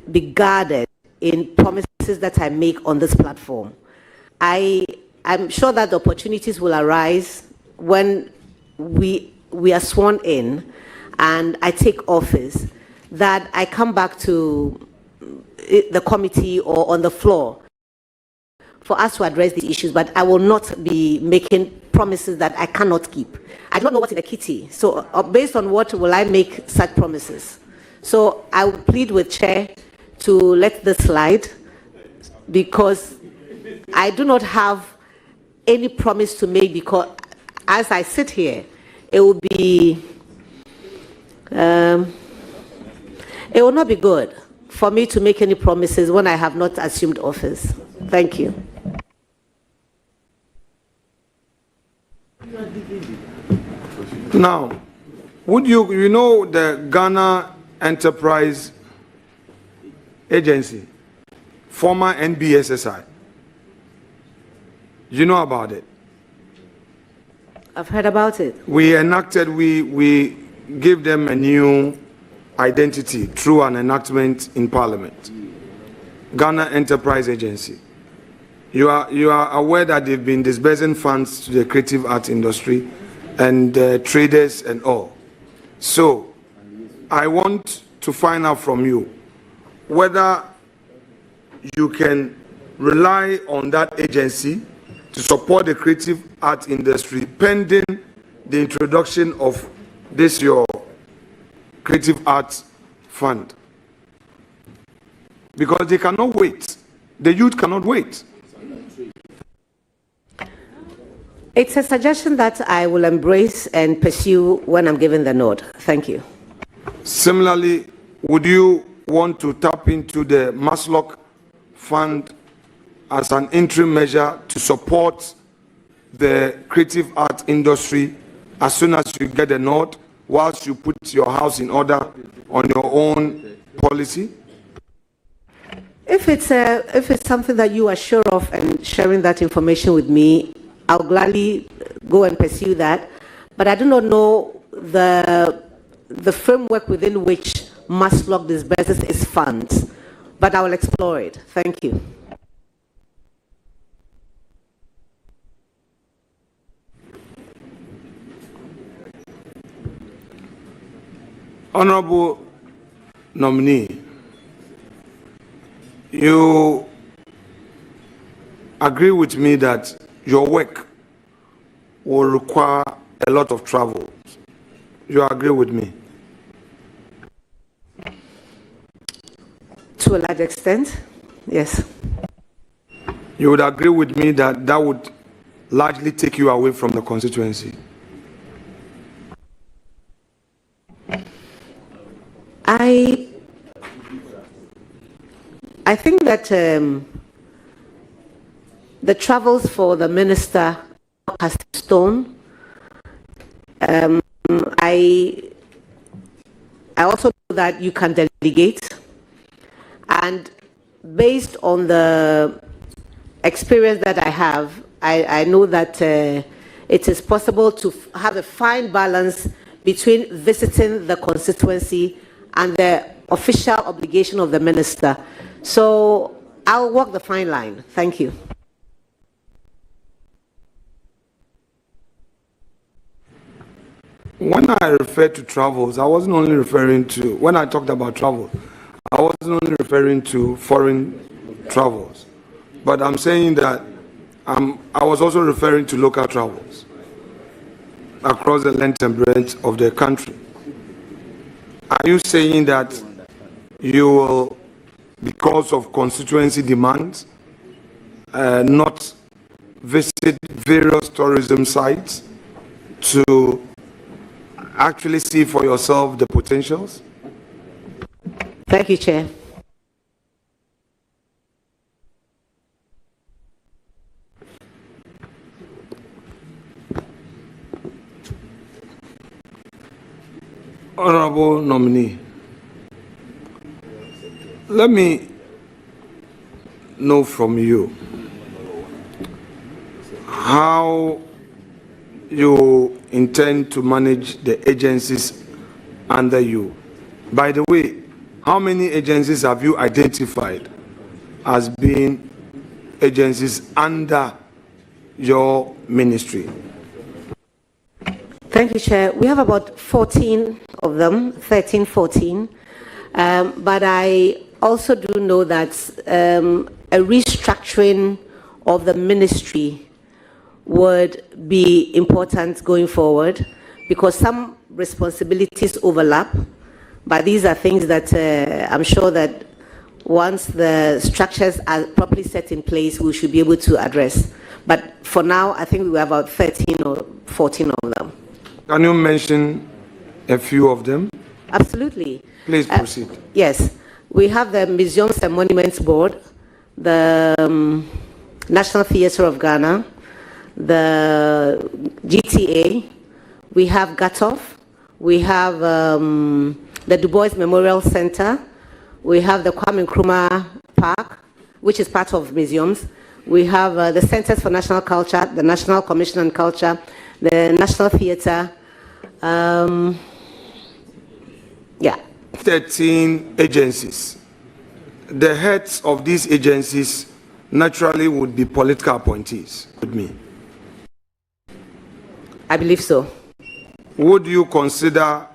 [SPEAKER 17] be guarded in promises that I make on this platform. I'm sure that the opportunities will arise when we are sworn in and I take office, that I come back to the committee or on the floor for us to address these issues, but I will not be making promises that I cannot keep. I don't know what's in the kitty, so based on what will I make such promises? So I will plead with Chair to let this slide, because I do not have any promise to make, because as I sit here, it will be, it will not be good for me to make any promises when I have not assumed office. Thank you.
[SPEAKER 7] Now, would you know the Ghana Enterprise Agency, former NBSSI? You know about it?
[SPEAKER 17] I've heard about it.
[SPEAKER 7] We enacted, we gave them a new identity through an enactment in Parliament. Ghana Enterprise Agency. You are aware that they've been disbursing funds to the creative art industry and traders and all. So I want to find out from you whether you can rely on that agency to support the creative art industry pending the introduction of this your creative arts fund. Because they cannot wait. The youth cannot wait.
[SPEAKER 17] It's a suggestion that I will embrace and pursue when I'm given the nod. Thank you.
[SPEAKER 7] Similarly, would you want to tap into the Maslock Fund as an interim measure to support the creative art industry as soon as you get a nod, whilst you put your house in order on your own policy?
[SPEAKER 17] If it's something that you are sure of and sharing that information with me, I'll gladly go and pursue that. But I do not know the framework within which Maslock disburses its funds, but I will explore it. Thank you.
[SPEAKER 11] Honorable Nominee, you agree with me that your work will require a lot of travel. You agree with me?
[SPEAKER 17] To a large extent, yes.
[SPEAKER 11] You would agree with me that that would largely take you away from the constituency?
[SPEAKER 17] I think that the travels for the minister has stone. I also know that you can delegate, and based on the experience that I have, I know that it is possible to have a fine balance between visiting the constituency and the official obligation of the minister. So I'll walk the fine line. Thank you.
[SPEAKER 11] When I refer to travels, I wasn't only referring to, when I talked about travel, I wasn't only referring to foreign travels, but I'm saying that I was also referring to local travels across the length and breadth of the country. Are you saying that you will, because of constituency demands, not visit various tourism sites to actually see for yourself the potentials?
[SPEAKER 17] Thank you, Chair.
[SPEAKER 11] Honorable Nominee, let me know from you how you intend to manage the agencies under you. By the way, how many agencies have you identified as being agencies under your ministry?
[SPEAKER 17] Thank you, Chair. We have about 14 of them, 13, 14. But I also do know that a restructuring of the ministry would be important going forward because some responsibilities overlap. But these are things that I'm sure that once the structures are properly set in place, we should be able to address. But for now, I think we have about 13 or 14 of them.
[SPEAKER 11] Can you mention a few of them?
[SPEAKER 17] Absolutely.
[SPEAKER 11] Please proceed.
[SPEAKER 17] Yes. We have the Museums and Monuments Board, the National Theatre of Ghana, the GTA, we have GATOF, we have the Du Bois Memorial Center, we have the Kwame Nkrumah Park, which is part of museums. We have the Centers for National Culture, the National Commission on Culture, the National Theatre.
[SPEAKER 11] 13 agencies. The heads of these agencies naturally would be political appointees with me.
[SPEAKER 17] I believe so.
[SPEAKER 11] Would you consider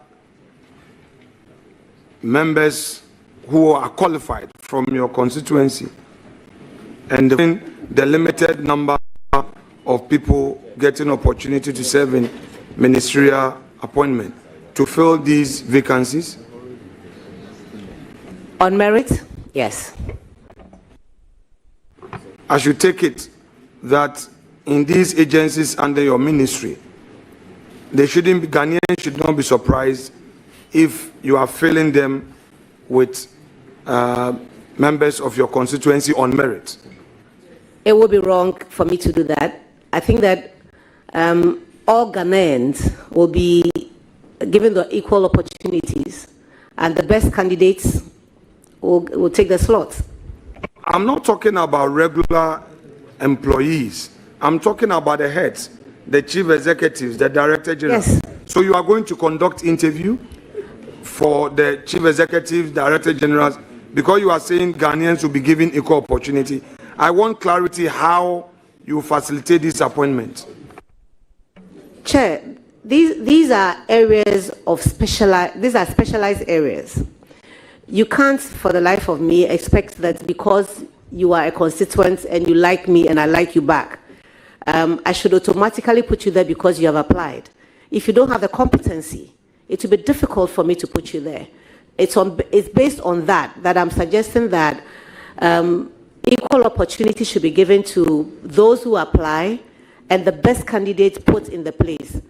[SPEAKER 11] members who are qualified from your constituency and the limited number of people getting opportunity to serve in ministerial appointment to fill these vacancies?
[SPEAKER 17] On merit, yes.
[SPEAKER 11] I should take it that in these agencies under your ministry, Ghanaians should not be surprised if you are filling them with members of your constituency on merit.
[SPEAKER 17] It would be wrong for me to do that. I think that all Ghanaians will be given the equal opportunities, and the best candidates will take the slots.
[SPEAKER 11] I'm not talking about regular employees. I'm talking about the heads, the chief executives, the director general.
[SPEAKER 17] Yes.
[SPEAKER 7] So you are going to conduct interview for the chief executive, director generals, because you are saying Ghanaians will be given equal opportunity. I want clarity how you facilitate this appointment.
[SPEAKER 17] Chair, these are areas of specialized areas. You can't, for the life of me, expect that because you are a constituent and you like me and I like you back, I should automatically put you there because you have applied. If you don't have the competency, it will be difficult for me to put you there. It's based on that I'm suggesting that equal opportunity should be given to those who apply and the best candidate put in the place.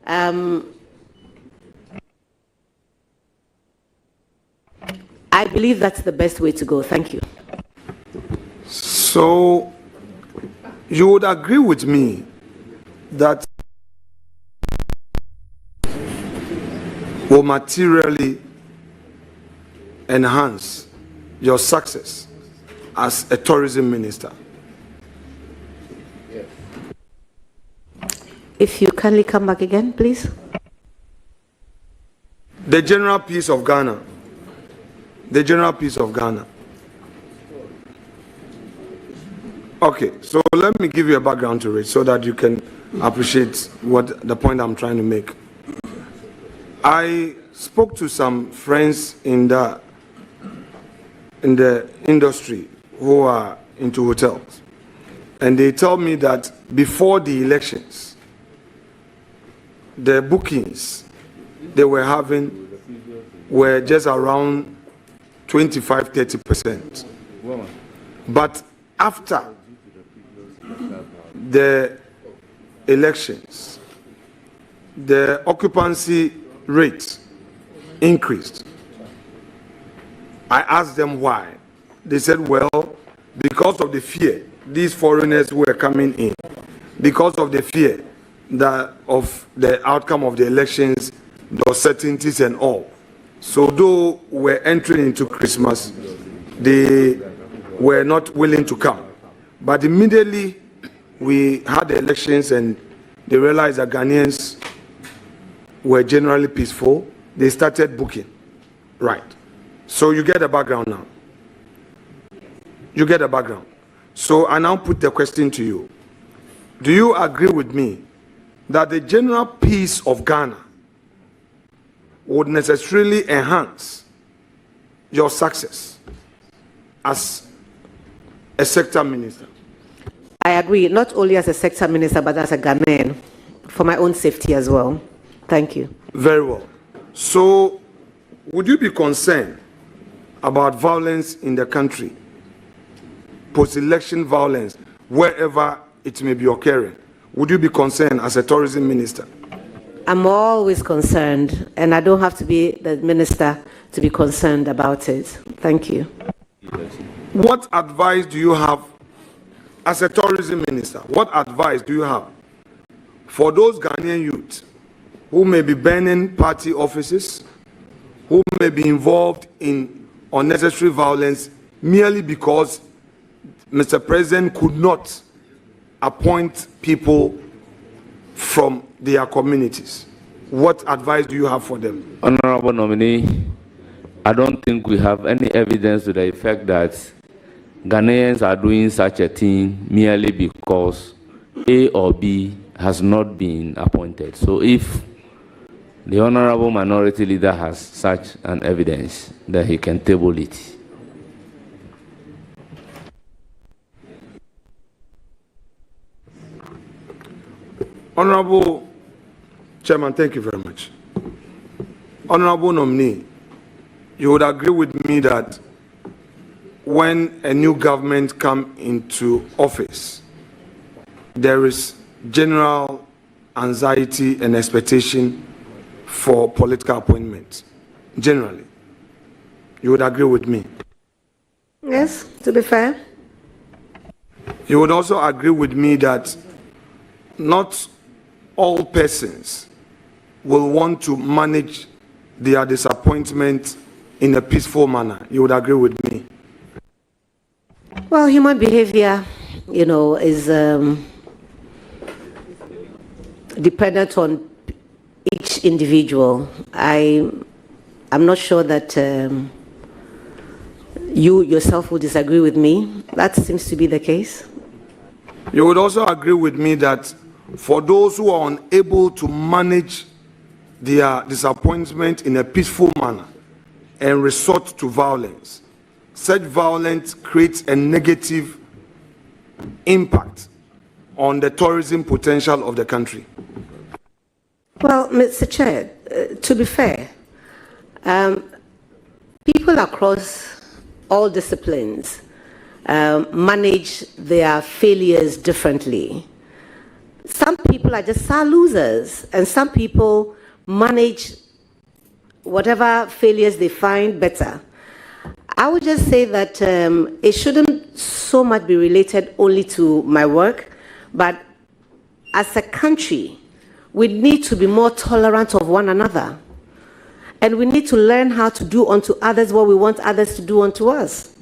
[SPEAKER 17] I believe that's the best way to go. Thank you.
[SPEAKER 7] So you would agree with me that will materially enhance your success as a tourism minister?
[SPEAKER 17] If you kindly come back again, please.
[SPEAKER 7] The general peace of Ghana. The general peace of Ghana. Okay, so let me give you a background to it so that you can appreciate what the point I'm trying to make. I spoke to some friends in the industry who are into hotels, and they tell me that before the elections, the bookings they were having were just around 25-30%. But after the elections, the occupancy rate increased. I asked them why. They said, well, because of the fear, these foreigners who were coming in, because of the fear that of the outcome of the elections, the uncertainties and all. So though we're entering into Christmas, they were not willing to come. But immediately we had the elections and they realized that Ghanaians were generally peaceful. They started booking. Right. So you get the background now. You get the background. So I now put the question to you. Do you agree with me that the general peace of Ghana would necessarily enhance your success as a sector minister?
[SPEAKER 17] I agree, not only as a sector minister, but as a Ghanaian, for my own safety as well. Thank you.
[SPEAKER 7] Very well. So, would you be concerned about violence in the country, post-election violence, wherever it may be occurring? Would you be concerned as a tourism minister?
[SPEAKER 17] I'm always concerned, and I don't have to be the minister to be concerned about it. Thank you.
[SPEAKER 7] What advice do you have as a tourism minister? What advice do you have for those Ghanaian youth who may be burning party offices, who may be involved in unnecessary violence merely because Mr. President could not appoint people from their communities? What advice do you have for them?
[SPEAKER 15] Honorable nominee, I don't think we have any evidence to the effect that Ghanaians are doing such a thing merely because A or B has not been appointed. So if the honorable minority leader has such an evidence, that he can table it.
[SPEAKER 7] Honorable Chairman, thank you very much. Honorable nominee, you would agree with me that when a new government comes into office, there is general anxiety and expectation for political appointments, generally. You would agree with me?
[SPEAKER 17] Yes, to be fair.
[SPEAKER 7] You would also agree with me that not all persons will want to manage their disappointment in a peaceful manner. You would agree with me?
[SPEAKER 17] Well, human behavior, is dependent on each each individual. I'm not sure that you yourself will disagree with me. That seems to be the case.
[SPEAKER 7] You would also agree with me that for those who are unable to manage their disappointment in a peaceful manner and resort to violence, such violence creates a negative impact on the tourism potential of the country.
[SPEAKER 17] Well, Mr. Chair, to be fair, people across all disciplines manage their failures differently. Some people are just sore losers, and some people manage whatever failures they find better. I would just say that it shouldn't so much be related only to my work, but as a country, we need to be more tolerant of one another. And we need to learn how to do unto others what we want others to do unto us.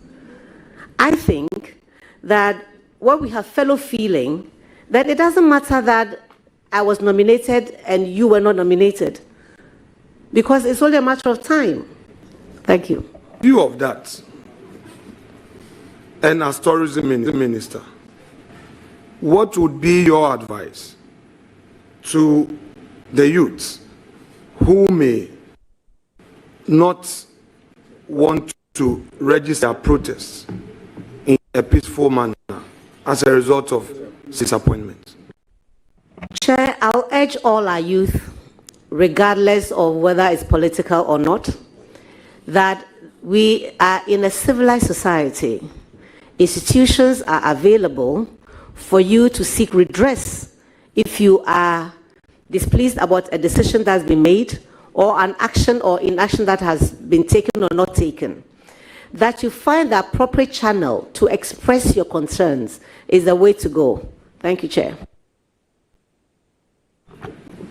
[SPEAKER 17] I think that when we have fellow feeling, that it doesn't matter that I was nominated and you were not nominated, because it's only a matter of time. Thank you.
[SPEAKER 7] View of that, and as tourism minister, what would be your advice to the youths who may not want to register protests in a peaceful manner as a result of disappointment?
[SPEAKER 17] Chair, I'll urge all our youth, regardless of whether it's political or not, that we are in a civilized society. Institutions are available for you to seek redress if you are displeased about a decision that's been made or an action or inaction that has been taken or not taken. That you find the appropriate channel to express your concerns is the way to go. Thank you, Chair.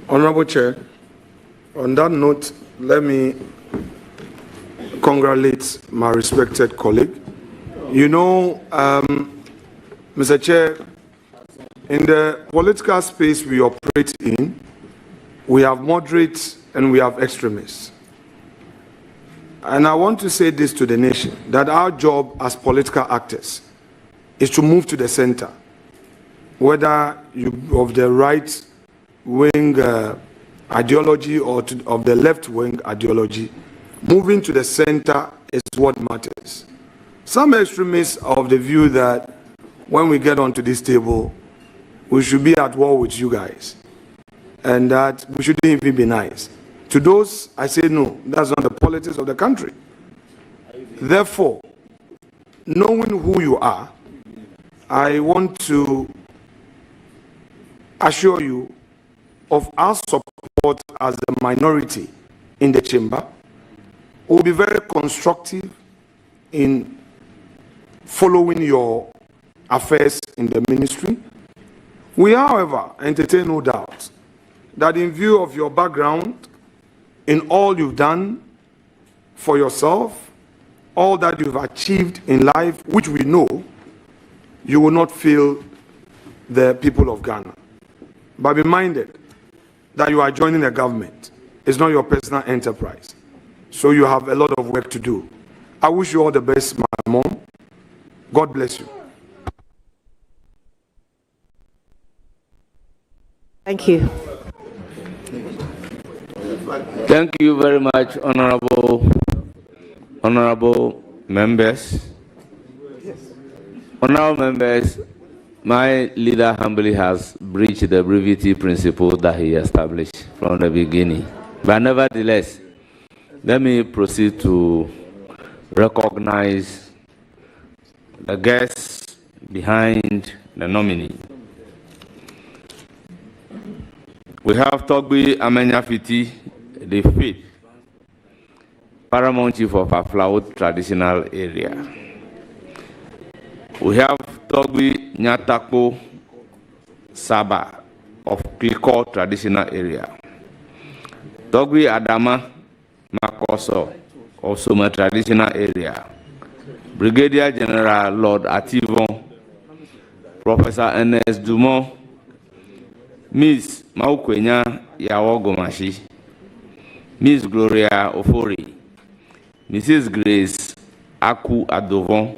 [SPEAKER 7] Honorable Chair, on that note, let me congratulate my respected colleague. You know, Mr. Chair, in the political space we operate in, we have moderates and we have extremists. And I want to say this to the nation, that our job as political actors is to move to the center, whether you of the right-wing ideology or of the left-wing ideology. Moving to the center is what matters. Some extremists are of the view that when we get onto this table, we should be at war with you guys, and that we shouldn't even be nice. To those, I say no, that's not the politics of the country. Therefore, knowing who you are, I want to assure you of our support as a minority in the chamber. We'll be very constructive in following your affairs in the ministry. We, however, entertain no doubt that in view of your background, in all you've done for yourself, all that you've achieved in life, which we know, you will not fail the people of Ghana. But be minded that you are joining a government. It's not your personal enterprise. So you have a lot of work to do. I wish you all the best, my mom. God bless you.
[SPEAKER 17] Thank you.
[SPEAKER 15] Thank you very much, honorable members. Honorable members, my leader humbly has breached the brevity principle that he established from the beginning. But nevertheless, let me proceed to recognize the guests behind the nominee. We have Togbi Amenyafiti, the 5th Paramount Chief of Aflaut Traditional Area. We have Togbi Nyatakpo Saba of Kliko Traditional Area. Togbi Adama Makoso of Soma Traditional Area. Brigadier General Lord Ativon, Professor Ernest Dumont, Miss Maukwenya Yawa Gomashie, Miss Gloria Ofori, Mrs. Grace Aku Adovon,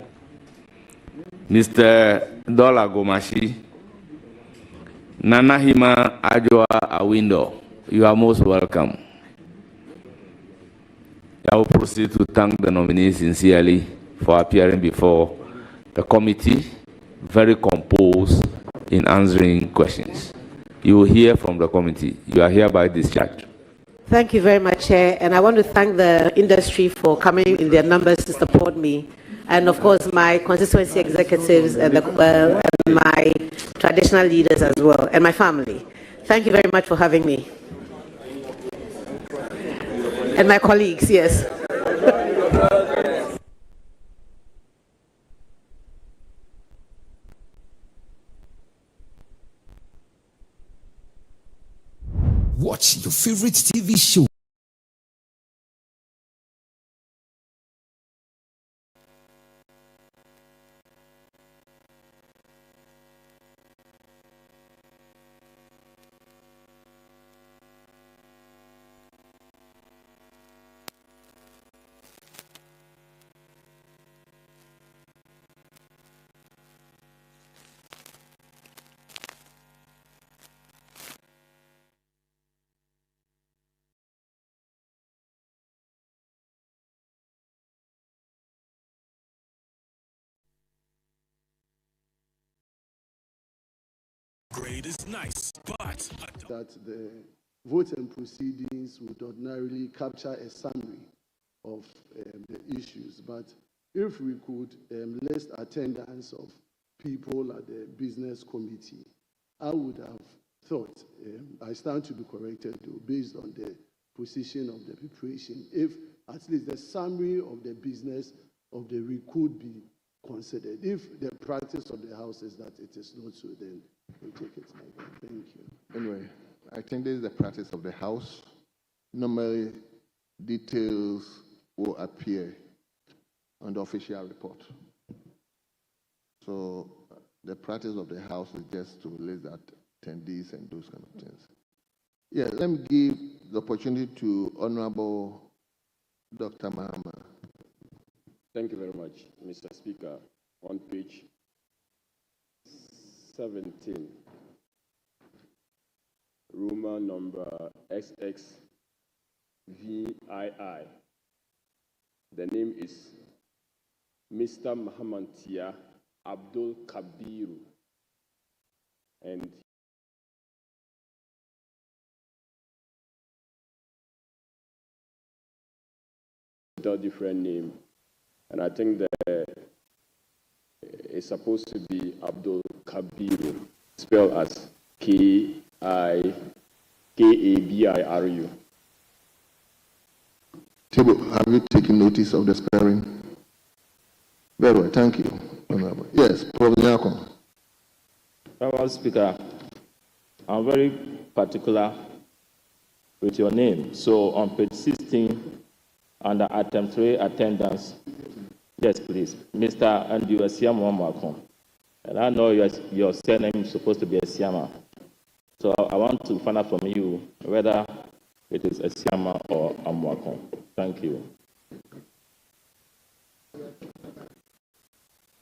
[SPEAKER 15] Mr. Dola Gomashie, Nana Hima Adjoa Awindo. You are most welcome. I will proceed to thank the nominee sincerely for appearing before the committee, very composed in answering questions. You will hear from the committee. You are hereby discharged.
[SPEAKER 17] Thank you very much, Chair. And I want to thank the industry for coming in their numbers to support me. And of course, my constituency executives and, and my traditional leaders as well, and my family. Thank you very much for having me. And my colleagues, yes.
[SPEAKER 1] Watch your favorite TV show.
[SPEAKER 5] Grade is nice, but
[SPEAKER 7] that the voting proceedings would ordinarily capture a summary of the issues, but if we could list attendance of people at the business committee, I would have thought, I stand to be corrected though, based on the position of the preparation, if at least the summary of the business of the week could be considered. If the practice of the House is that it is not so, then we'll take it like that. Thank you.
[SPEAKER 2] Anyway, I think this is the practice of the House. Normally, details will appear on the official report. So the practice of the House is just to list that attendees and those kind of things. Yeah, let me give the opportunity to Honorable Dr. Mahama.
[SPEAKER 4] Thank you very much, Mr. Speaker. On page 17, Roman number XXVII. The name is Mr. Mahamantia Abdul Kabiru, and a different name, and I think that it's supposed to be Abdul Kabiru, spelled as K-I-K-A-B-I-R-U.
[SPEAKER 2] Table, have you taken notice of the spelling? Very well, thank you. Yes, Professor Nyako.
[SPEAKER 14] Mr. Speaker, I'm very particular with your name. So on page 16, under item 3, attendance, yes, please, Mr. Andrew Asiama Mwakon. And I know your surname is supposed to be Asiama. So I want to find out from you whether it is Asiama or Amwakon. Thank you.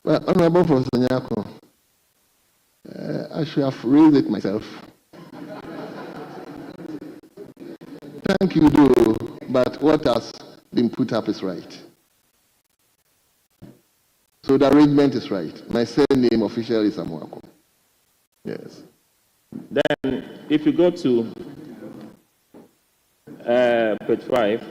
[SPEAKER 2] Well, Honorable Professor Nyako, I should have raised it myself. Thank you, though, but what has been put up is right. So the arrangement is right. My surname officially is Amwako. Yes.
[SPEAKER 14] Then, if you go to page 5,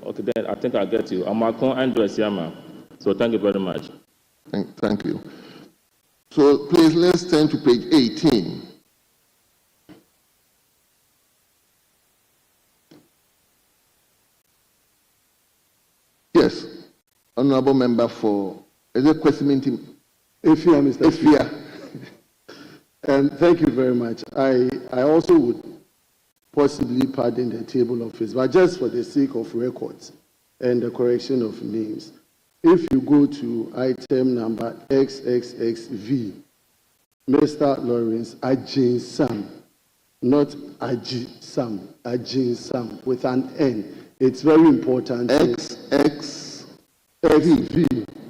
[SPEAKER 14] okay, then I think I'll get you. Amwako Andrew Asiama. So thank you very much.
[SPEAKER 2] Thank you. So please, let's turn to page 18. Yes, Honorable Member for, is it question team?
[SPEAKER 7] Efia, Mr. Efia. And thank you very much. I also would possibly pardon the table office, but just for the sake of records and the correction of names, if you go to item number XXXV, Mr. Lawrence Ajin Sam not Ajisam, Ajinsam with an N. It's very important. XXV,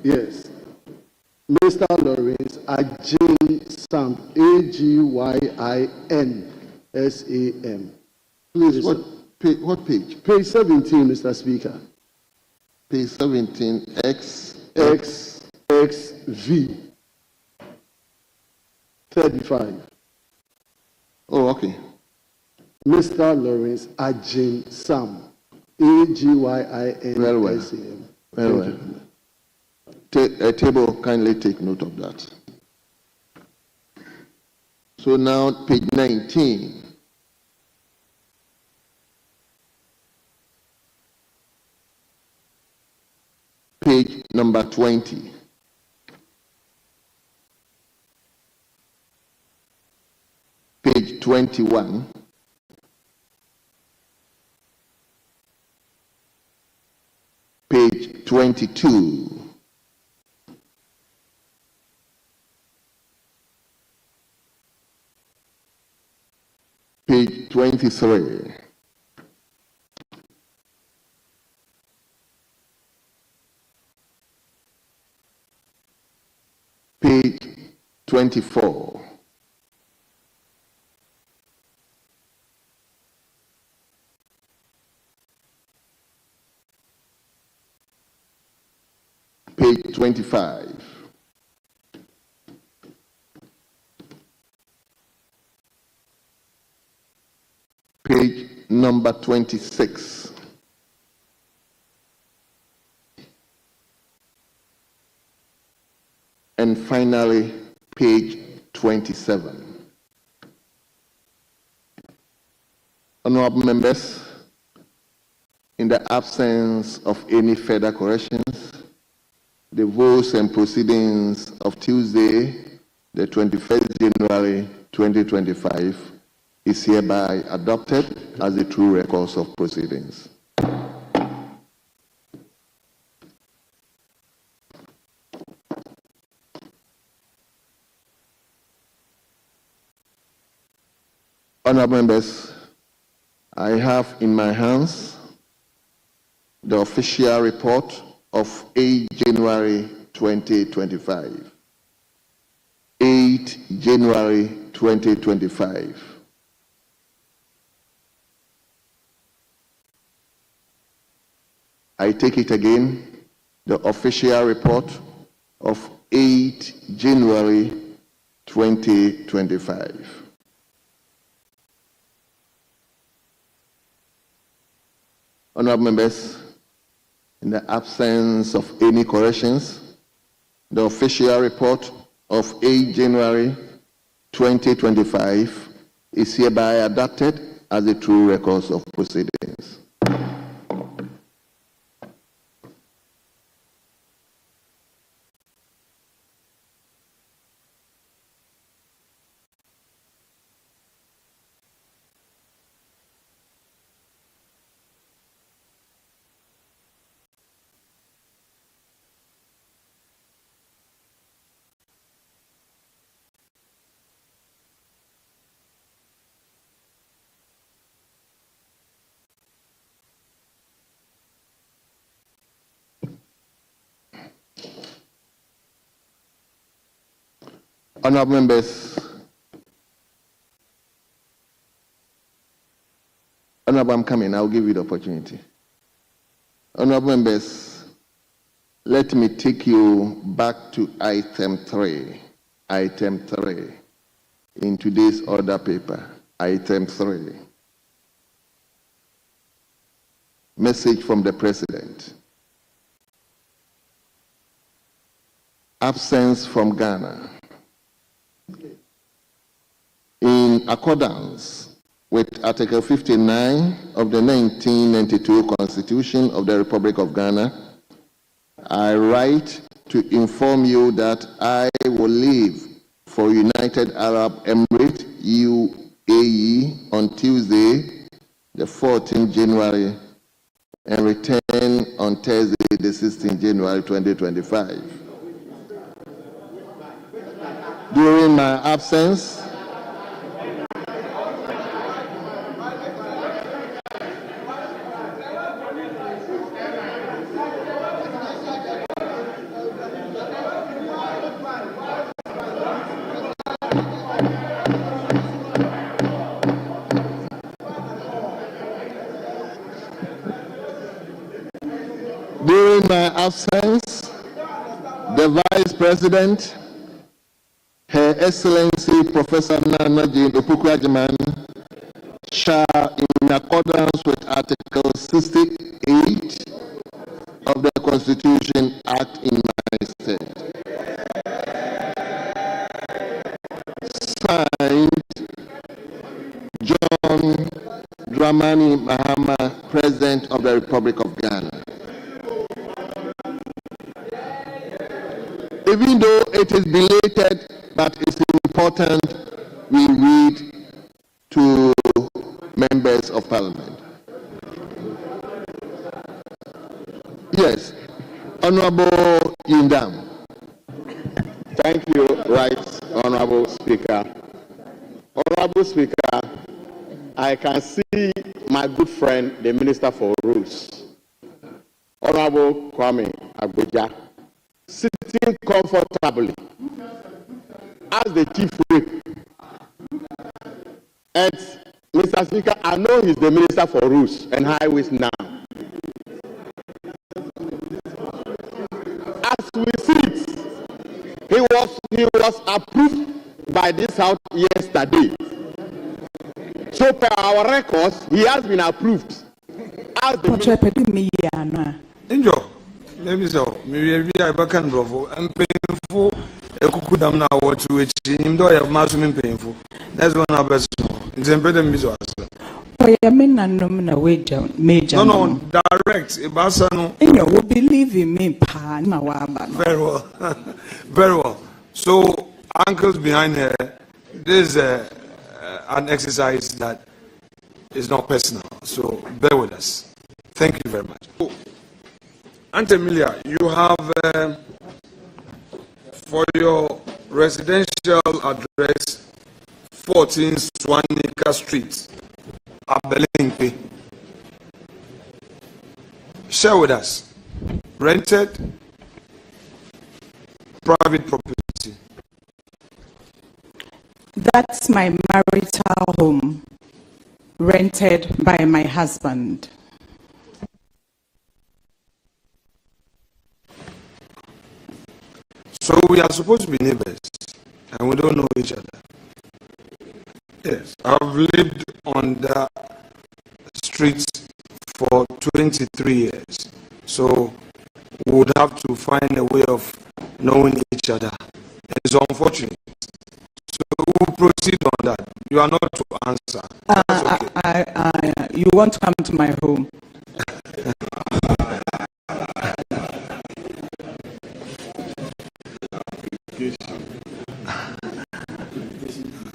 [SPEAKER 7] yes. Mr. Lawrence Ajinsam, Agyinsam.
[SPEAKER 2] Please, what page?
[SPEAKER 7] Page 17, Mr. Speaker.
[SPEAKER 2] Page 17,
[SPEAKER 7] XXV 35.
[SPEAKER 2] Oh, okay.
[SPEAKER 7] Mr. Lawrence Ajinsam, Agyinsam.
[SPEAKER 2] Very well. Very well. A table, kindly take note of that. So now, page 19. Page number 20. Page 21. Page 22. Page 23. Page 24. Page 25. Page number 26. And finally, page 27. Honorable members, in the absence of any further corrections, the votes and proceedings of Tuesday, the 21st January 2025, is hereby adopted as the true records of proceedings. Honorable members, I have in my hands the official report of 8 January 2025. 8 January 2025. I take it again, the official report of 8 January 2025. Honorable members, in the absence of any corrections, the official report of 8 January 2025 is hereby adopted as the true records of proceedings. Honorable members, Honorable, I'm coming, I'll give you the opportunity. Honorable members, let me take you back to item 3. Item 3 in today's order paper. Item 3. Message from the President. Absence from Ghana. In accordance with Article 59 of the 1992 Constitution of the Republic of Ghana, I write to inform you that I will leave for United Arab Emirates, UAE, on Tuesday, the 14th January, and return on Thursday, the 16th January 2025. During my absence, During my absence, the Vice President, Her Excellency Professor Nana Jane Opoku-Agyeman, shall, in accordance with Article 68 of the Constitution, act in my stead. Signed, John Dramani Mahama, President of the Republic of Ghana. Even though it is belated, but it's important we read to members of Parliament. Yes, Honorable Yindam.
[SPEAKER 9] Thank you, Right Honorable Speaker. Honorable Speaker, I can see my good friend, the Minister for Rules, Honorable Kwame Agboja, sitting comfortably as the Chief Whip. And Mr. Speaker, I know he's the Minister for Rules and Highways now. As we see it, he was approved by this House yesterday. So per our records, he has been approved as the
[SPEAKER 8] Injo, maybe so. Maybe I can bravo and painful. A kukudam now what to which him do I have maximum painful. That's one of us. It's embedded me. No, direct. You will believe in me, pa. Very well. Very well. So, uncles behind her, this is an exercise that is not personal. So, bear with us. Thank you very much. Aunt Emilia, you have, for your residential address, 14 Swanika Street, Abelempe. Share with us. Rented, private property.
[SPEAKER 13] That's my marital home, rented by my husband.
[SPEAKER 8] So we are supposed to be neighbors, and we don't know each other. Yes, I've lived on the streets for 23 years. So we would have to find a way of knowing each other. It's unfortunate. So we'll proceed on that. You are not to answer.
[SPEAKER 13] You want to come to my home?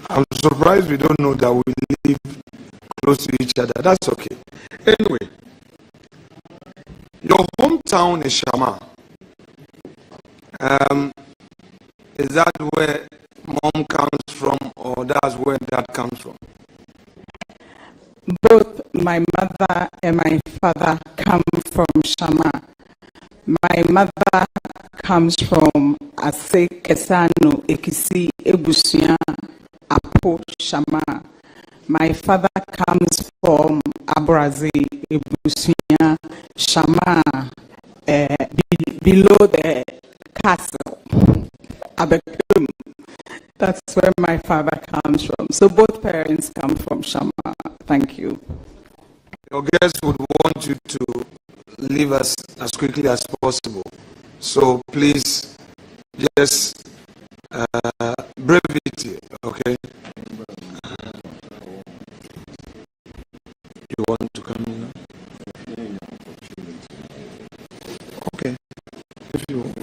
[SPEAKER 8] I'm surprised we don't know that we live close to each other. That's okay. Anyway, your hometown is Shama. Is that where mom comes from, or that's where dad comes from?
[SPEAKER 13] Both my mother and my father come from Shama. My mother comes from Ase Kesano, Ekisi, Ebusia, Apo, Shama. My father comes from Abrazi, Ebusia, Shama, below the castle, Abekum. That's where my father comes from. So both parents come from Shama. Thank you.
[SPEAKER 8] Your guests would want you to leave us as quickly as possible. So please, just brevity, okay? You want to come in? Okay. If you want.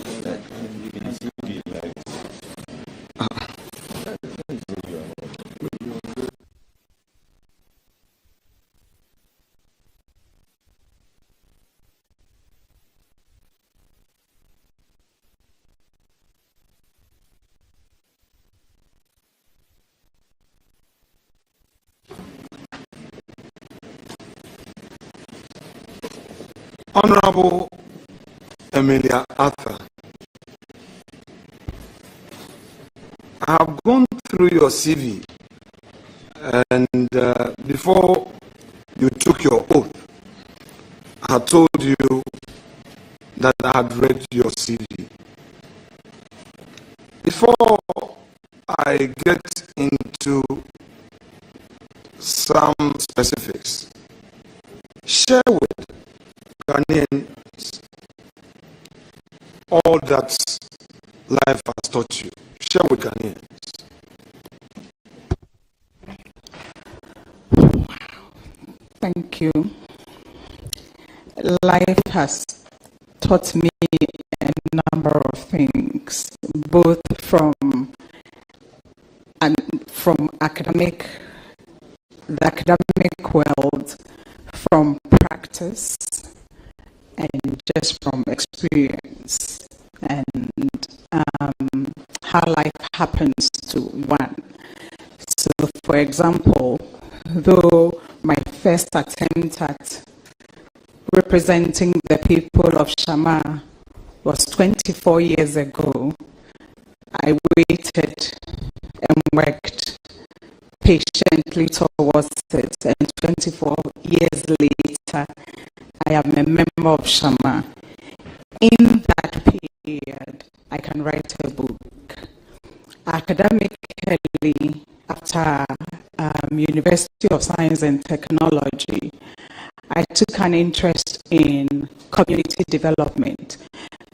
[SPEAKER 8] Honorable Emilia Arthur, I have gone through your CV, and before you took your oath, I had told you that I had read your CV. Before I get into some specifics, share with Ghanaians all that life has taught you. Share with Ghanaians.
[SPEAKER 13] Thank you. Life has taught me a number of things, both from the academic world, from practice, and just from experience, and how life happens to one. So, for example, though my first attempt at representing the people of Shama was 24 years ago, I waited and worked patiently towards it, and 24 years later, I am a member of Shama. In that period, I can write a book. Academically, after University of Science and Technology, I took an interest in community development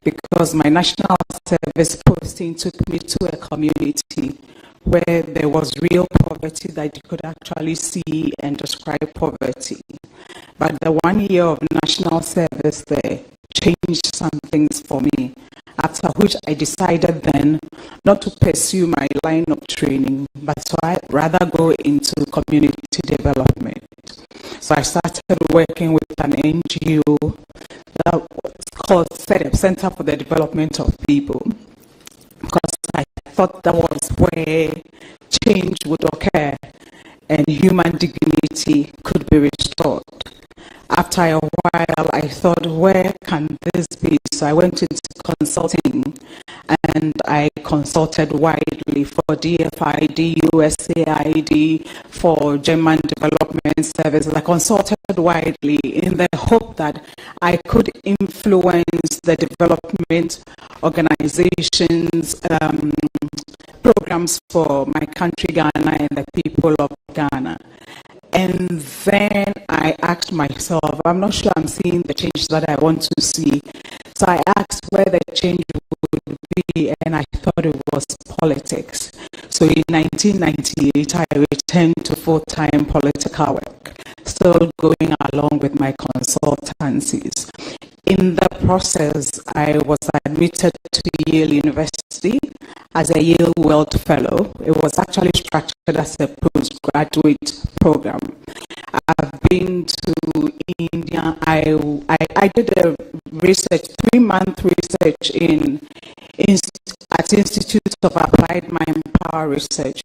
[SPEAKER 13] because my national service posting took me to a community where there was real poverty that you could actually see and describe poverty. But the 1 year of national service there changed some things for me, after which I decided then not to pursue my line of training, but to rather go into community development. So I started working with an NGO that was called Center for the Development of People, because I thought that was where change would occur and human dignity could be restored. After a while, I thought, where can this be? So I went into consulting, and I consulted widely for DFID, USAID, for German Development Services. I consulted widely in the hope that I could influence the development organizations, programs for my country, Ghana, and the people of Ghana. And then I asked myself, I'm not sure I'm seeing the change that I want to see. So I asked where the change would be, and I thought it was politics. So in 1998, I returned to full-time political work, still going along with my consultancies. In the process, I was admitted to Yale University as a Yale World Fellow. It was actually structured as a postgraduate program. I've been to India. I did a research, 3-month research at Institute of Applied Manpower Research.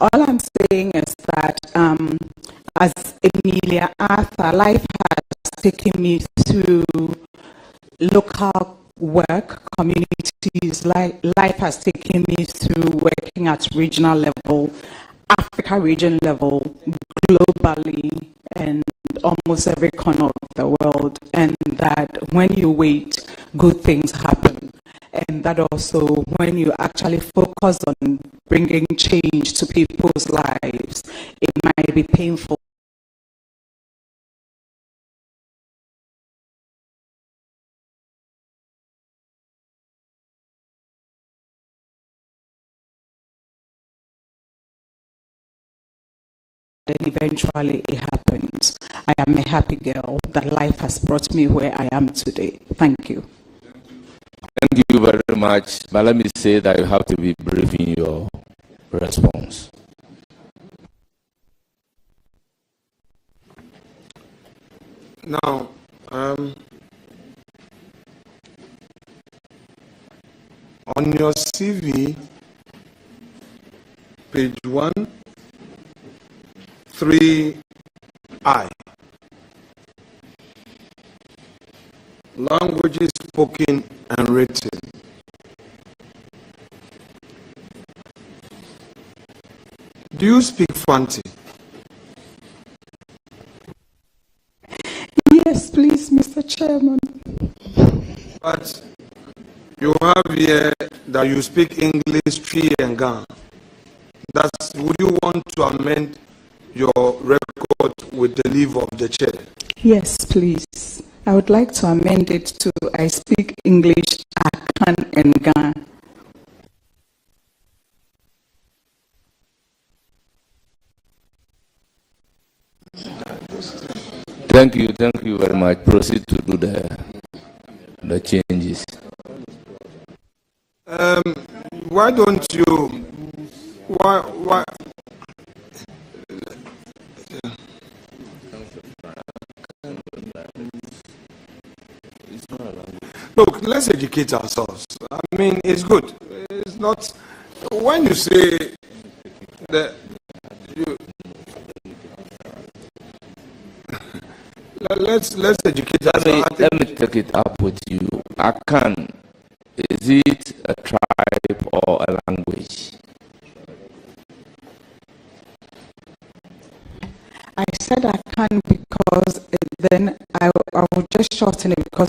[SPEAKER 13] All I'm saying is that as Emilia Arthur, life has taken me through local work, communities. Life has taken me through working at regional level, Africa region level, globally, and almost every corner of the world. And that when you wait, good things happen. And that also, when you actually focus on bringing change to people's lives, it might be painful. Then eventually it happens. I am a happy girl that life has brought me where I am today. Thank you.
[SPEAKER 15] Thank you very much. But let me say that you have to be brief in your response.
[SPEAKER 8] Now, on your CV, page 1, 3I, languages spoken and written. Do you speak Fanti?
[SPEAKER 13] Yes, please, Mr. Chairman.
[SPEAKER 8] But you have here that you speak English, Twi and Ga. Would you want to amend your record with the leave of the chair?
[SPEAKER 13] Yes, please. I would like to amend it to I speak English, Akan and Ga.
[SPEAKER 15] Thank you very much. Proceed to do the changes.
[SPEAKER 8] Why don't you? Why? Look, let's educate ourselves. I mean, it's good. It's not when you say that you. Let's educate ourselves.
[SPEAKER 15] Let me take it up with you. Akan, is it a tribe or a language?
[SPEAKER 13] I said Akan because then I would just shorten it because